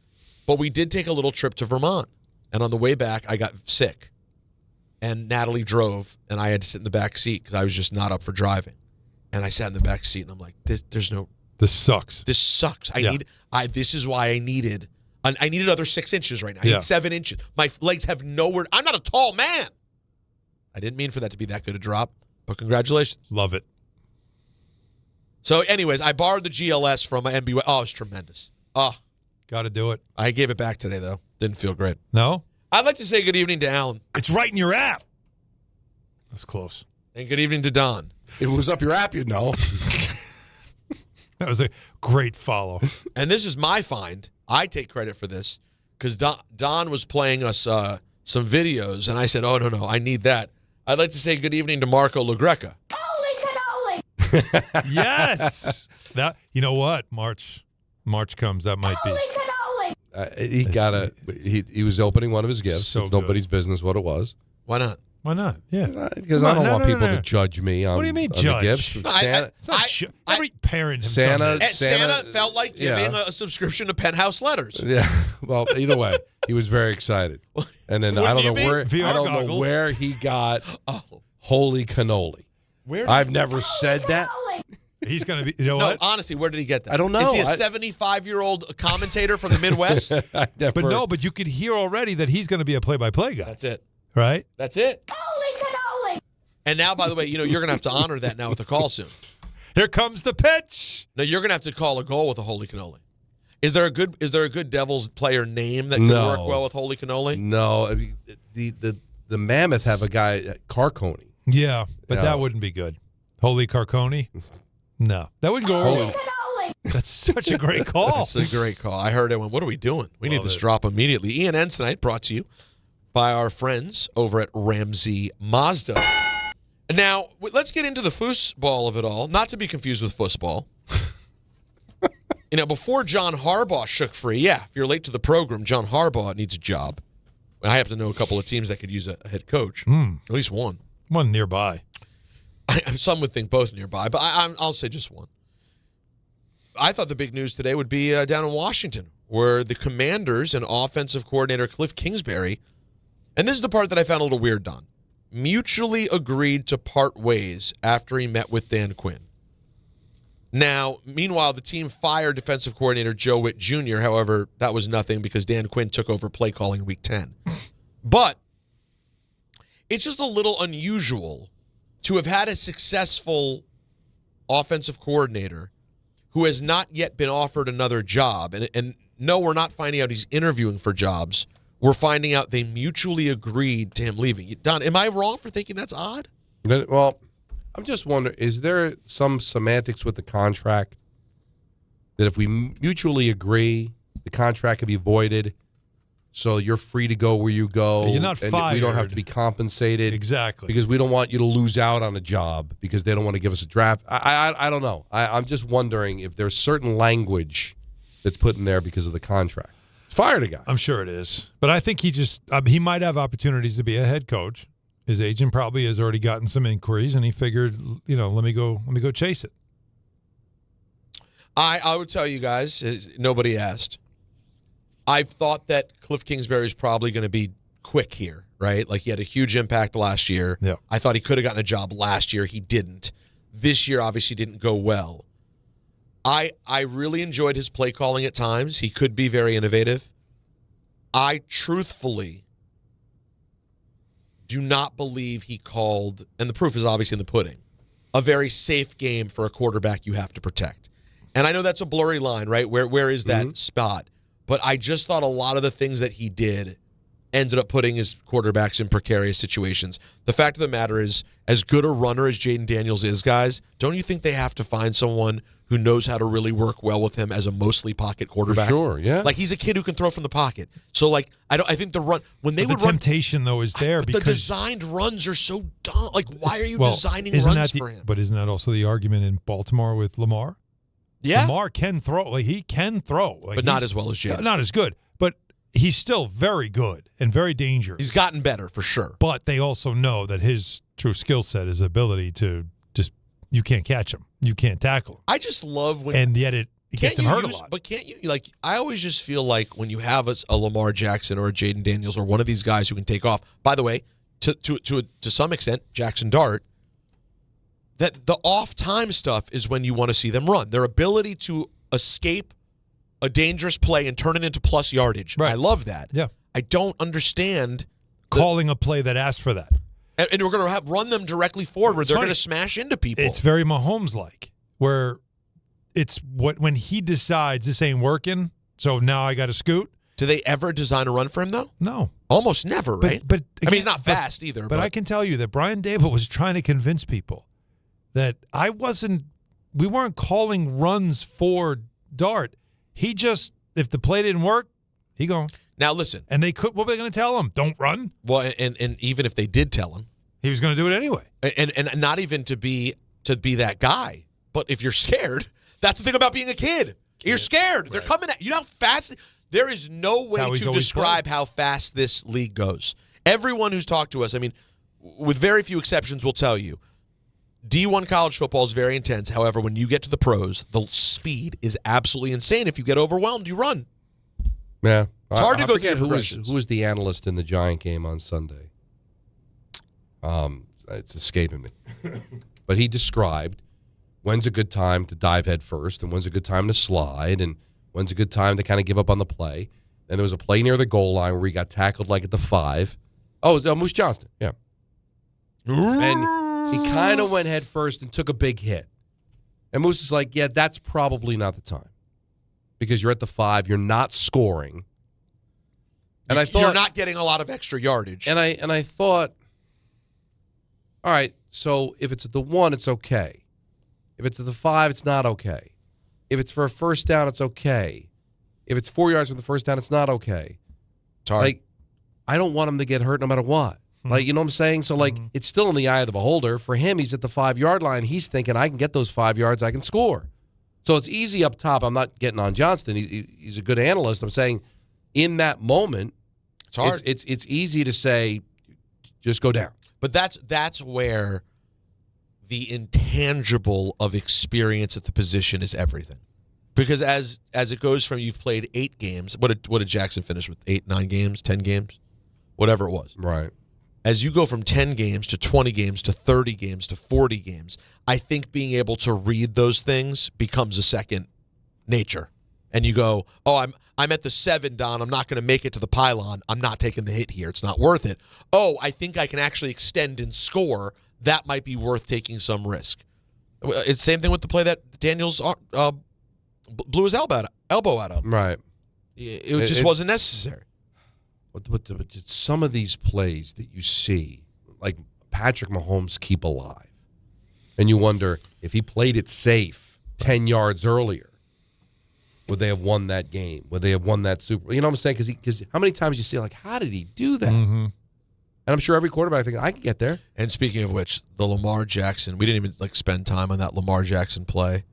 But we did take a little trip to Vermont. And on the way back, I got sick. And Natalie drove, and I had to sit in the back seat because I was just not up for driving. And I sat in the back seat, and I'm like, this sucks. This sucks. This is why I needed another 6 inches right now. I need 7 inches. My legs have nowhere. I'm not a tall man. I didn't mean for that to be that good a drop, but congratulations. Love it. So anyways, I borrowed the GLS from my MBY. Oh, it's tremendous. Oh. Got to do it. I gave it back today, though. Didn't feel great. No? I'd like to say good evening to Alan. It's right in your app. That's close. And good evening to Don. If it was up your app, you'd know. That was a great follow. And this is my find. I take credit for this because Don was playing us some videos, and I said, oh, no, I need that. I'd like to say good evening to Marco LaGreca. Holy cannoli! Yes. That, you know what? March comes. That might be. He was opening one of his gifts. So it's nobody's business what it was. Why not? Why not? Yeah. Because I don't want people to judge me on, what do you mean on judge? the gifts. Every parent has done that. Santa felt like giving a subscription to Penthouse Letters. Yeah. Well, either way, he was very excited. And then I don't know where he got holy cannoli. I've never said that. He's going to be, you know what? Honestly, where did he get that? I don't know. Is he a 75-year-old commentator from the Midwest? But you could hear already that he's going to be a play-by-play guy. That's it. Right? That's it. Holy cannoli! And now, by the way, you're going to have to honor that now with a call soon. Here comes the pitch. No, you're going to have to call a goal with a holy cannoli. Is there a good Devils player name that could work well with holy cannoli? No. I mean, the Mammoth have a guy, Carconi. Yeah, but that wouldn't be good. Holy Carconi? No. That wouldn't go over well. That's such a great call. That's a great call. I heard it went, what are we doing? We need this drop immediately. Ian Ends tonight brought to you by our friends over at Ramsey Mazda. Now, let's get into the foosball of it all, not to be confused with football. Before John Harbaugh shook free, if you're late to the program, John Harbaugh needs a job. I happen to know a couple of teams that could use a head coach, at least one. One nearby. Some would think both nearby, but I'll say just one. I thought the big news today would be down in Washington, where the Commanders and offensive coordinator Cliff Kingsbury, and this is the part that I found a little weird, Don, mutually agreed to part ways after he met with Dan Quinn. Now, meanwhile, the team fired defensive coordinator Joe Witt Jr. However, that was nothing because Dan Quinn took over play calling week 10. But it's just a little unusual to have had a successful offensive coordinator who has not yet been offered another job. And no, we're not finding out he's interviewing for jobs. We're finding out they mutually agreed to him leaving. Don, am I wrong for thinking that's odd? Well, I'm just wondering, is there some semantics with the contract that if we mutually agree, the contract can be voided, so you're free to go where you go. You're not and fired. We don't have to be compensated. Exactly. Because we don't want you to lose out on a job because they don't want to give us a draft. I don't know. I'm just wondering if there's certain language that's put in there because of the contract. Fired a guy. I'm sure it is. But I think he might have opportunities to be a head coach. His agent probably has already gotten some inquiries, and he figured, let me go chase it. I would tell you guys, nobody asked. I've thought that Cliff Kingsbury is probably going to be quick here, right? Like he had a huge impact last year. Yeah. I thought he could have gotten a job last year. He didn't. This year obviously didn't go well. I really enjoyed his play calling at times. He could be very innovative. I truthfully do not believe he called, and the proof is obviously in the pudding, a very safe game for a quarterback you have to protect. And I know that's a blurry line, right? Where is that spot? But I just thought a lot of the things that he did ended up putting his quarterbacks in precarious situations. The fact of the matter is, as good a runner as Jaden Daniels is, guys, don't you think they have to find someone who knows how to really work well with him as a mostly pocket quarterback? For sure, yeah. Like he's a kid who can throw from the pocket. So like I think the run when they would the temptation though is there because the designed runs are so dumb. Like why are you designing runs for him? But isn't that also the argument in Baltimore with Lamar? Yeah, Lamar can throw. Like he can throw, but not as well as Jaden. Not as good, but he's still very good and very dangerous. He's gotten better for sure. But they also know that his true skill set is ability to just you can't catch him, you can't tackle him. I just love when and yet it gets him hurt a lot. But can't you I always just feel like when you have a Lamar Jackson or a Jaden Daniels or one of these guys who can take off. By the way, to some extent, Jackson Dart. That the off-time stuff is when you want to see them run. Their ability to escape a dangerous play and turn it into plus yardage. Right. I love that. Yeah. I don't understand calling a play that asks for that. And we're going to run them directly forward where they're going to smash into people. It's very Mahomes-like, where it's when he decides this ain't working, so now I got to scoot. Do they ever design a run for him, though? No. Almost never, right? But again, he's not fast either. But I can tell you that Brian Dable was trying to convince people that we weren't calling runs for Dart. He just, if the play didn't work, he gone. Now listen. And what were they going to tell him? Don't run? Well, and even if they did tell him. He was going to do it anyway. And not even to be that guy. But if you're scared, that's the thing about being a kid. You're scared. Right. They're coming at you. Know how fast? There is no way to describe how fast this league goes. Everyone who's talked to us, I mean, with very few exceptions, will tell you, D1 college football is very intense. However, when you get to the pros, the speed is absolutely insane. If you get overwhelmed, you run. Yeah. It's hard to go through who was the analyst in the Giant game on Sunday? It's escaping me. But he described when's a good time to dive head first and when's a good time to slide and when's a good time to kind of give up on the play. And there was a play near the goal line where he got tackled like at the 5. Oh, it was Moose Johnston. Yeah. And he kind of went head first and took a big hit. And Moose is like, yeah, that's probably not the time. Because you're at the 5, you're not scoring. And I thought you're not getting a lot of extra yardage. And I thought, all right, so if it's at the 1, it's okay. If it's at the 5, it's not okay. If it's for a first down, it's okay. If it's 4 yards from the first down, it's not okay. It's hard. Like, I don't want him to get hurt no matter what. Like, you know what I'm saying? So, like, it's still in the eye of the beholder. For him, he's at the 5-yard line. He's thinking, I can get those 5 yards, I can score. So it's easy up top. I'm not getting on Johnston. He's a good analyst. I'm saying in that moment, it's hard. It's easy to say, just go down. But that's where the intangible of experience at the position is everything. Because as it goes from you've played 8 games, what did Jackson finish with? 8, 9 games, 10 games? Whatever it was. Right. as you go from 10 games to 20 games to 30 games to 40 games, I think being able to read those things becomes a second nature. And you go, oh, I'm at the 7, Don. I'm not going to make it to the pylon. I'm not taking the hit here. It's not worth it. Oh, I think I can actually extend and score. That might be worth taking some risk. It's the same thing with the play that Daniels blew his elbow out of. Right. It just wasn't necessary. But some of these plays that you see, like Patrick Mahomes keep alive, and you wonder if he played it safe 10 yards earlier, would they have won that game? Would they have won that Super? You know what I'm saying? Because how many times you see, like, how did he do that? Mm-hmm. And I'm sure every quarterback thinks, I can get there. And speaking of which, the Lamar Jackson, we didn't even spend time on that Lamar Jackson play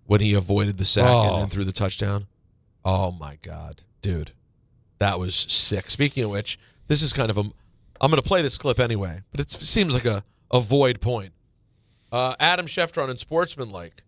when he avoided the sack and then threw the touchdown. Oh, my God. Dude, that was sick. Speaking of which, this is kind of I'm going to play this clip anyway, but it seems like a void point. Adam Schefter on Sportsmanlike.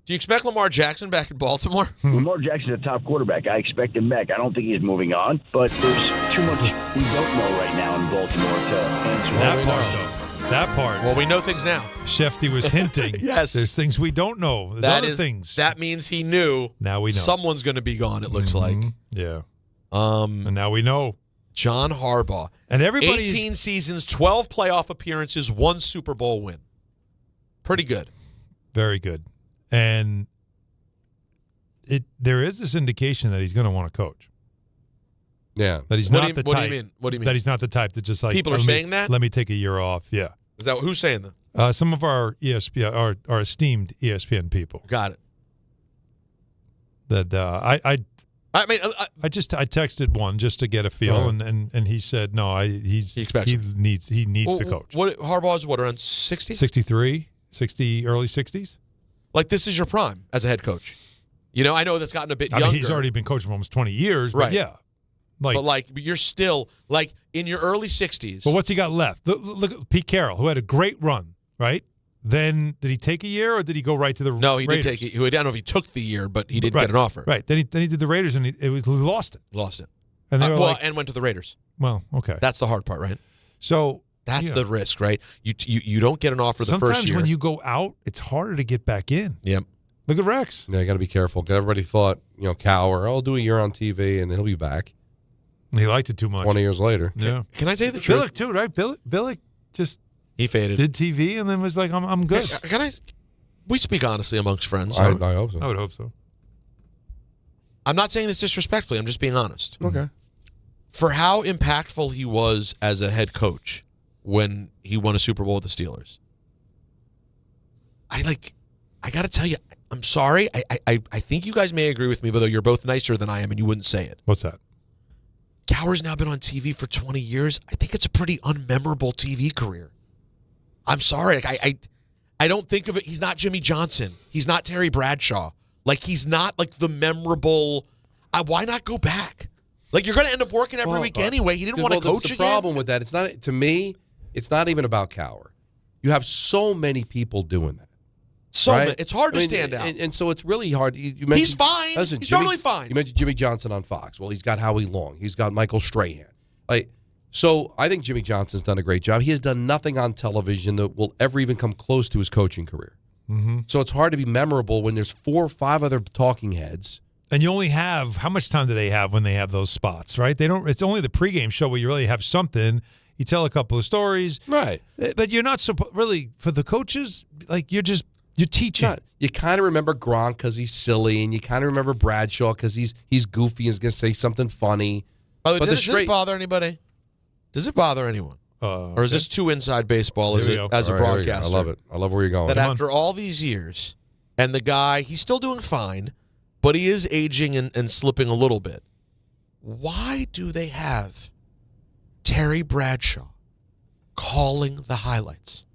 Do you expect Lamar Jackson back in Baltimore? Lamar Jackson's a top quarterback. I expect him back. I don't think he's moving on, but there's too much we don't know right now in Baltimore to answer. That part, though. That part. Well, we know things now. Shefty was hinting. Yes. There's things we don't know. There's other things. That means he knew. Now we know. Someone's going to be gone, it looks like. Yeah. And now we know. John Harbaugh. And everybody's 18 seasons, 12 playoff appearances, 1 Super Bowl win. Pretty good. Very good. And there is this indication that he's going to want to coach. Yeah. That he's not the type. What do you mean? What do you mean? That he's not the type that just like people are saying that? Let me take a year off. Yeah. Is that who's saying that? Some of our ESPN, our esteemed ESPN people. Got it. That I texted one just to get a feel, and he said no. He needs to coach. What Harbaugh's around 60? 63, 60, early 60s. Like this is your prime as a head coach. You know, I know that's gotten a bit I younger. mean, he's already been coaching for almost 20 years, but right? Yeah, but you're still like in your early 60s. But what's he got left? Look at Pete Carroll, who had a great run, right? Then did he take a year or did he go right to the Raiders? No, he did take it. I don't know if he took the year, but he did get an offer. Right. Then he did the Raiders and he lost it. Lost it. And they were and went to the Raiders. Well, okay. That's the hard part, right? So that's the risk, right? You don't get an offer the first year. Sometimes when you go out, it's harder to get back in. Yep. Look at Rex. Yeah, you got to be careful. Everybody thought, Cowher, I'll do a year on TV and he'll be back. He liked it too much. 20 years later. Yeah. Can I tell you the truth? Billick too, right? Billick just he faded. Did TV and then was like, I'm good. We speak honestly amongst friends. I hope so. I would hope so. I'm not saying this disrespectfully. I'm just being honest. Okay. For how impactful he was as a head coach when he won a Super Bowl with the Steelers, I got to tell you, I'm sorry. I think you guys may agree with me, but though you're both nicer than I am and you wouldn't say it. What's that? Cowher's now been on TV for 20 years. I think it's a pretty unmemorable TV career. I'm sorry. I don't think of it. He's not Jimmy Johnson. He's not Terry Bradshaw. He's not the memorable. Why not go back? You're going to end up working every week anyway. He didn't want to coach that's again. The problem with that, it's not, to me, it's not even about Cowher. You have so many people doing that. Right? It's hard to stand out. And so it's really hard. You mentioned, he's fine. He's totally fine. You mentioned Jimmy Johnson on Fox. Well, he's got Howie Long. He's got Michael Strahan. So I think Jimmy Johnson's done a great job. He has done nothing on television that will ever even come close to his coaching career. Mm-hmm. So it's hard to be memorable when there's 4 or 5 other talking heads. And you only have, how much time do they have when they have those spots, right? It's only the pregame show where you really have something. You tell a couple of stories. Right. But you're not really, for the coaches, you're teaching. You kind of remember Gronk because he's silly, and you kind of remember Bradshaw because he's goofy and is going to say something funny. Oh, does it bother anybody? Does it bother anyone? Or is this too inside baseball as a broadcaster? I love it. I love where you're going. That after all these years, and the guy, he's still doing fine, but he is aging and slipping a little bit. Why do they have Terry Bradshaw calling the highlights?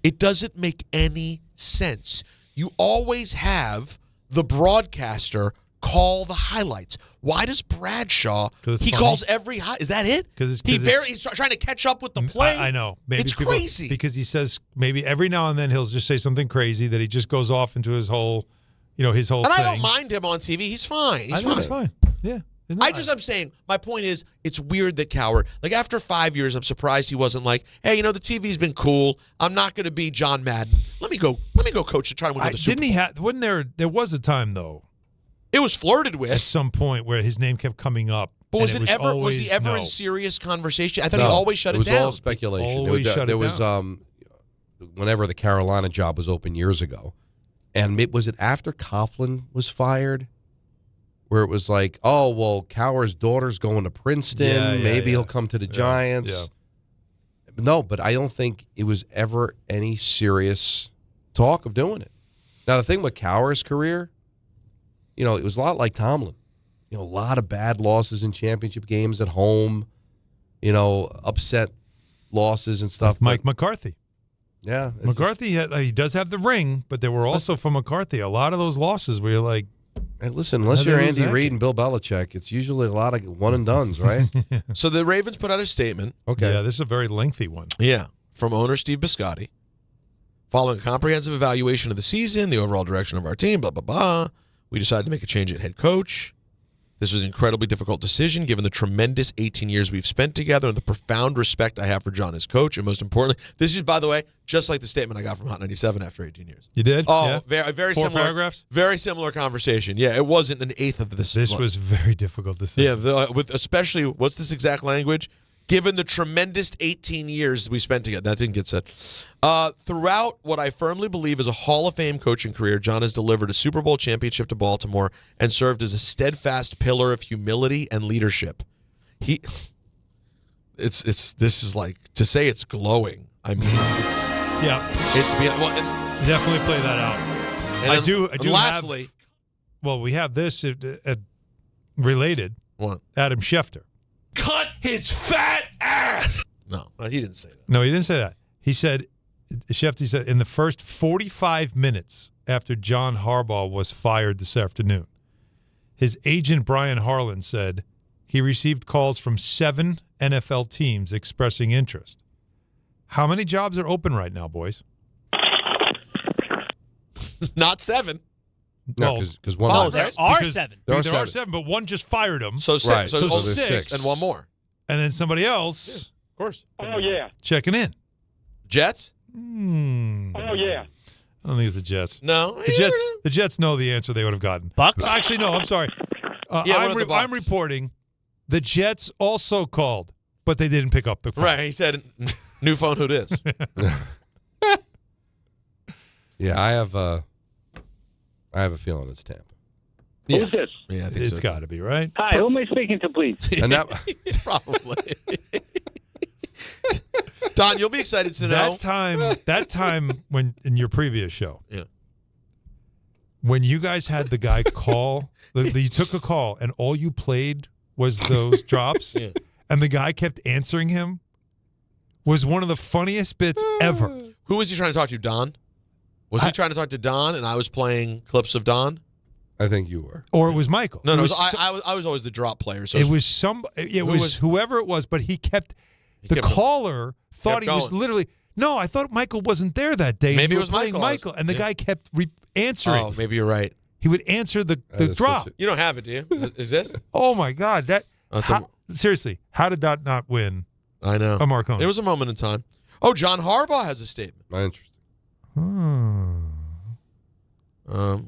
It doesn't make any sense. You always have the broadcaster call the highlights. Why does Bradshaw? He calls every high. Is that it? Because he's trying to catch up with the play. I know. Maybe it's crazy because he says maybe every now and then he'll just say something crazy that he just goes off into his whole, his whole. And thing. I don't mind him on TV. He's fine. He's fine. Yeah. I'm saying, my point is, it's weird that Cowher, like after 5 years, I'm surprised he wasn't like, hey, the TV's been cool. I'm not going to be John Madden. Let me go coach and try to win another Super Bowl. Wasn't there was a time though. It was flirted with at some point where his name kept coming up. But was he ever in serious conversation? I thought he always shut it down. It was all speculation. There was whenever the Carolina job was open years ago, and was it after Coughlin was fired, where it was like, oh well, Cowher's daughter's going to Princeton, maybe he'll come to the Giants. Yeah. No, but I don't think it was ever any serious talk of doing it. Now the thing with Cowher's career, it was a lot like Tomlin. A lot of bad losses in championship games at home, upset losses and stuff. Mike McCarthy. Yeah. McCarthy, he does have the ring, but there were also from McCarthy a lot of those losses where you're like, hey, listen, unless you're Andy Reid and Bill Belichick, it's usually a lot of one-and-dones, right? So the Ravens put out a statement. Okay. Yeah, this is a very lengthy one. Yeah, from owner Steve Biscotti. Following a comprehensive evaluation of the season, the overall direction of our team, blah, blah, blah, we decided to make a change at head coach. This was an incredibly difficult decision given the tremendous 18 years we've spent together and the profound respect I have for John as coach. And most importantly, this is, by the way, just like the statement I got from Hot 97 after 18 years. You did? Oh, yeah. very 4 similar. paragraphs? Very similar conversation. Yeah, it wasn't an eighth of this. This was very difficult to say. Yeah, especially, what's this exact language? Given the tremendous 18 years we spent together. That didn't get said. Throughout what I firmly believe is a Hall of Fame coaching career, John has delivered a Super Bowl championship to Baltimore and served as a steadfast pillar of humility and leadership. This is like, to say it's glowing. I mean, it's beyond, well, and, definitely play that out. And I do. Lastly, we have this related. What? Adam Schefter. Cut his fat ass. No, he didn't say that. No, he didn't say that. He said, Schefter said, in the first 45 minutes after John Harbaugh was fired this afternoon, his agent Brian Harlan said he received calls from 7 NFL teams expressing interest. How many jobs are open right now, boys? Not 7. No, because one. There are 7. There are 7, but one just fired him. So 6. Right. So there's 6 and one more. And then somebody else, of course. Oh yeah. checking in. Jets? Oh yeah. I don't think it's the Jets. No. The Jets know the answer they would have gotten. Bucks? Actually, no, I'm sorry. I'm reporting the Jets also called, but they didn't pick up the phone. Right. He said, new phone, who dis? Yeah, I have a feeling it's Tampa. Yeah. Who's this? Yeah, I think It's so. got to be, right? Hi, who am I speaking to, please? And that, Probably. Don, you'll be excited to know. That time when in your previous show, Yeah. when you guys had the guy call, you took a call and all you played was those drops, Yeah. and the guy kept answering him, was one of the funniest bits ever. Who was he trying to talk to? Don? Was he trying to talk to Don and I was playing clips of Don? I think you were. Or it was Michael. No, It no, was I was always the drop player. So it was It was whoever it was, but he kept. The kept caller thought kept he was going. literally. No, I thought Michael wasn't there that day. Maybe You it were was playing Michael. and the guy kept answering. Oh, maybe you're right. He would answer the is drop. such You don't have it, do you? Is this? Oh my God! Seriously, how did that not win? I know. A Marconi. It was a moment in time. Oh, John Harbaugh has a statement. Interesting.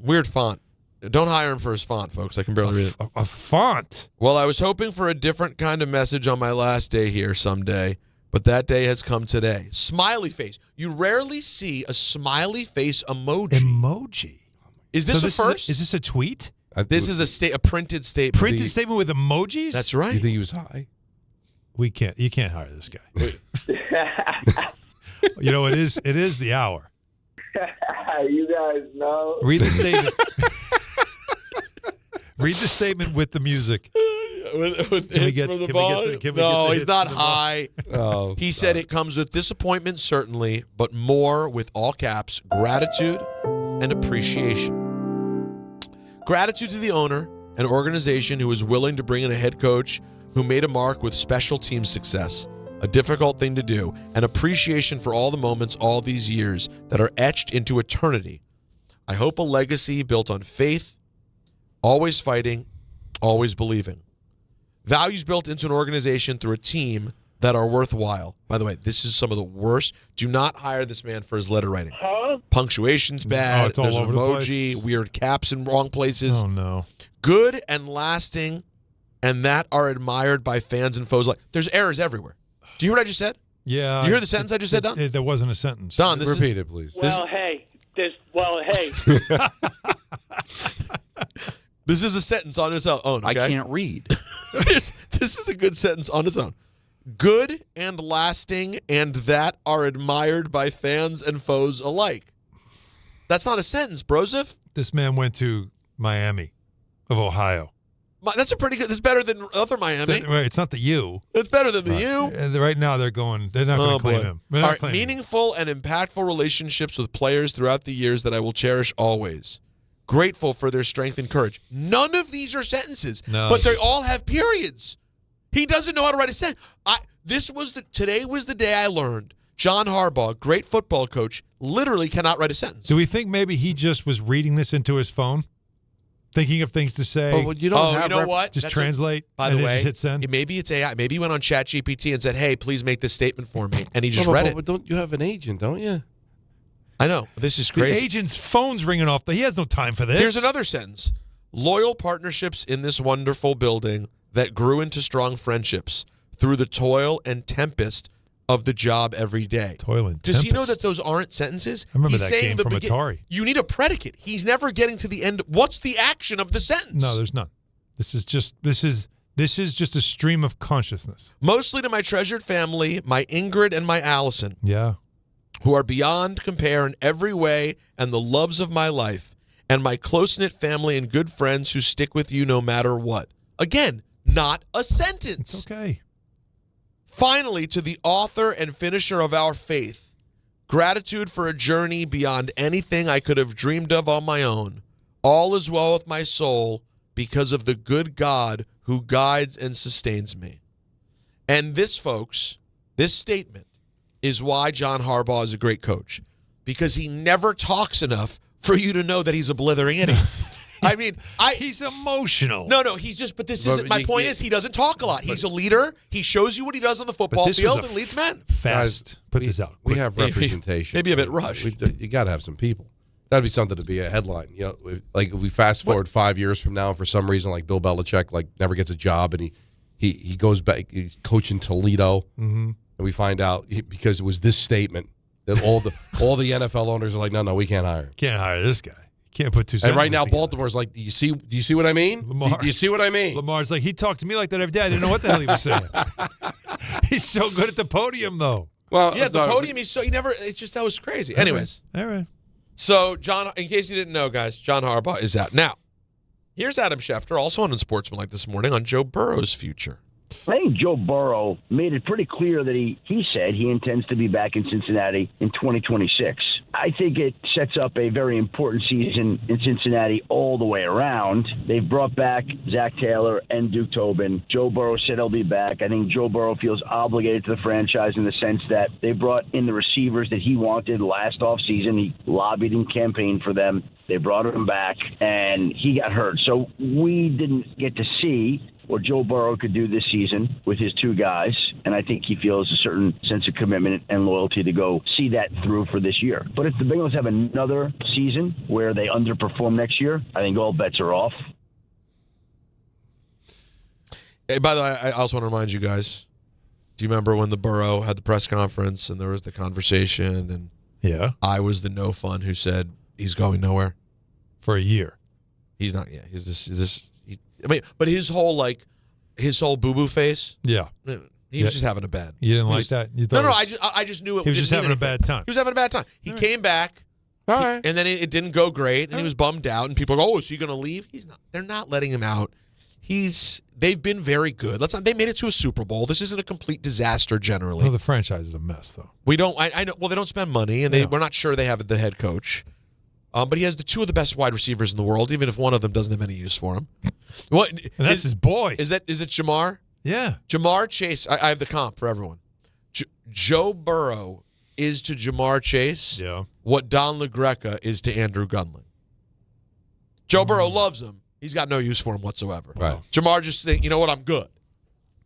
Weird font. Don't hire him for his font, folks. I can barely read it. A font? Well, I was hoping for a different kind of message on my last day here someday, but that day has come today. Smiley face. You rarely see a smiley face emoji. Is this a first? Is this a tweet? This is a printed statement. Printed statement with emojis? That's right. You think he was high? You can't hire this guy. You know, it is the hour. You guys know. Read the statement. Read the statement with the music. Can we get the No, he's not high. Oh, he said it comes with disappointment, certainly, but more with all caps, gratitude and appreciation. Gratitude to the owner, an organization who is willing to bring in a head coach who made a mark with special team success, a difficult thing to do, and appreciation for all the moments all these years that are etched into eternity. I hope a legacy built on faith, always fighting, always believing. Values built into an organization through a team that are worthwhile. By the way, this is some of the worst. Do not hire this man for his letter writing. Punctuation's bad. it's all There's an over the emoji, place. weird caps in wrong places. Oh, no. Good and lasting, and that are admired by fans and foes. Like, there's errors everywhere. Do you hear what I just said? Yeah. Do you hear the sentence I just said, Don? There wasn't a sentence. Don, this Repeat it, please. Hey. This is a sentence on its own, okay? I can't read. This is a good sentence on its own. Good and lasting, and that are admired by fans and foes alike. That's not a sentence, Broseph. This man went to Miami of Ohio. That's a pretty good. That's better than other Miami. Right, it's not the U. It's better than the U. Right now, they're not going to claim him. They're not All right, claiming him. meaningful and impactful relationships with players throughout the years that I will cherish always. Grateful for their strength and courage. None of these are sentences, but they all have periods. He doesn't know how to write a sentence. Today was the day I learned John Harbaugh, great football coach, literally cannot write a sentence. Do we think maybe he just was reading this into his phone? Thinking of things to say. Well, you don't have you know what? Just That's translate. By and the then way, just hit send. maybe it's AI. Maybe he went on ChatGPT and said, "Hey, please make this statement for me," and he just read it. But don't you have an agent? Don't you? I know. This is The crazy. agent's phone's ringing off. He has no time for this. Here's another sentence. Loyal partnerships in this wonderful building that grew into strong friendships through the toil and tempest of the job every day. Toil and Does he know tempest. that those aren't sentences? I remember He's that saying game the from Atari. You need a predicate. He's never getting to the end. What's the action of the sentence? No, there's none. This is just a stream of consciousness. Mostly to my treasured family, my Ingrid and my Allison, Yeah. who are beyond compare in every way, and the loves of my life, and my close-knit family and good friends who stick with you no matter what. Again, not a sentence. It's okay. Finally, to the author and finisher of our faith, gratitude for a journey beyond anything I could have dreamed of on my own. All is well with my soul because of the good God who guides and sustains me. And this, folks, this statement is why John Harbaugh is a great coach, because he never talks enough for you to know that he's a blithering idiot. I mean, he's emotional. No, he's just. But this isn't. My point is, he doesn't talk a lot. He's a leader. He shows you what he does on the football field and leads men. Fast. Put this out. We have representation. Maybe a bit rushed. You got to have some people. That'd be something to be a headline. You know, like if we fast forward 5 years from now, and for some reason, like Bill Belichick, never gets a job, and he goes back. He's coaching Toledo, and we find out because it was this statement that all the NFL owners are like, no, we can't hire him. Can't hire this guy. Can't put two sentences And right now, together. Baltimore's like, do you see what I mean? Lamar. Do you see what I mean? Lamar's like, he talked to me like that every day. I didn't know what the hell he was saying. He's so good at the podium, though. Well, yeah, the podium. It's just that was crazy. Anyways, all right. So John, in case you didn't know, guys, John Harbaugh is out now. Here's Adam Schefter, also on Unsportsmanlike this morning, on Joe Burrow's future. I think Joe Burrow made it pretty clear that he said he intends to be back in Cincinnati in 2026. I think it sets up a very important season in Cincinnati all the way around. They've brought back Zach Taylor and Duke Tobin. Joe Burrow said he'll be back. I think Joe Burrow feels obligated to the franchise in the sense that they brought in the receivers that he wanted last offseason. He lobbied and campaigned for them. They brought him back, and he got hurt. So we didn't get to see what Joe Burrow could do this season with his two guys, and I think he feels a certain sense of commitment and loyalty to go see that through for this year. But if the Bengals have another season where they underperform next year, I think all bets are off. Hey, by the way, I also want to remind you guys, do you remember when the Burrow had the press conference and there was the conversation, and I was the no fun who said he's going nowhere? For a year. He's not, but his whole boo-boo face. Yeah. He was just having a bad. You didn't like that? You No, I just knew it. He was just having a bad time. He was having a bad time. He came back, and then it didn't go great, and he was bummed out, and people go, "Oh, is he going to leave?" He's not. They're not letting him out. They've been very good. They made it to a Super Bowl. This isn't a complete disaster generally. No, the franchise is a mess, though. We don't. I know. Well, they don't spend money, and we're not sure they have the head coach. But he has the two of the best wide receivers in the world, even if one of them doesn't have any use for him. And that's his boy. Is it Jamar? Yeah. Jamar Chase. I have the comp for everyone. Joe Burrow is to Jamar Chase what Don LaGreca is to Andrew Gunlin. Joe Burrow loves him. He's got no use for him whatsoever. Right. Jamar just think, you know what, I'm good.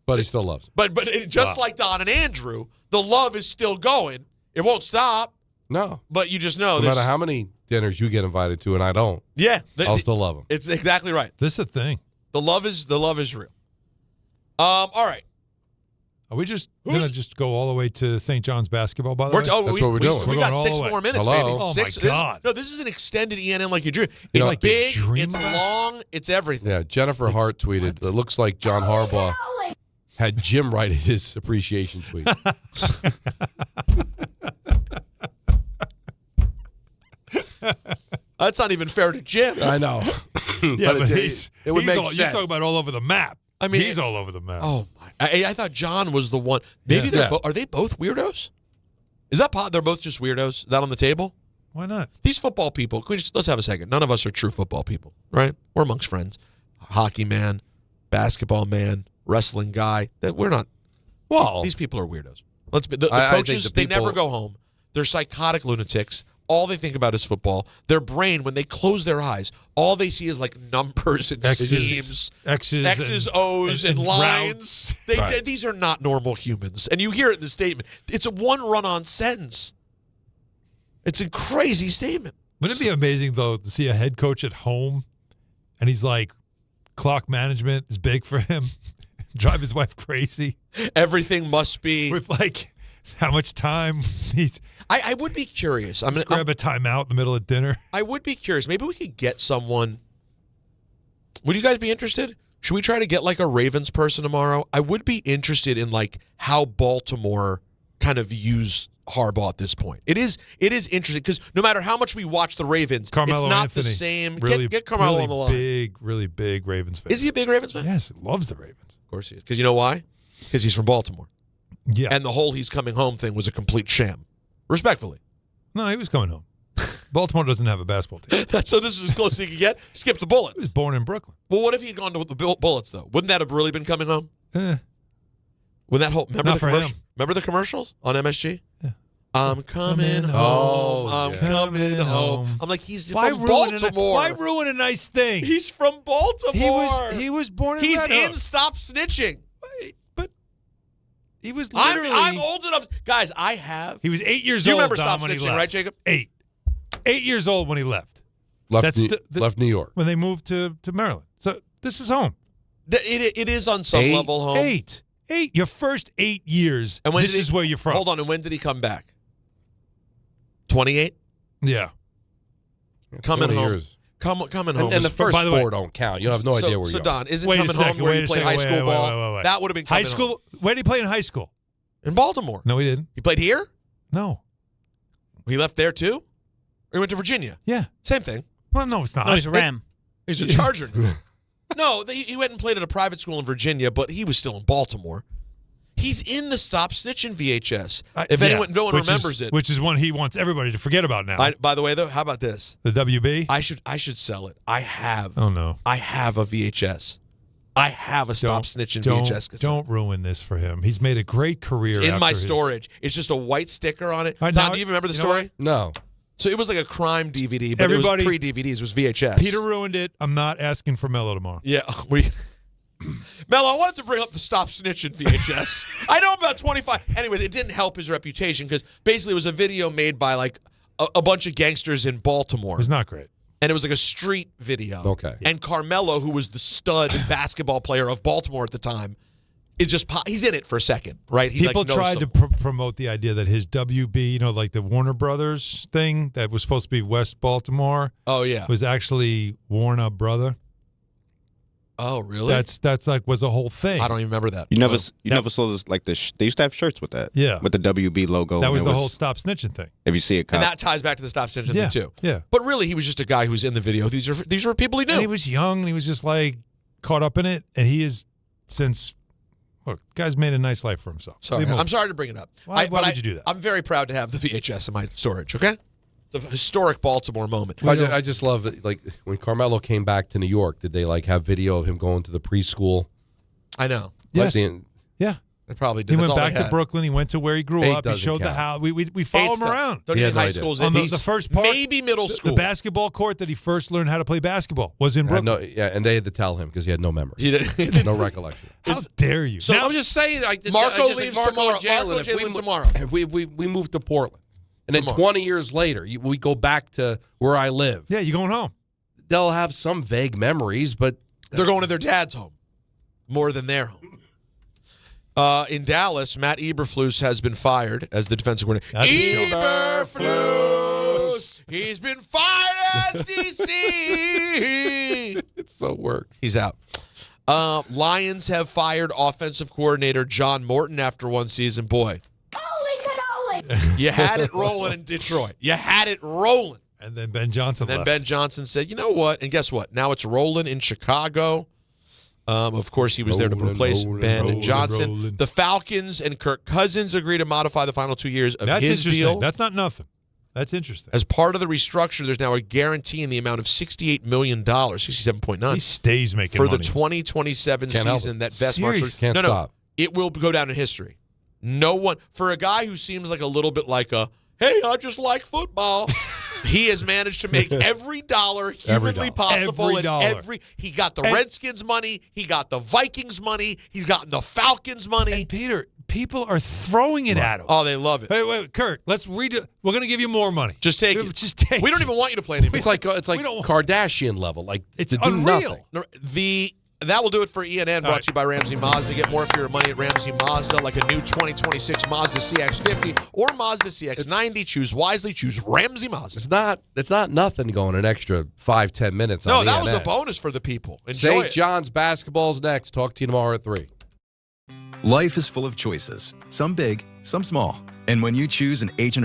But he still loves him. But just like Don and Andrew, the love is still going. It won't stop. No. But you just know. No matter how many dinners you get invited to and I don't. Yeah. I'll still love him. It's exactly right. This is a thing. The love is real. All right. Are we just going to just go all the way to St. John's basketball, by the way? That's what we're doing. We got 6 more minutes, Hello? baby. Oh, Six, my God. This is an extended ENM like you dream. You know, It's big, dream it's about? long, it's everything. Yeah, Jennifer Hart tweeted, it looks like John Harbaugh had Jim write his appreciation tweet. That's not even fair to Jim. I know. Yeah, but it would make sense. You're talking about all over the map. I mean, he's all over the map. Oh, my. I thought John was the one. Maybe are they both weirdos? Is that they're both just weirdos? Is that on the table? Why not? These football people, let's have a second. None of us are true football people, right? We're amongst friends. Hockey man, basketball man, wrestling guy. That we're not. Well, these people are weirdos. Let's be the I think coaches. the They people- never go home. They're psychotic lunatics. All they think about is football. Their brain, when they close their eyes, all they see is like numbers and schemes, X's, O's, and lines. Right. These are not normal humans. And you hear it in the statement. It's a one run-on sentence. It's a crazy statement. Wouldn't it be amazing, though, to see a head coach at home and he's like, clock management is big for him, drive his wife crazy. Everything must be. With like how much time he's. I would be curious. I'm Just grab a timeout in the middle of dinner. I would be curious. Maybe we could get someone. Would you guys be interested? Should we try to get like a Ravens person tomorrow? I would be interested in like how Baltimore kind of views Harbaugh at this point. It is interesting because no matter how much we watch the Ravens, Carmelo it's not Anthony, the same. Really, Get Carmelo really on the line. Really big Ravens fan. Is he a big Ravens fan? Yes, loves the Ravens. Of course he is. Because you know why? Because he's from Baltimore. Yeah. And the whole he's coming home thing was a complete sham. Respectfully. No, he was coming home. Baltimore doesn't have a basketball team. So this is as close as he could get? Skip the Bullets. He was born in Brooklyn. Well, what if he had gone to the Bullets, though? Wouldn't that have really been coming home? Eh. When that whole Not for him. Remember the commercials on MSG? Yeah. I'm coming home. Oh, I'm yeah. coming home. I'm like, he's Why from ruin Baltimore. Why ruin a nice thing? He's from Baltimore. He was born in He's Red in Hook. Stop Snitching. But he was literally. I'm old enough. Guys, He was 8 years You old. remember Dom, Stop when he Snitching, left. right, Jacob? 8 years old when he left. Left New York. When they moved to Maryland. So this is home. It is on some level home. 8. Your first 8 years. And when this is where you're from. Hold on. And when did he come back? 28? Yeah. Coming 20 home. years. Coming home. And the was- first by the way- four don't count. You have no idea where you So are. Don, isn't Wait a coming second, home where wait he a played second, high school wait, ball? wait. That would have been High coming school. home. Where did he play in high school? In Baltimore. No, he didn't. He played here? No. He left there too? Or he went to Virginia? Yeah. Same thing. Well, no, it's not. No, he's a Ram. He's a Charger. No, he went and played at a private school in Virginia, but he was still in Baltimore. He's in the Stop Snitching VHS. If Yeah, no one which remembers it. Which is one he wants everybody to forget about now. By the way, though, how about this? The WB? I should sell it. I have. Oh, no. I have a VHS. I have a Stop Snitching VHS cassette. Don't ruin this for him. He's made a great career. It's in after my his- storage. It's just a white sticker on it. All right, Tom, now- do you remember the you know story? No. So it was like a crime DVD, but Everybody- it was pre-DVDs. It was VHS. Peter ruined it. I'm not asking for Mello tomorrow. Yeah. Mel, I wanted to bring up the Stop Snitching VHS. I know about 25. Anyways, it didn't help his reputation because basically it was a video made by like a bunch of gangsters in Baltimore. It was not great. And it was like a street video. Okay. And Carmelo, who was the stud basketball player of Baltimore at the time, is just he's in it for a second, right? He People knows tried to someone. promote the idea that his WB, like the Warner Brothers thing that was supposed to be West Baltimore. Oh yeah. Was actually Warner Brother. Oh really? That's like was a whole thing. I don't even remember that. You never saw this like this. They used to have shirts with that. Yeah. With the WB logo. That and was it the whole Stop Snitching thing. If you see a cop. And that ties back to the Stop Snitching Yeah, thing too. yeah. But really, he was just a guy who was in the video. These were people he knew. And he was young and he was just like caught up in it. And he is since look, guy's made a nice life for himself. Sorry, Leave him I'm sorry to bring it up. Why would you do that? I'm very proud to have the VHS in my storage. Okay, it's a historic Baltimore moment. I just love it. Like when Carmelo came back to New York, did they like have video of him going to the preschool? I know. Yes. Seeing- Yeah. They probably did. He That's went all back they to had. Brooklyn. He went to where he grew Eight up. He doesn't showed the count. house. We follow him around. Don't even high schools. On the first part, maybe middle school. The basketball court that he first learned how to play basketball was in Brooklyn. And they had to tell him because he had no memory. No recollection. How dare you? So I'm just saying. Marco leaves tomorrow. Jalen, Marco leaves tomorrow. If we move to Portland, and then 20 years later, we go back to where I live. Yeah, you're going home. They'll have some vague memories, but they're going to their dad's home more than their home. In Dallas, Matt Eberflus has been fired as the defensive coordinator. Eberflus! He's been fired as DC! It so works. He's out. Lions have fired offensive coordinator John Morton after one season. Boy. Holy cannoli! You had it rolling in Detroit. You had it rolling. And then Ben Johnson left. left. Ben Johnson said, you know what? And guess what? Now it's rolling in Chicago. Of course, he was there to replace Ben Johnson. The Falcons and Kirk Cousins agreed to modify the final 2 years of his deal. That's not nothing. That's interesting. As part of the restructure, there's now a guarantee in the amount of $68 million, 67.9. He stays making for money. the 2027 season that Vest Marshall. Can't stop. It will go down in history. No one, for a guy who seems like a little bit like a, hey, I just like football. He has managed to make every dollar humanly possible. He got the Redskins money. He got the Vikings money. He's gotten the Falcons money. And Peter, people are throwing it at him. Oh, they love it. Wait, Kurt, let's read it. We're going to give you more money. Just take it. Just take We don't even want you to play anymore. It's like Kardashian level. Like it's to do unreal. nothing. That will do it for ENN, brought to you by Ramsey Mazda. Get more for your money at Ramsey Mazda, like a new 2026 Mazda CX-50 or Mazda CX-90. Choose wisely. Choose Ramsey Mazda. It's not nothing going an extra 5-10 minutes. No, on that ENN. was a bonus for the people. Enjoy St. John's basketball's next. Talk to you tomorrow at 3. Life is full of choices, some big, some small. And when you choose an H&R